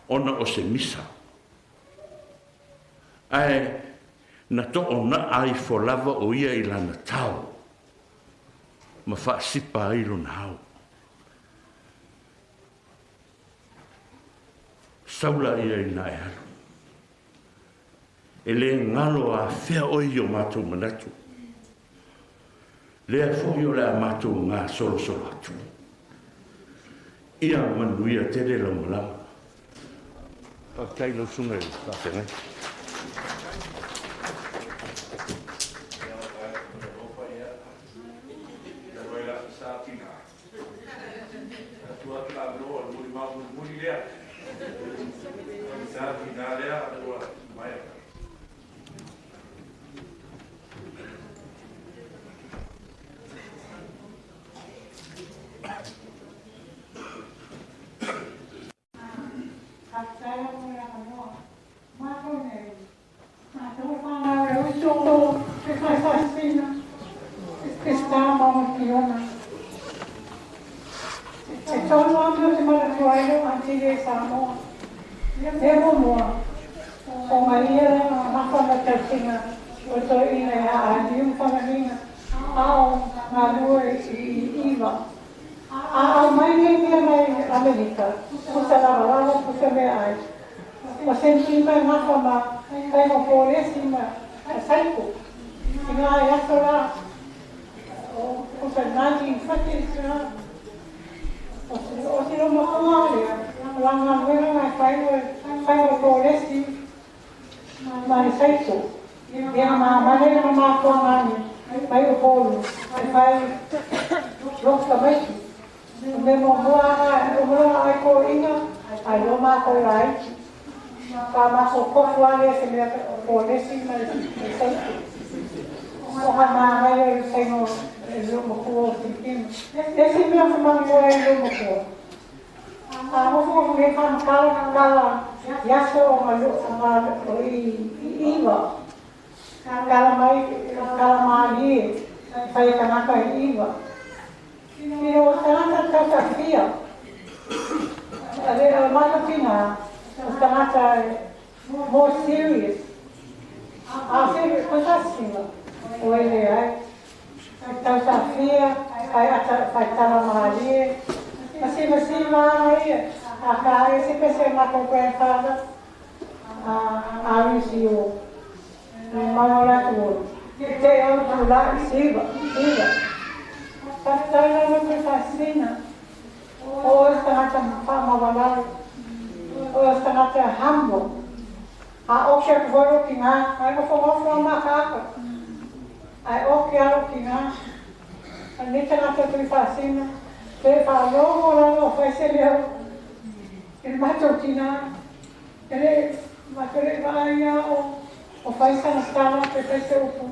ona o se misa. Ai... Na to ona ai fo lava o ia i lana tau. Ma whaasipa ai lona hau. Saula ia i nai haru. E le ngalo a whea oi o mātou manatu. Lea fōi o lea mātou ngā solo atu. Ia manuia tere lau malama. Pakai lau sunga i whaatengai. O to ina ya a dium whanaringa. Ao ngā rua I iwa. Ao mai mea mai Amerika. Pusa lava pusa mea ai. O sentima ngā whama kai mo pōresi ma saiko. I ngā e ato rā. O sa nāti whati rā. O te roma kongārea. Ranga mwera mai kai mo pōresi ma saiko. Ia mā manera mā kongārea. Mai o pōru. Whai roka maiki. Me mo mua ai ko inga. Ai lo mā ko rai. Ka mako kofu ale se mea pōresi mai saiko. O ha mā mai e saino e lumo kua o Filipino. E se mea whamango e lumo kua. A mofo me whamakala yaso o ngā iwa. Kala mai e whai kanaka I iwa. Pero o tanata tauta whia. A mata pina. O tanata more serious. A serious pasasina. O ele ai. Tauta whia. Whai tala mahalie. Masi maa ia. A ka e se pese mako grandfather. A risi o. Manurewa tuo. Te au tu la siva. Taila no Tuifa'asisina. O tangata whamawalai. O tangata humble. A oke aku waro ki ngā. Ai mo whangofo mā kāka. Ai oke aro ki ngā. A ni tangata Tuifa'asisina. Te whaalogo rano whaise leo. E mato ki ngā. E re matore vāia o whaisa na stana te whaise upu.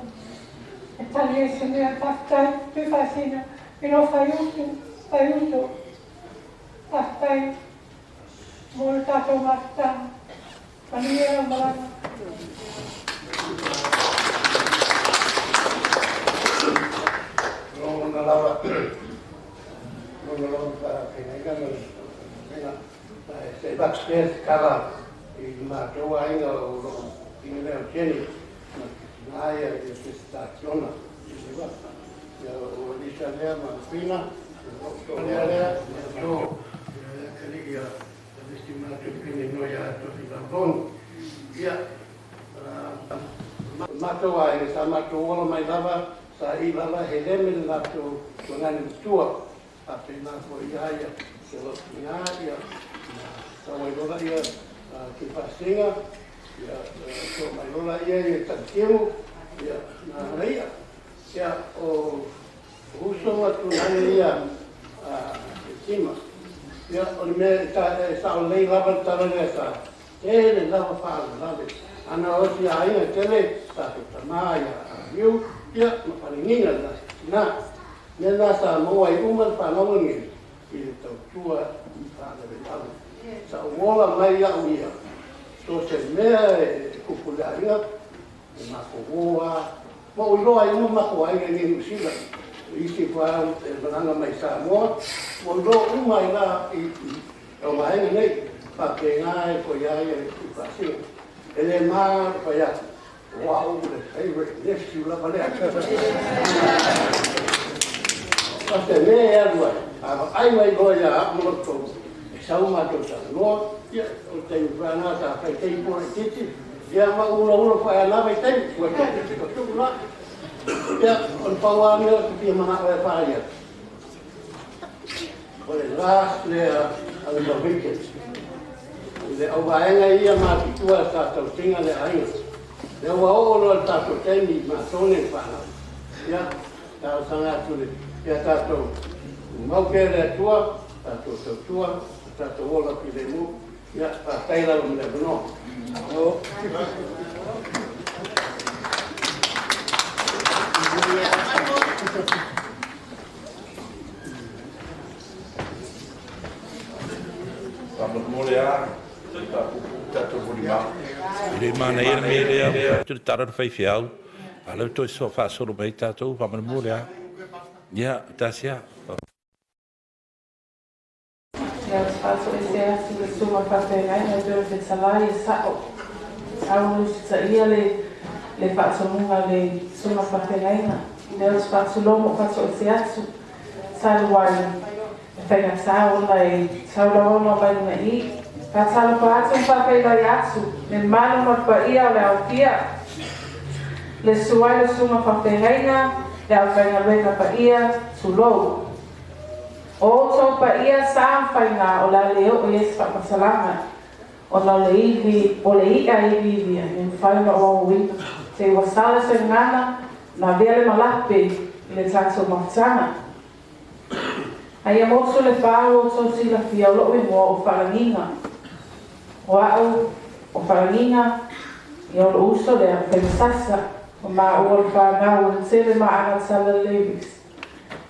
E tali e se mea taftai Tuifa'asisina. E no whaiutu. Taftai. Mōre tātou mātutanga. Manurewa marana. Nōna laura. Nōna laura whenekana. Se backstairs kala I mātua inga o roko inga Jenny. Nāia e te stationa. Ia o Lisa lea ma Pina. O lea lea. Tō. Ia. Vesti mātua Pina no ia tohi la bon. Ia. Mātua e sa mātua ola mai lava. Sa I lava he leme lātou ngani tua. A te mātua iaia. Se lo ngā ia. Sa mai rola ia. Ki whasinga. Ia. So mai rola ia I takimu. Ia. Nā reia. Ia o husonga tu nani ia tima. Ia o le mea sa o lei lava tala lea sa. Ele lava whaala lave. Ana o si a inga tele sa te tamā ia a riu. Ia ma wharinginga na. Nā. Nea nā sa moa I uman whanongi. I le tau tua whaala le lava. Sa o wola mai au ia. So se mea e kupulea inga. E mako woa. Ma o iloa I uma mako ainga ni Nusila. Isi wha e mananga mai Samoa. Ma o iloa uma I la I o maenga nei. Pake ngā e ko iai e Tuifa'asisina. E le mā whai atu. Wow, the favorite nephew lava lea. Pase me e alua. Ai mai loa ia apoloto. E saumato sa noa. Ia o te whanā sa whai tei pore titi. Ia ma ula whai anawe tei. Kua tei ko tuku la. Ia on paua mea ki pia mana oe whaia. O le last lea ale ma weekend. Le au waenga ia ma titua sa tau tinga le ainga. Le ua oolo le tātou temi ma tōne whanau. Ia, tāu sanga tule. Ia tātou mauke le atua, tātou tautua, tātou ola ki le mu. Ia, pātaila o me le wano. Vamos molea. Ele mana ia me lea tu tara fai fiau. Ala to so fa solo mai tatou va me molea. Ja, tasia. Ja, das war so ist der erste Besuch auf der Reine durch den Salai Sao. Auch ist der Ehrle le whaatonunga le sunga whawhengaina. Leo te whaatulomo whaato e te atu. Talu wai e whainga tāo lai taulaono mai nunga I. Ka talu whaatu whawhenga I atu. Me manu matpa ia o le au kia. Le suai le sunga whawhengaina le au whainga weka pa ia tulou. O tau pa ia sa whainga o la leo o Yesu whakasalanga. O la le iwi, o le ika iwi iwi, e whainga o wina. Te wasala se ngana, na vele malape, i le tātou mawhtanga. Ai amoso le whāo o tau sila fia o loo I mua o wharanginga. O au, o wharanginga, I o lo uso le a whaingasasa, o mā ua le whāngau o le tele ma anga tala levis.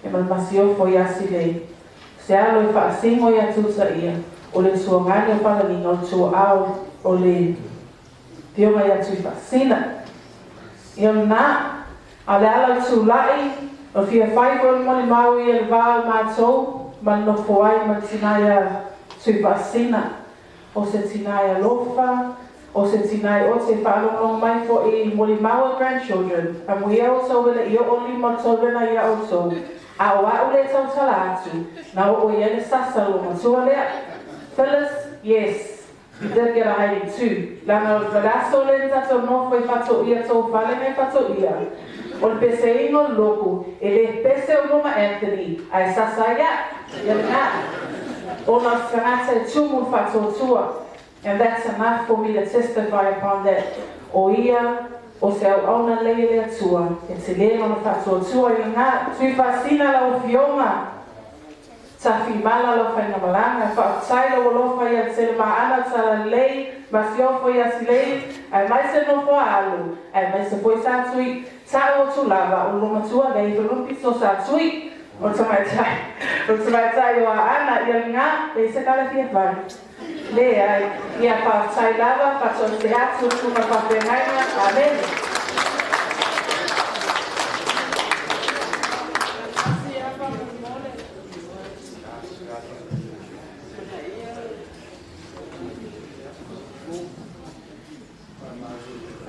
E man masiofo I asi lei. Se alo I whaasingo I atuta ia, o le suangani o wharanginga o tua au o le pionga I Tuifa'asisina. Ia nā, a le ala tūlai, o fia whaikon moni mau I le vāo mātou, man no foai man tinaia Tuifa'asisina, o se tinaia lofa, o se tinaia o te whaalonong mai fo I moni mau grandchildren, a mui au tau wele I o lima tōrena I au tau, a o au le tau tala atu, na o iene sasalo matua lea. Fellas, yes. You did get a hiding too. Lana valaso le tato no foi fato ia tau fale me fato ia. O le pese ino loku, ele pese o noma Anthony, ai sasaya, yana. O na whanata tumu fato tua. And that's enough for me to testify upon that. O ia, o se au auna leile tua, e te lea ona fato tua yana. Tuifa'asisina lau fionga. Tafi mala lo whainga malanga, whaatai lo lofa I te maana tala lei, masiofo I asi lei, ai mai se no fo alu, ai mai se foi sātui, tā o tu lava, o loma tua lei, velumpi so sātui, o tamai tai o a ana, I ngā, e se kala fia vai. Le ai, I a whaatai lava, whato te atu, tuma whawhengaina, amen.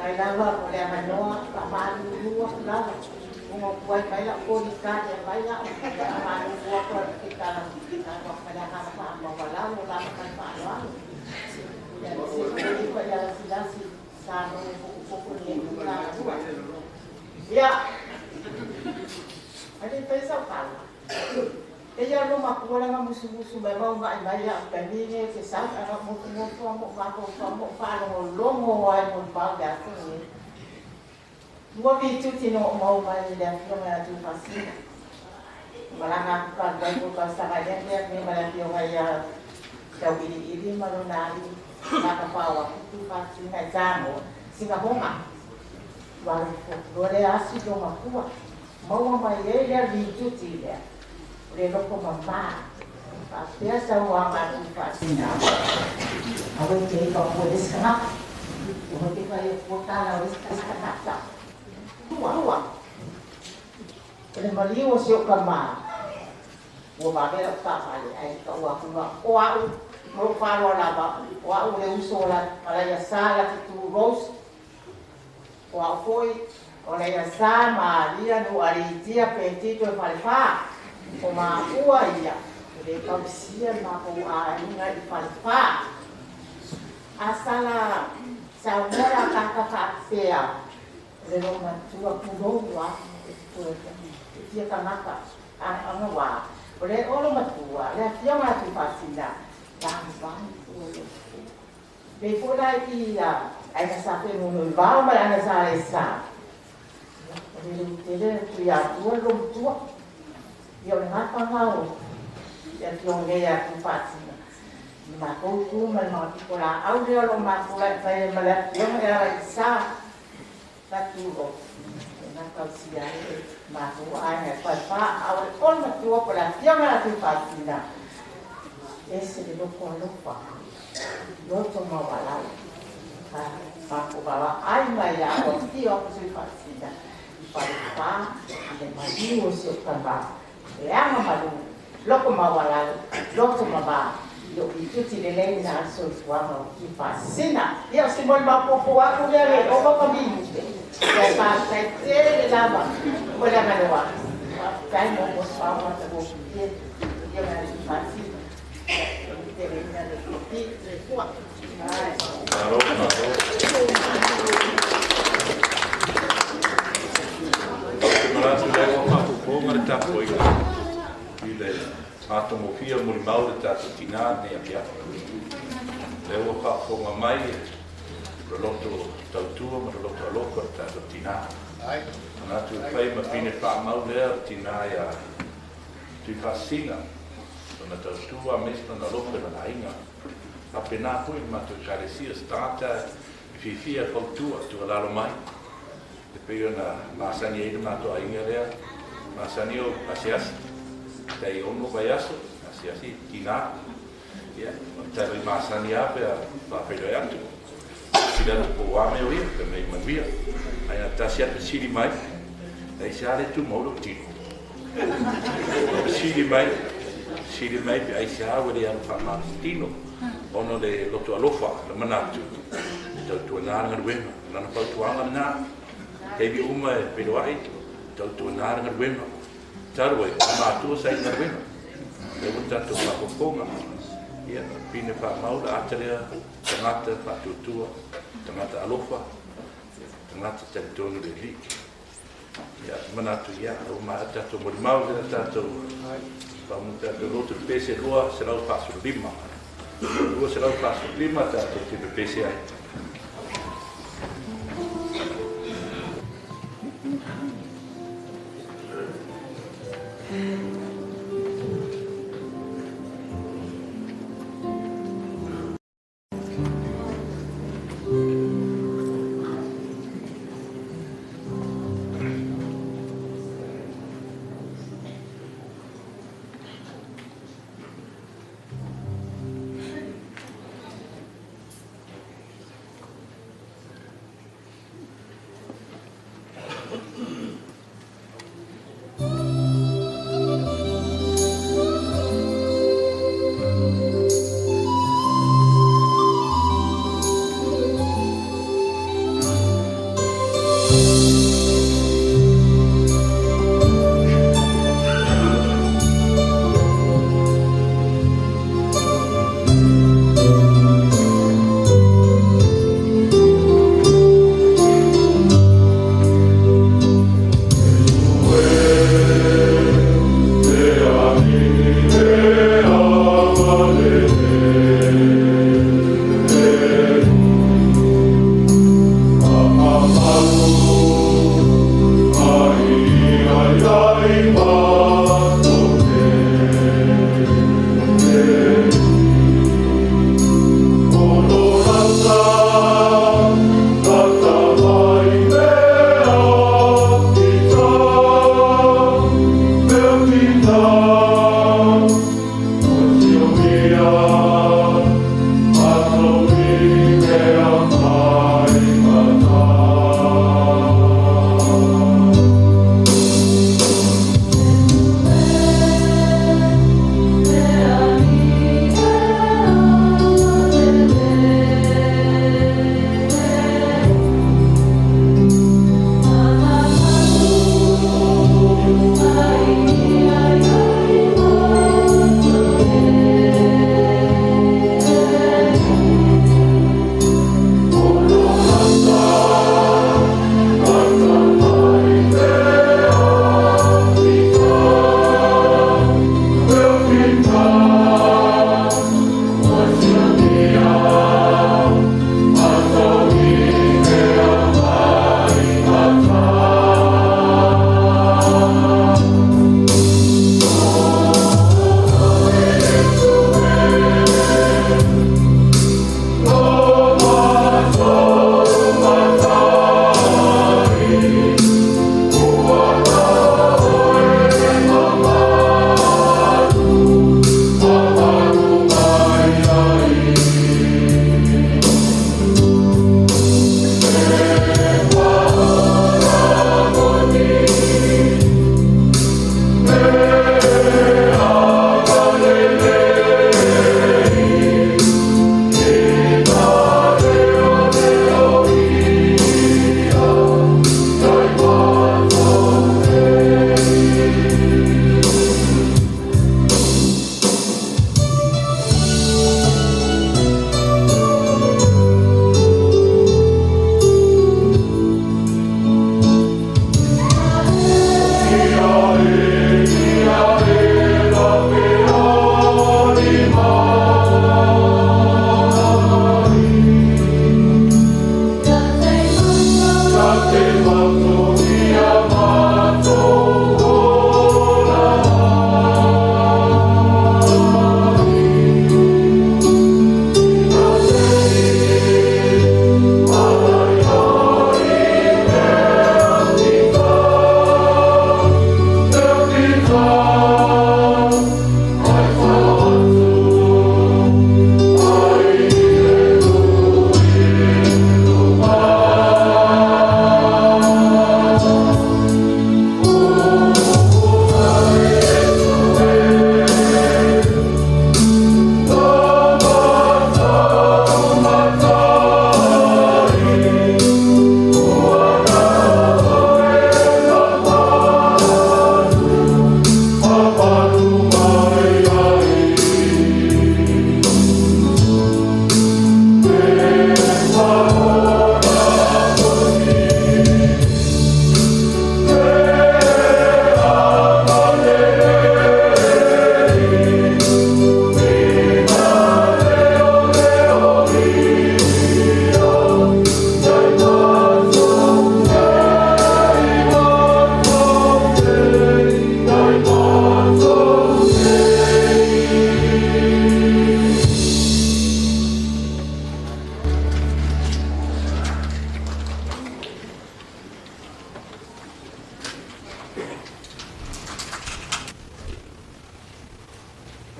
Sai lava o le manoa, ka manu lua lava. Ungo kuai kai la o ni ka te vai la, ka manu lua ko ki ka na ka ka ka pa ma wala o la ka pa la. Ya se ko ya si sa no ko ni la lua. Ya. Ai pensa fala. Ella no ma kuala nga musu mai mau mai mai ya pemine ke sa ana mo fa longo ai mo pa ga ni. Mo vi tutti no mau mai le afro tu fasina. Malanga ka ga ko ka sa ga ya ni mala pio ga ya ka ili malonali ka pa wa tu fasina jamo singa homa. Wa ko le asi do ma kuwa. Mau mai ya vi tutti le. Le loko mamā, pia sa ua matu Tuifa'asisina. Awe te ika o e skanga. O te kai o tala o skanga. Ua. Le maliu o sio kama. O mavera tāpale, ai ka ua kuma. O au, mo whāroa lava. O au le uso la, ala ia sā la te tu rose. O au foi, o la ia sā Maria no aritia pe tito e whale whā. O mā ua ia, le kausia mā pou a inga I whalewha. Asala sa umora kaka whaakea, le no matua puroua, e tia kanaka, anga wā. O le olo matua, le fionga Tuifa'asisina, tāmi wāni. Le pula I ai ka sa pe munu I wāo mai ana sa e sa. O le tele tui atua lom tua. Ia o ngata ngau, ia tiongea Tuifa'asisina. Ma koutu, ma tiko la au leo lo ma kula whae ma lea tionga ea I sa. Ta turo. Nga kausia e ma kua aina whae au le on ma tua ko la tionga Tuifa'asisina. Ese le loko alofa. Loto ma walau. Ma kubawa ai mai a o tio Tuifa'asisina. I whae le maliu o Siō-Kirifi. E ama malu, loko mawala, loko maba, yo I tuti le lei na so tuama Tuifa'asisina. Ia si mon ma popo aku le o ma kami. Ia whātai tere lava, o le Manurewa. Whātai mo mo whāma ta mo pie, ia ngā ni whāti. Tere ina le kopi, le kua. Maratu leo whakuponga le tapo i le atomofia muri mau le tato tina ne apia. Leo whakuponga mai le loto tautua ma le loto aloko le tato tina. Manatu e whai ma pine wha mau lea tina ia Tuifa'asisina na tautua mesna na lope na inga. A pena pui matu karesia stata fifia kautua tu lalo mai. Te peo na masani e matu ainga lea. Masani o asiasi. Tei ono vai aso, asiasi tina. Ia, tei masani ape a whapero e atu. Sila po wame o ia, te mei manuia. Aina tasi atu siri mai. Ei se ale tu maulo tino. Siri mai pe ai se awe le anu whamaristino. Ono le loto alofa, le manatu. Tau tua nāranga ruema, nana pau tuanga nā. Tebi uma e peroai, tau tua nāranga ruema. Tarua e mātua sai na ruema. E utatu whakoponga. Ia, pine wha maura atarea, tangata whatutua, tangata alofa, tangata teritonu le li. Ia, manatu ia, o maa tatu mori maura tatu. Pamuta do loto pese roa, se lau pasu lima. Rua se lau pasu lima, tatu tipe pese ai.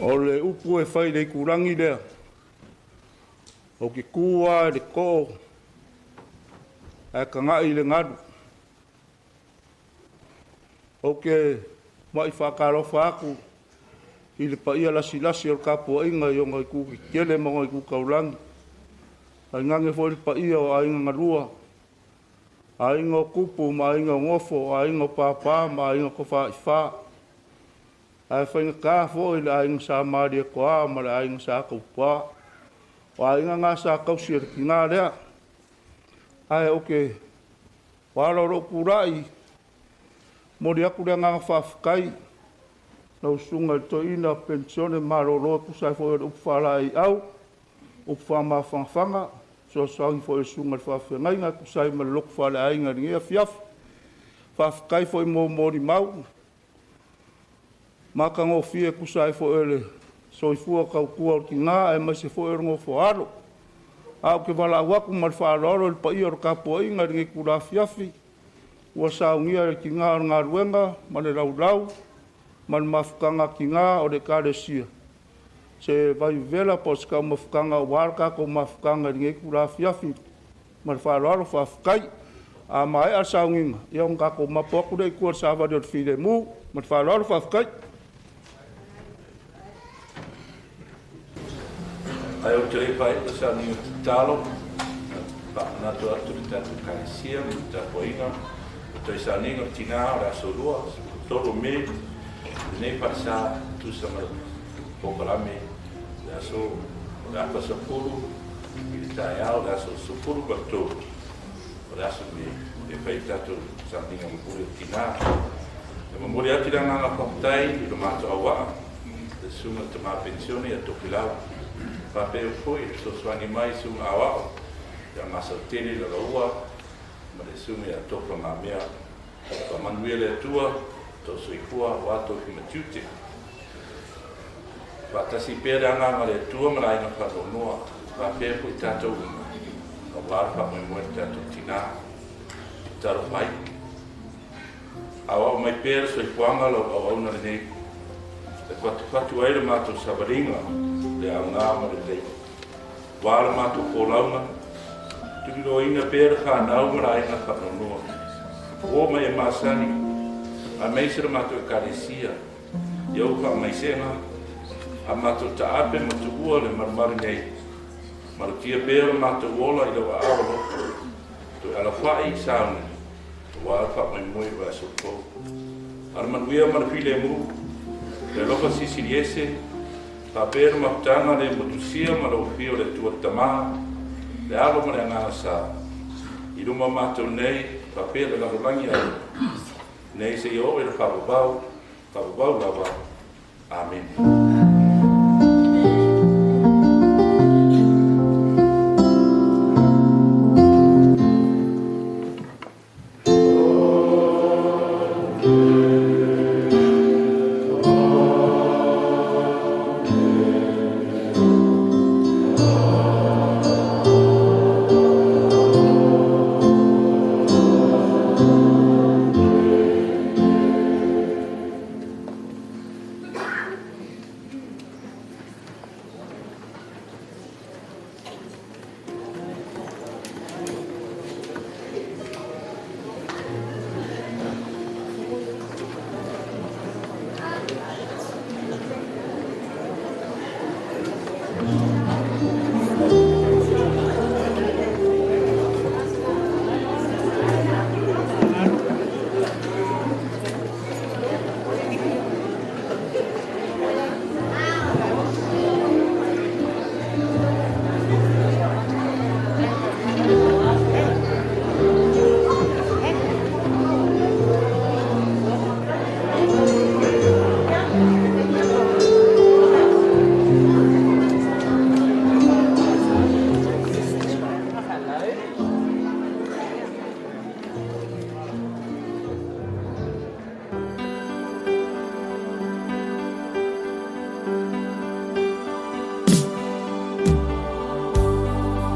O le upu e whai le kurangi lea. O ke kua le ko. E ka ngai le ngadu. O ke mai whakarofa aku. I le paia lasi o kapua inga i o ngai kuki kele mo ngai kukaurangi. Ai ngange fo le paia o ainga ngarua. Ainga o kupu ma ainga o ngofo, ainga o papa ma ainga ko wha i wha. Ai whainga ka fo i le ainga sa maari e koa ma le ainga sa kaupua. O ainga ngā sa kausi e ki ngā rea. Ai oke, wala ro kurai. Mori aku rea ngā whawhakai. Nau sunga i to ina pensione maro roa kusai fo e upwhala i au. Upwhama whangwhanga. So sangi fo e sunga i whawhengai ngā kusai ma lok whale ainga ringia fiaf. Whawhakai fo i mori mau. Maka ngō fie kusai fo e le so i fua kau kua o ki ngā e mai se fo e rongo fo aro. Au ke wala waku mar whaaroro il pa i or kapo inga ringi kura fiafi. Ua saungia e ki ngā o ngā ruenga, mane rau rau, mane mafukanga ki ngā o le kare sia. Se vai vela po se kau mafukanga o warka ko mafukanga ringi kura fiafi. Mar whaaroro whawhakai. A mai a saunginga. Ia on kako mapoku rei kua sāwari o whire mū. Mar whaaroro whawhakai. Ai o te pai o sa ni talo pa na to atu te atu kaisia te poina to sa ni no tina ora so lua todo me nei pa sa tu sa ma po para me ya so ora pa so puru il ta ya ora so puru pa to ora so me e pai tato sa ni no puru tina e mo mori ati na na pa tai do ma to awa de suma te ma pensione e to pilao Papel foi, so swani mai sum awa, ya masa tele la rua, ma le sumi a topa ma mea, pa Manurewa tua, to soikua wato ki matute. Pa tasi pera nga ma le tua ma la ina whanonoa, papel foi tatou uma, ka warpa mai moe tatou tina, taro mai. Awa mai pera soikuanga lo awauna le nei, e kwatu aile mato sabaringa, le anga ma le lei. Wala mātou pōlaunga, tui ro inga pēra whanau mara inga whanonoa. O mai e māsani, a meisera mātou e karesia, iau ka maisenga, a mātou ta ape ma tu ua le marumari nei. Maru tia pēra mātou ola i rawa awa loko, tu ala whai saune, tu wala wha mai mui wa so kou. Ara manuia mara while mu, le loka sisiriese, Papel maptanga le motusia ma lo fio le tua tama le alo ma le ngana sa i ruma mato nei papel la rolangi ai nei se yo e whabau lava amen.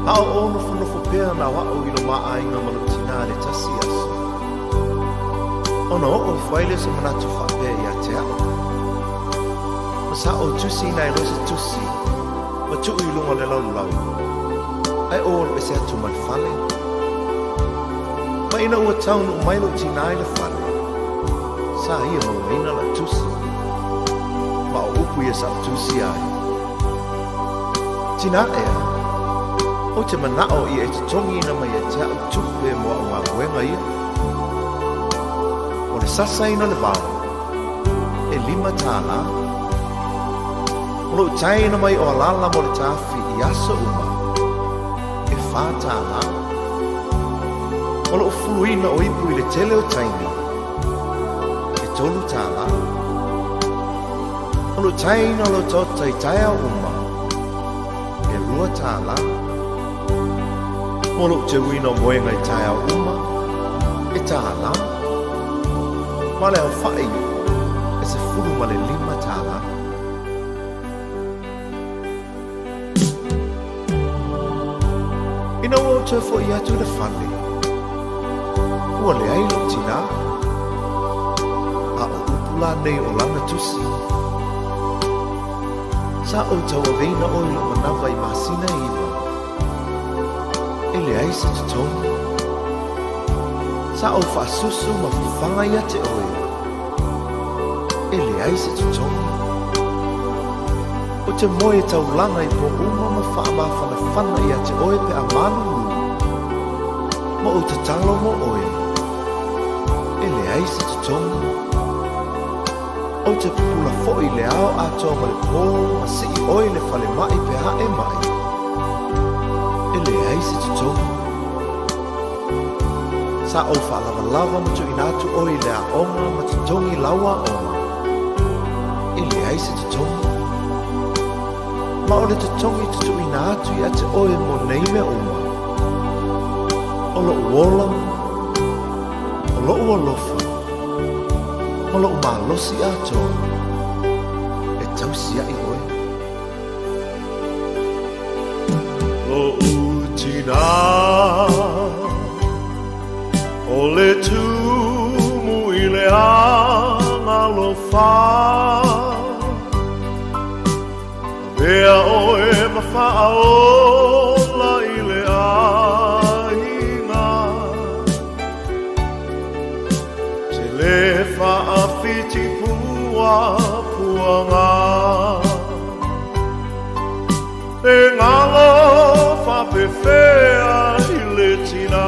Hao ono whanofo pēr na wao i lo maa inga mana tina le tasi aso. Ono o whaile sa manatu whapea i a te ao. sa o tusi nai rosa tusi. Ma tu i lunga le lau. Ai o e se atu man fale. Ma ina ua taunu o mailo tinai le fale. Sa ia mo ina la tusi. Ma o upu ia sa tusi ai. Tina ea. O te manao ia e te tongi ina mai e te au tupe mo a ngā wenga ia. O le sasa ina le vau. E 5 tāna. O lo tai ina mai o alala mo le tāwhi i aso uma. E 4 tāna. O lo fuluina o ipu i le tele o taimi. E 3 tāna. O lo tai ina lo tota i tai au uma. E 2 tāna. Molo te wina moenga i tae au uma, e tāna. Ma le au whai, e se furu ma le 5 tāna. Ina ua te fo i atu le whane. Ua le ailo tina. A o upula nei o langa tusi. Sa o taua veina o ilo manawa i masina iwa. Ele ai se tutongi. Sa o whaasusu ma whanga ia te oe. Ele ai se tutongi. O te moe tau langa i po uma ma wha whana ia te oe pe a manu. Ma o te talo mo oe. Ele ai se tutongi. O te pula foi le ao a toa ma le pō ma si i oe le whale mai pe ha e mai. Ele ai se tutongi. Sa o whalawa ma tu inatu o i lea onga ma tutongi lawa onga. Ele ai se tutongi. Ma o le tutongi tu inatu i ate oe mo neime uma. O lo uola, o lo uolofa, o lo umalosi atoa. E tausia i oe. Lo utina o le tumu i le anga lo wha. Mea oe ma whaola i le ainga. Te le whaafiti pua puanga. E ngalo whapewhea i le tina.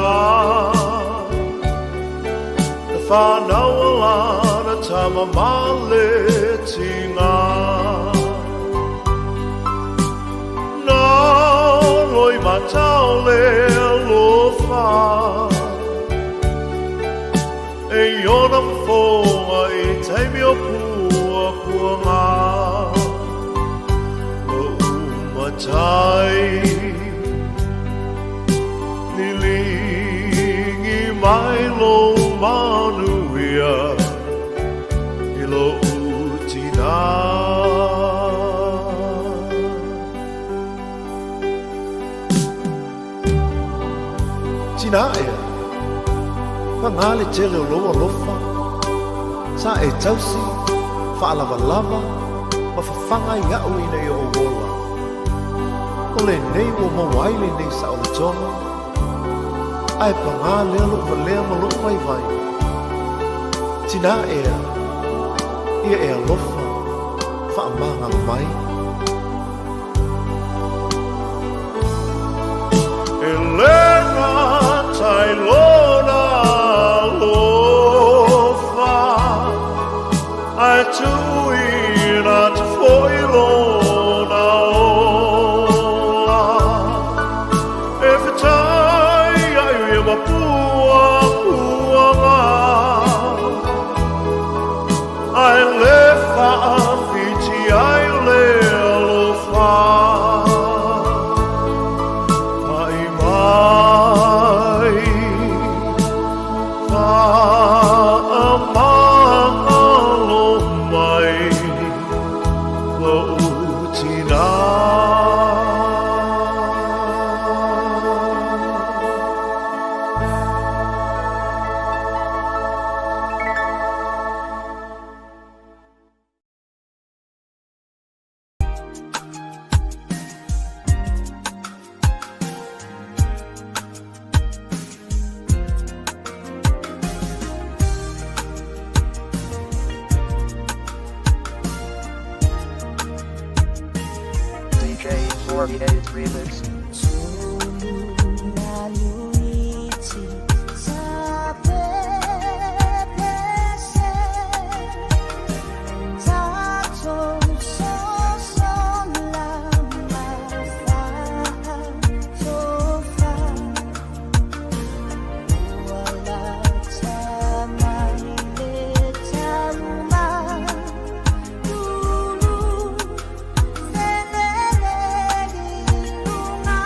E whanauala na tama male tina. Nā loi matau le alofa. E iona mfonga i teimi o pua puanga. Tai nilingi mai lo manuia i lo utina. Tina ea, whangale tele o loa lofa, sa e tausi, whaalawa lava, ma whawhanga i au ina i o wola. O le nei o mawaile nei sa o le tonga. Ai pa ngā lea lo ma lea ma lo mai vai. Tina ea, ia ea lofa, wha amanga mai. E lena tai lona lofa. Ai tuina te foi lona I left a Terminated Remix. Luna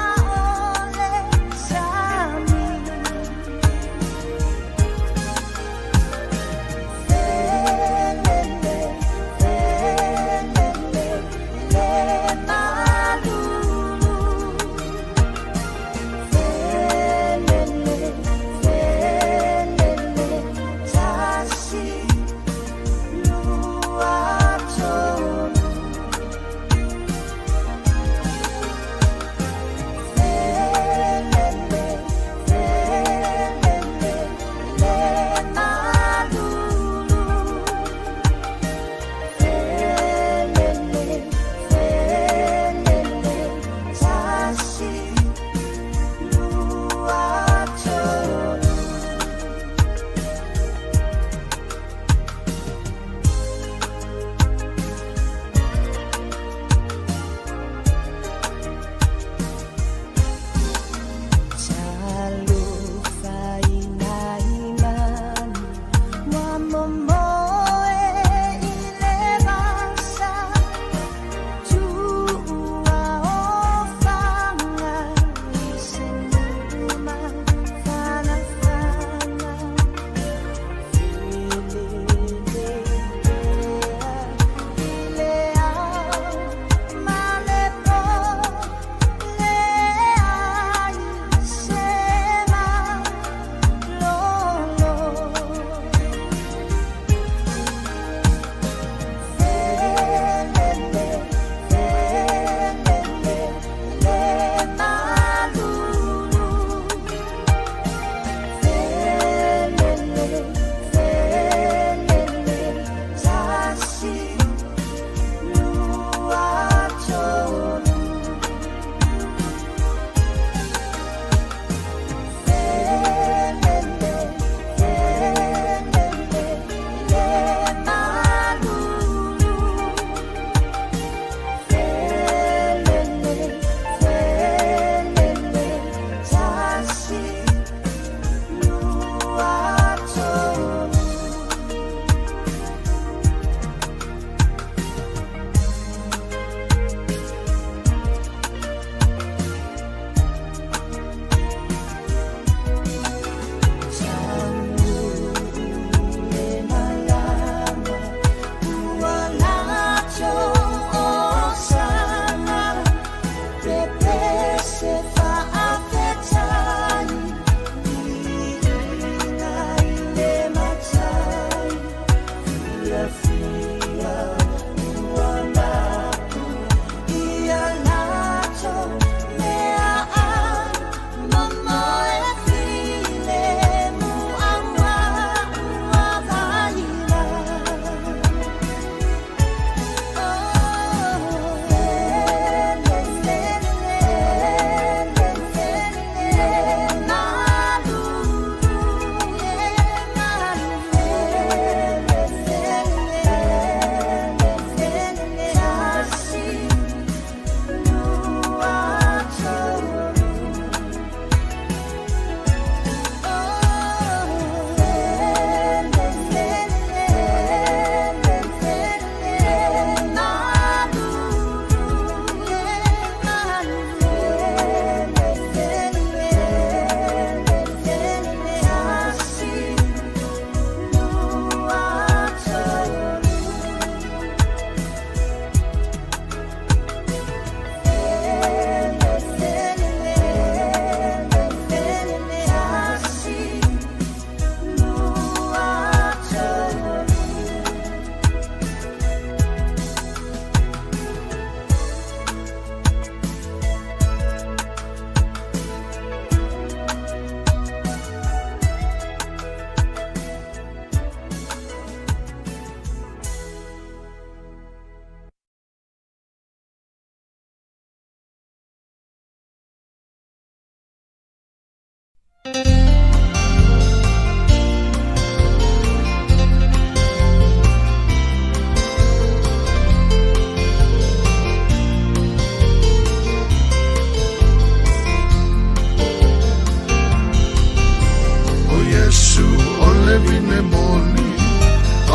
o le vine moni,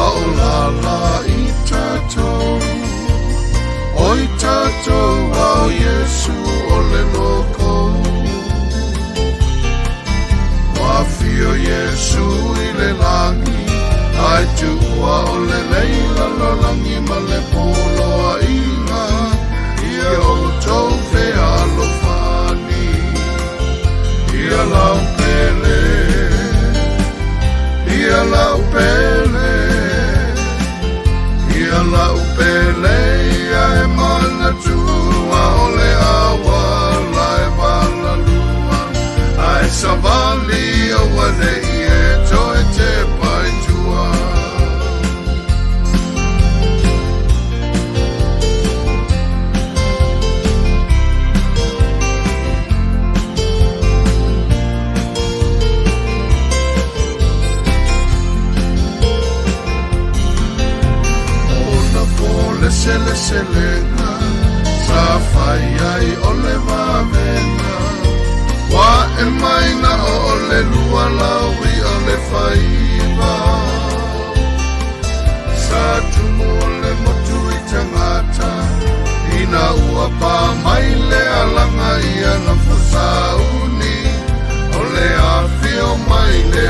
a o lala i tātou. O i tātou au Yesu o le loko. Wafio Yesu i le langi, ai tua o le leila lo langi ma le polo a inga. Ia o tau whea lo whani, ia lau pele, ia lau pele, ia lau pele, ia e mana tua o le awa la e wala lua. Ai savali o wane i e toe te pai tua. Sele selenga, sa fai ai o le vavena. Wa e maina o le lua laui o le faiva. Sa tumu o le motu i tangata, ina ua pa mai le alanga ia na fusauni. O le awhio mai le